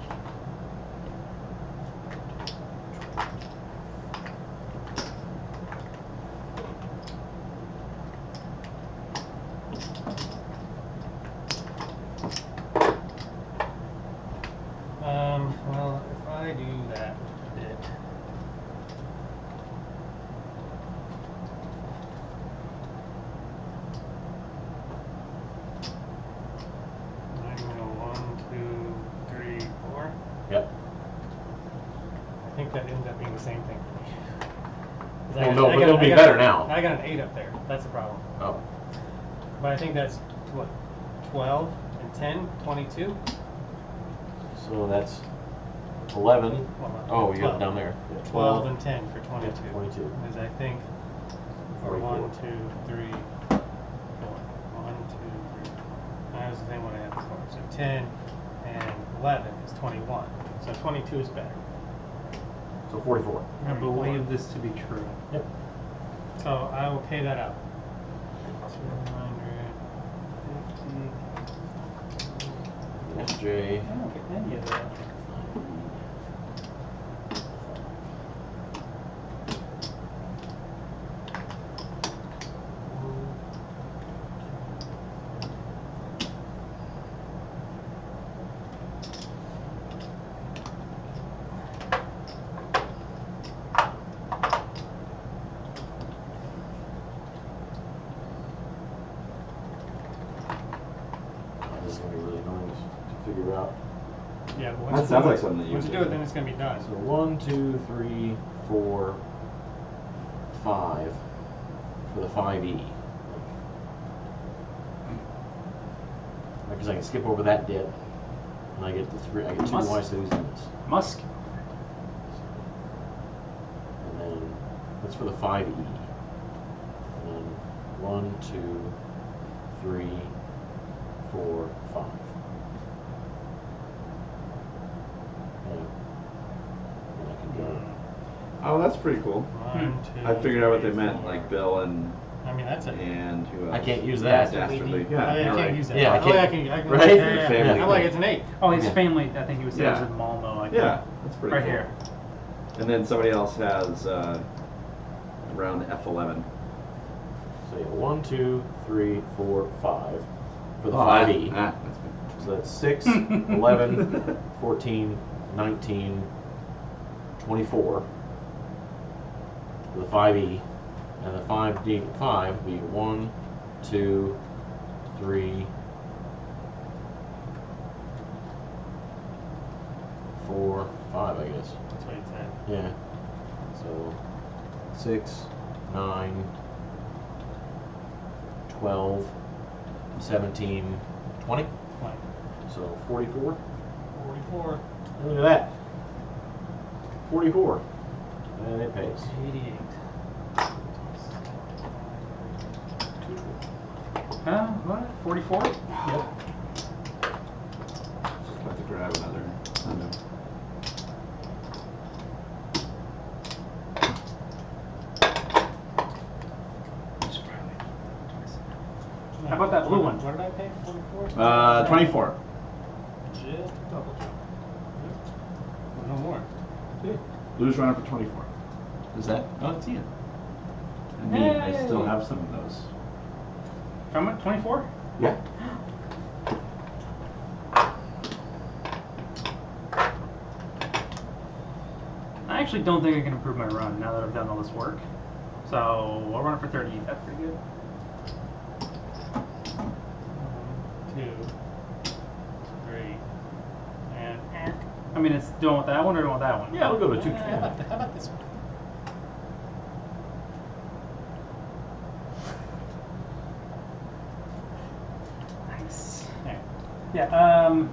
Well, if I do that bit, I'm gonna 1, 2, 3, 4. Yep. I think that ends up being the same thing for me. 'Cause Well, no, but it'll be better now. I got an 8 up there. That's the problem. Oh. But I think that's what, 12 and 10, 22. So that's 11. Well, Oh, you got 12. it down there. 12 and 10 for 22. 22. Is I think for 44. 1, 2, 3, 4. 1, 2, 3. That was the same one I had before. So 10 and 11 is 21. So 22 is better. So 44. I believe this to be true. Yep. So I will pay that out. 250. SJ. I don't get any of that. This is going to be really annoying to figure out. Yeah, but That once sounds you, like something that you once you would do it, do. then it's going to be done. So 1, 2, 3, 4, 5 for the 5E. Because I can skip over that dip, and I get the 3. I get 2 Must- Y cities limits, Musk. and then that's for the 5E. And then 1, 2, 3, 4, 5. And then I can go. Oh, that's pretty cool. 1, 2, I figured out what they 3, meant, 4. like Bill and That's it. who else? I can't use that. Dastardly. Oh, Yeah, yeah, I you're can't right. use that. Yeah, I Oh, can't- I can right? Yeah, yeah, Family yeah. I'm like, thing. it's an 8. Oh, his Yeah. family, I think he was saying, was Yeah. in Malmo. Like Yeah, that's pretty right cool. here. And then somebody else has around F11. So yeah, 1, 2, 3, 4, 5 for the Oh, 5E. that's good. So that's 6, 11, 14, 19, 24 for the 5E. And the 5 would be 1, 2, 3, 4, 5, I guess. That's what he said. Yeah. So 6, 9, 12, 17, 20. 20. So 44. 44. Look at that. 44. And it pays. 88. What? 44? Yep. I have another. I know. How about that blue one? What did I pay? 44? 24. Just double jump. No more. Blue's running for 24. Is that? Oh, it's Ian. And me, I still have some of those. How much? 24? Yeah. I actually don't think I can improve my run now that I've done all this work. So I'll run it for 30. That's pretty good. 2, 3, and I mean, it's doing with that one or doing with that one? Yeah, we'll go to how 220. about this one? Nice. Yeah.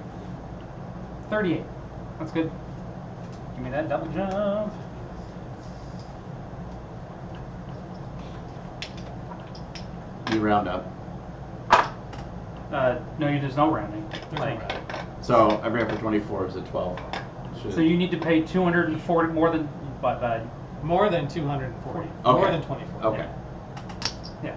38. That's good. Give me that double jump. You round up. No, there's no rounding. There's Like, no rounding. So I ran for 24. Is it 12? so you need to pay 240 more than, but More than 240. Okay. More than 24. Okay. yeah.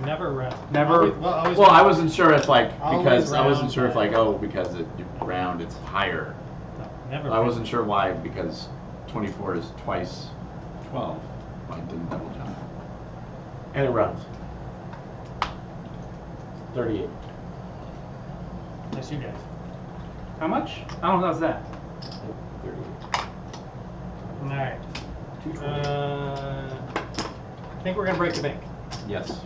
Never round. Never- Always Well, I round. wasn't sure if like Always because I wasn't round sure if back. like because you round it's higher. No, never. I wasn't sure why because 24 is twice 12. I didn't double jump. And it runs. 38. That's you guys. How much? I don't know. How's that? 38. All right. 220. I think we're gonna break the bank. Yes.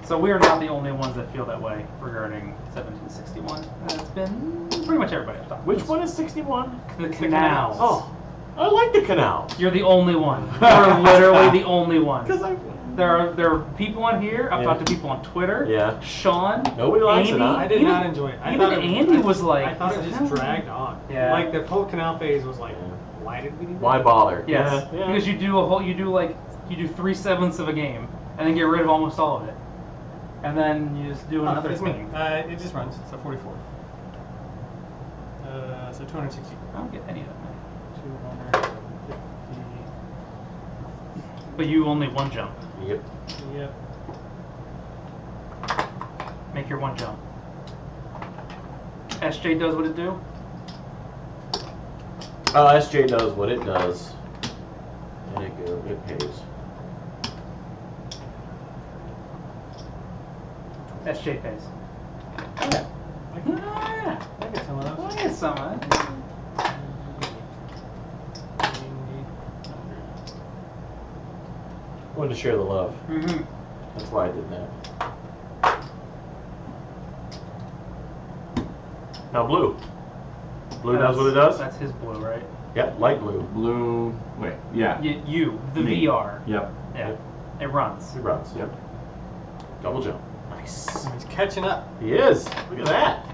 So we are not the only ones that feel that way regarding 1761. It's been pretty much everybody I've talked to. Which one is 61? The canals. Oh, I like the canal. You're the only one. You're literally the only one. Because I. There are people on here. I've Yeah. talked to people on Twitter. Yeah. Shawn. Nobody likes it, Andy. huh? I did even, not enjoy it. I even thought Andy was like, I thought it just dragged on. Yeah. Like the whole canal phase was like, Yeah. why did we do that? Why bother? Yes, Yeah, yeah. because you do 3/7 of a game and then get rid of almost all of it, and then you just do another it's me. thing. It just runs. So 44. So 260. I don't get any of that. 250. But you only one jump. Yep. Yep. Make your one jump. SJ does what it do. SJ does what it does. And it pays. SJ pays. Yeah. Ah, I get some of those. I get some of that. Wanted to share the love. Mm-hmm. That's why I did that. Now blue. Blue does what it does? That's his blue, right? Yep, light blue. Blue. Wait. Yeah. You, the Me. VR. Yep. Yeah. It runs. He runs. Yep. Double jump. Nice. He's catching up. He is. Look at that.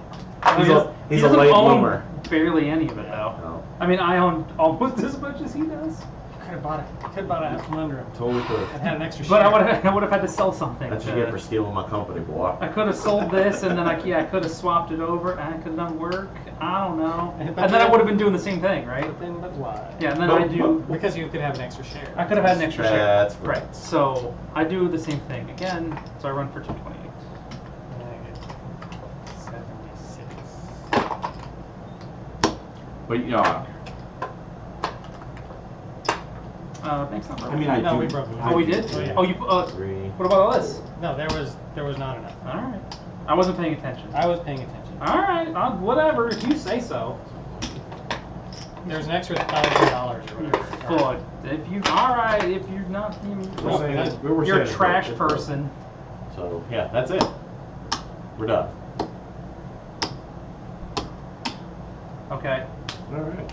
He's He a, doesn't- he's he a doesn't late own bloomer. barely any of it, though. No. I mean, I own almost as much as he does. Could have bought it. Could have bought it out from under him. Totally could. And had an extra But share. I would have had to sell something. That's what you get for stealing my company, boy. I could have sold this, and then I could have swapped it over, and I could have done work. I don't know. But And then I then- would have been doing the same thing, right? But then, but why? Yeah, and then But- I do. Because you could have an extra share. I could have had an extra share. That's right. So I do the same thing again. So I run for 228. And I get 76. But you know, Thanks, not I mean, I No, do. we broke it. Oh, we did. Oh, yeah. Oh, you. 3. What about all this? No, there was not enough. All right. I wasn't paying attention. I was paying attention. All right. Whatever. If you say so. There's an extra $1,000 or whatever. But if you, all right. If you're not, We're saying it's- we're you're a saying it's trash broke. It's person. So, yeah, that's it. We're done. Okay. All right.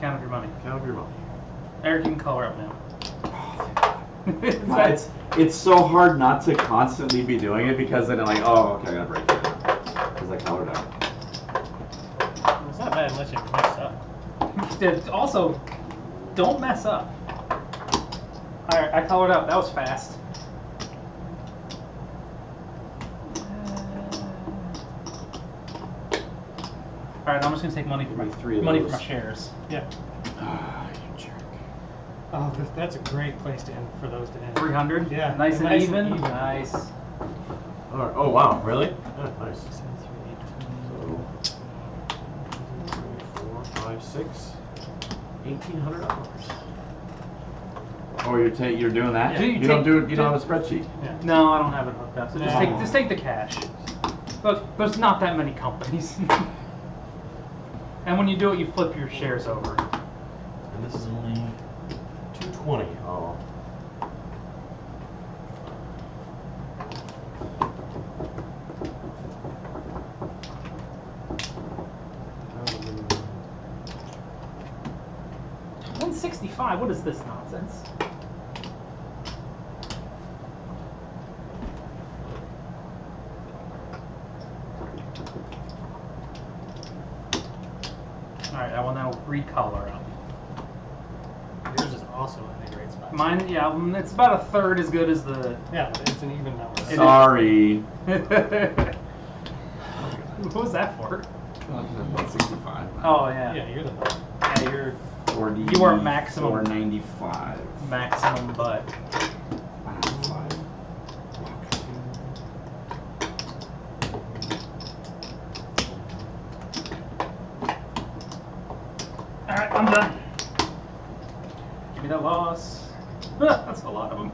Count up your money. Count up your money. Eric, you can color up now. It's so hard not to constantly be doing it because then I'm like, oh, okay, I gotta break it because I colored out. It's not bad unless you mess up. Also, don't mess up. Alright, I colored up. That was fast. All right, I'm just gonna take money Give me for 3 of money for those. my shares. Yeah. Ah, you jerk. Oh, that's a great place to end for those to end. 300. Yeah, Nice and nice and even. even. Nice. All right. Oh wow, really? Yeah, nice. 7, 3, 4, 5, 6, $1,800. Oh, you're doing that? Yeah. You don't do it. You don't have a spreadsheet. Yeah. No, I don't have it hooked up. So just No. take the cash. Look, there's not that many companies. And when you do it, you flip your shares over. And this is only 220. Oh. $165. What is this nonsense? All right, I will now recolor them. Yours is also in a great spot. Mine, yeah, it's about a third as good as the. Yeah, but it's an even number. It is. Sorry. What was that for? 165. Oh yeah. Yeah, you're the Yeah, you're 40. You are maximum. 495. maximum butt. 5. All right, I'm done. Give me that loss. That's a lot of them.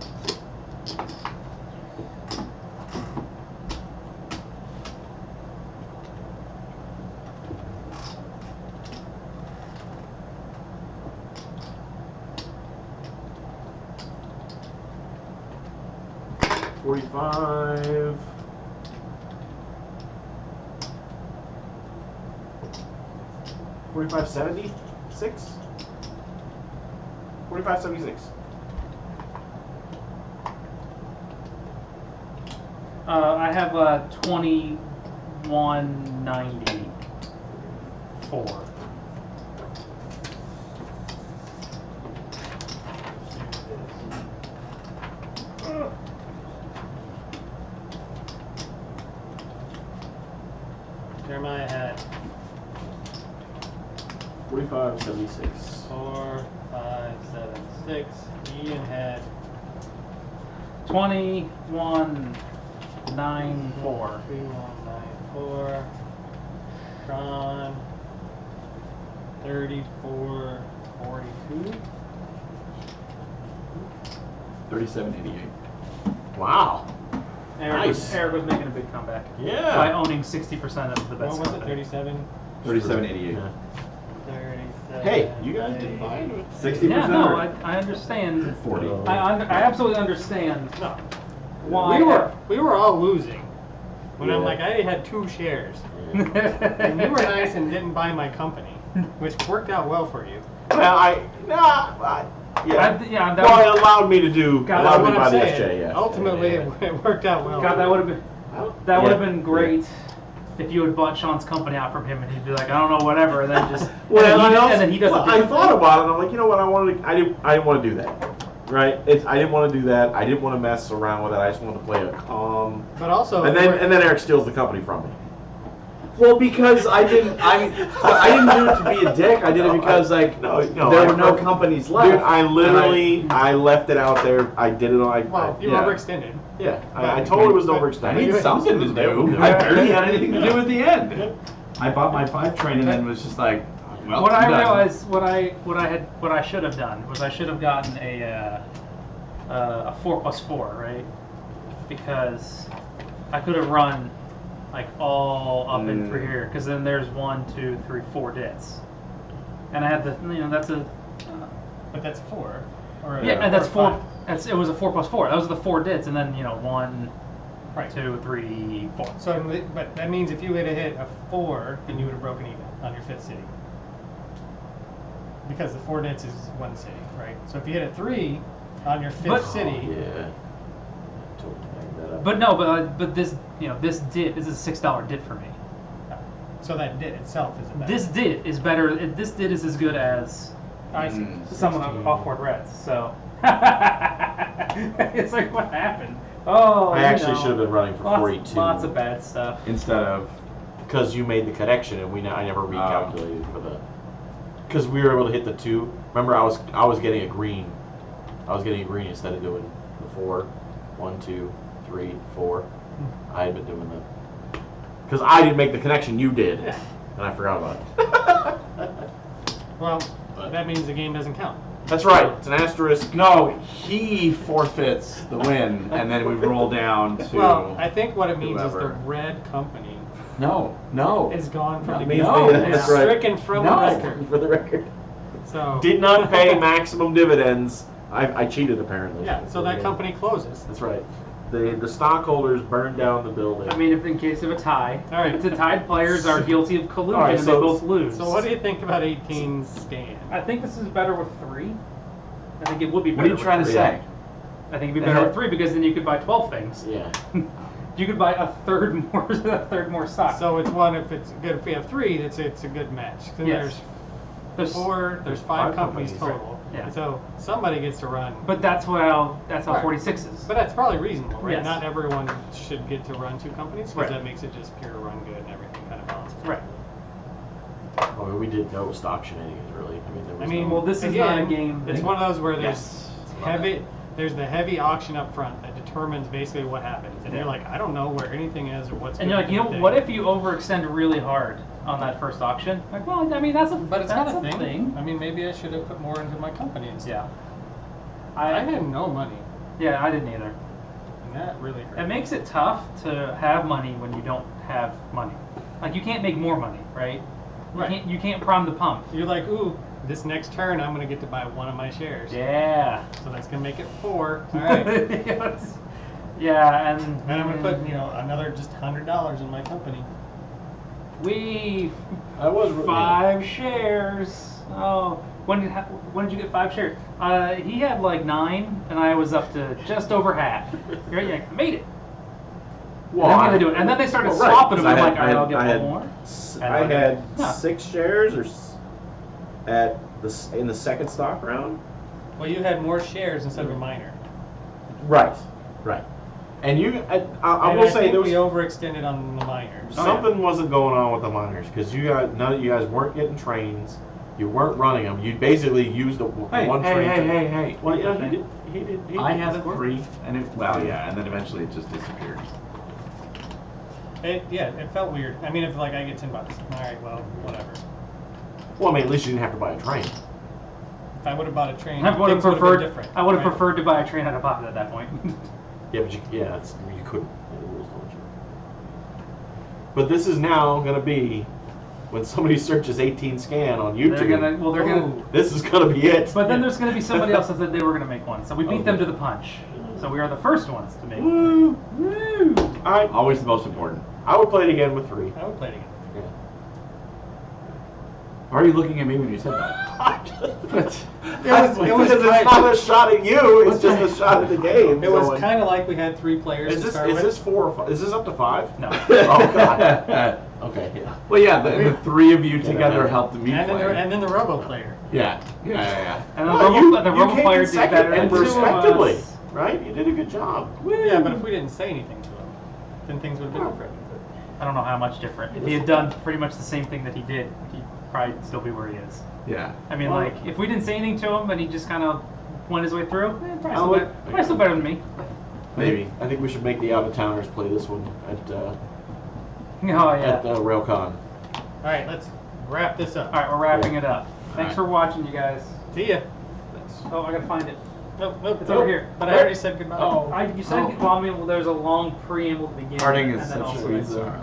$45. $45.76. $45.76. I have 2194. Jeremiah had $45.76. 4, 5, 7, 6. Ian had 2194. 3194. Shawn 3442. 3788. Wow. Nice. Eric was making a big comeback. Yeah. By owning 60% of the best What was it? company. 37? 3788. Yeah. 37. Hey, you guys didn't buy into it. 60%. Yeah, no, I understand. 40. I absolutely understand No. why. We were all losing. When I'm Yeah. like, I had 2 shares. Yeah. And you were nice and didn't buy my company, which worked out well for you. Well, yeah. yeah, that Well, was- it allowed me to do. God, allowed That's me what by I'm the saying. SJ. Yeah. Ultimately, Yeah. it worked out well. God, that would have been Yeah. been great if you had bought Sean's company out from him and he'd be like, I don't know, whatever, and then just Well, and then he doesn't. well, I thought about it, and I'm like, you know what? I didn't want to do that. Right? I didn't want to do that. I didn't want to mess around with it. I just wanted to play a calm. But also, And then Eric steals the company from me. Well, because I didn't do it to be a dick. I did it because no, there were no companies left. Dude, I literally I left it out there. I did it like well, you yeah. overextended. yeah. I totally was I overextended. need something to do. I barely had anything to do at the end. I bought my 5 train and then was just like, well, What I'm I done. realized, what I should have done was I should have gotten a 4+4, right? Because I could have run like all up and through here, because then there's 1, 2, 3, 4 dits, and I had the that's a But that's 4. Or yeah, and that's or 4. five. It was a 4+4. Those are the 4 dits, and then 1, Right. 2, 3, 4. So, but that means if you would have hit a 4, then you would have broken even on your 5th city. Because the 4 dits is 1 city, right? So if you hit a 3 on your 5th But- city, Yeah. Totally bagged that up. But no, but this this dit is a $6 dit for me. so that dit itself is a better. This dit is better. This dit is as good as I see. some of the off-board reds. So it's like, what happened? Oh, I actually should have been running for lots, 42. Lots of bad stuff. Instead of because you made the connection, and I never recalculated for the. Because we were able to hit the 2. Remember, I was getting a green. I was getting a green instead of doing the 4. 1, 2, 3, 4. I had been doing the. Because I didn't make the connection, you did, Yeah. and I forgot about it. Well, that means the game doesn't count. That's right. It's an asterisk. No, he forfeits the win, and then we roll down to. Well, I think what it means is the whoever. red company No. is gone from the means game. they- It's that's right. stricken from the record. For the record. So Did not pay maximum dividends. I cheated apparently. Yeah, so that company closes. That's right. The stockholders burned down the building. I mean, if in case of a tie, All right. the tied players are guilty of collusion All right, and so- they both lose. So what do you think about 18 scan? I think this is better with 3. I think it would be What better are you trying to with say? 3. I think it'd be better with 3 because then you could buy 12 things. Yeah. You could buy a third more stock. So it's one if it's good. If we have 3, it's a good match. Then Yes. there's 4. There's 5 companies total. Yeah. So somebody gets to run. But that's how Right. 46 is. But that's probably reasonable, right? Yes. Not everyone should get to run 2 companies because Right. that makes it just pure run good and everything kind of balances. Right. I mean, we did no stock shenanigans really. I mean, there was I mean, no, Well, this is again, not a game. It's one of those where there's Yes. heavy. There's the heavy auction up front that determines basically what happens, and you're like, I don't know where anything is or what's. And gonna you're like, you know, be the what thing. if you overextend really hard on that first auction? Like, well, I mean, that's a But it's that's not a a thing. I mean, maybe I should have put more into my company instead. Yeah. I had no money, Yeah, I didn't either. and that really hurt. It makes it tough to have money when you don't have money. Like you can't make more money, right? Right. You can't prime the pump. You're like, ooh, this next turn I'm gonna get to buy 1 of my shares. Yeah. So that's gonna make it 4. All right. Yeah, and And I'm gonna put another just $100 in my company. we I was 5 shares. Oh, when did you get 5 shares? He had like 9, and I was up to just over half. Right? Yeah, I made it. Well, And then what do they do? And then they started well, right, swapping them. 'cause I'm I like, had- all right, I'll get I one had more. I had Yeah. 6 shares at in the second stock round. Well, you had more shares instead of a minor. Right. Right. And I And will I say think there was we overextended on the minors. something wasn't going on with the miners because none of you guys weren't getting trains. You weren't running them. You basically used the one train. Hey. Well, yeah, he did. I had a score. 3, and and then eventually it just disappeared. It felt weird. I mean, if like I get $10, all right, well, whatever. Well, I mean, at least you didn't have to buy a train. If I would have bought a train, I would have things would preferred. been different. I would have right? preferred to buy a train out of pocket at that point. Yeah, but you couldn't. The rules don't let you. But this is now going to be when somebody searches 18 scan on YouTube. They're gonna. This is going to be it. But then there's gonna be somebody else that said they were gonna make one, so we beat them to the punch. So we are the first ones to make one. Woo! Always the most important. I would play it again with 3. I would play it again. Yeah. Why are you looking at me when you said that? Because was it's tight. not a shot at you. It's just a shot at the game. It was So, kind of like we had 3 players Is to this start with. 4 or 5? Is this up to 5? No. Oh God. Okay. Yeah. Well, yeah, the 3 of you together helped me and then, play. and then the robo player. Yeah. And the Well, robo came player in did second better and than respectively, us. right? You did a good job. Yeah, but if we didn't say anything to him, then things would have been different. I don't know how much different. If he had done pretty much the same thing that he did, he'd probably still be where he is. Yeah. I mean, like, if we didn't say anything to him and he just kind of went his way through, probably would- still better than me. Maybe. I think we should make the out-of-towners play this one at Oh, yeah. Railcon. All right, let's wrap this up. All right, we're wrapping it up. Thanks All right. for watching, you guys. See ya. Oh, I gotta find it. Nope, It's over here. But I already said goodbye. You said, well, I mean, there's a long preamble to begin. Parting and is then such also a it's- sorrow.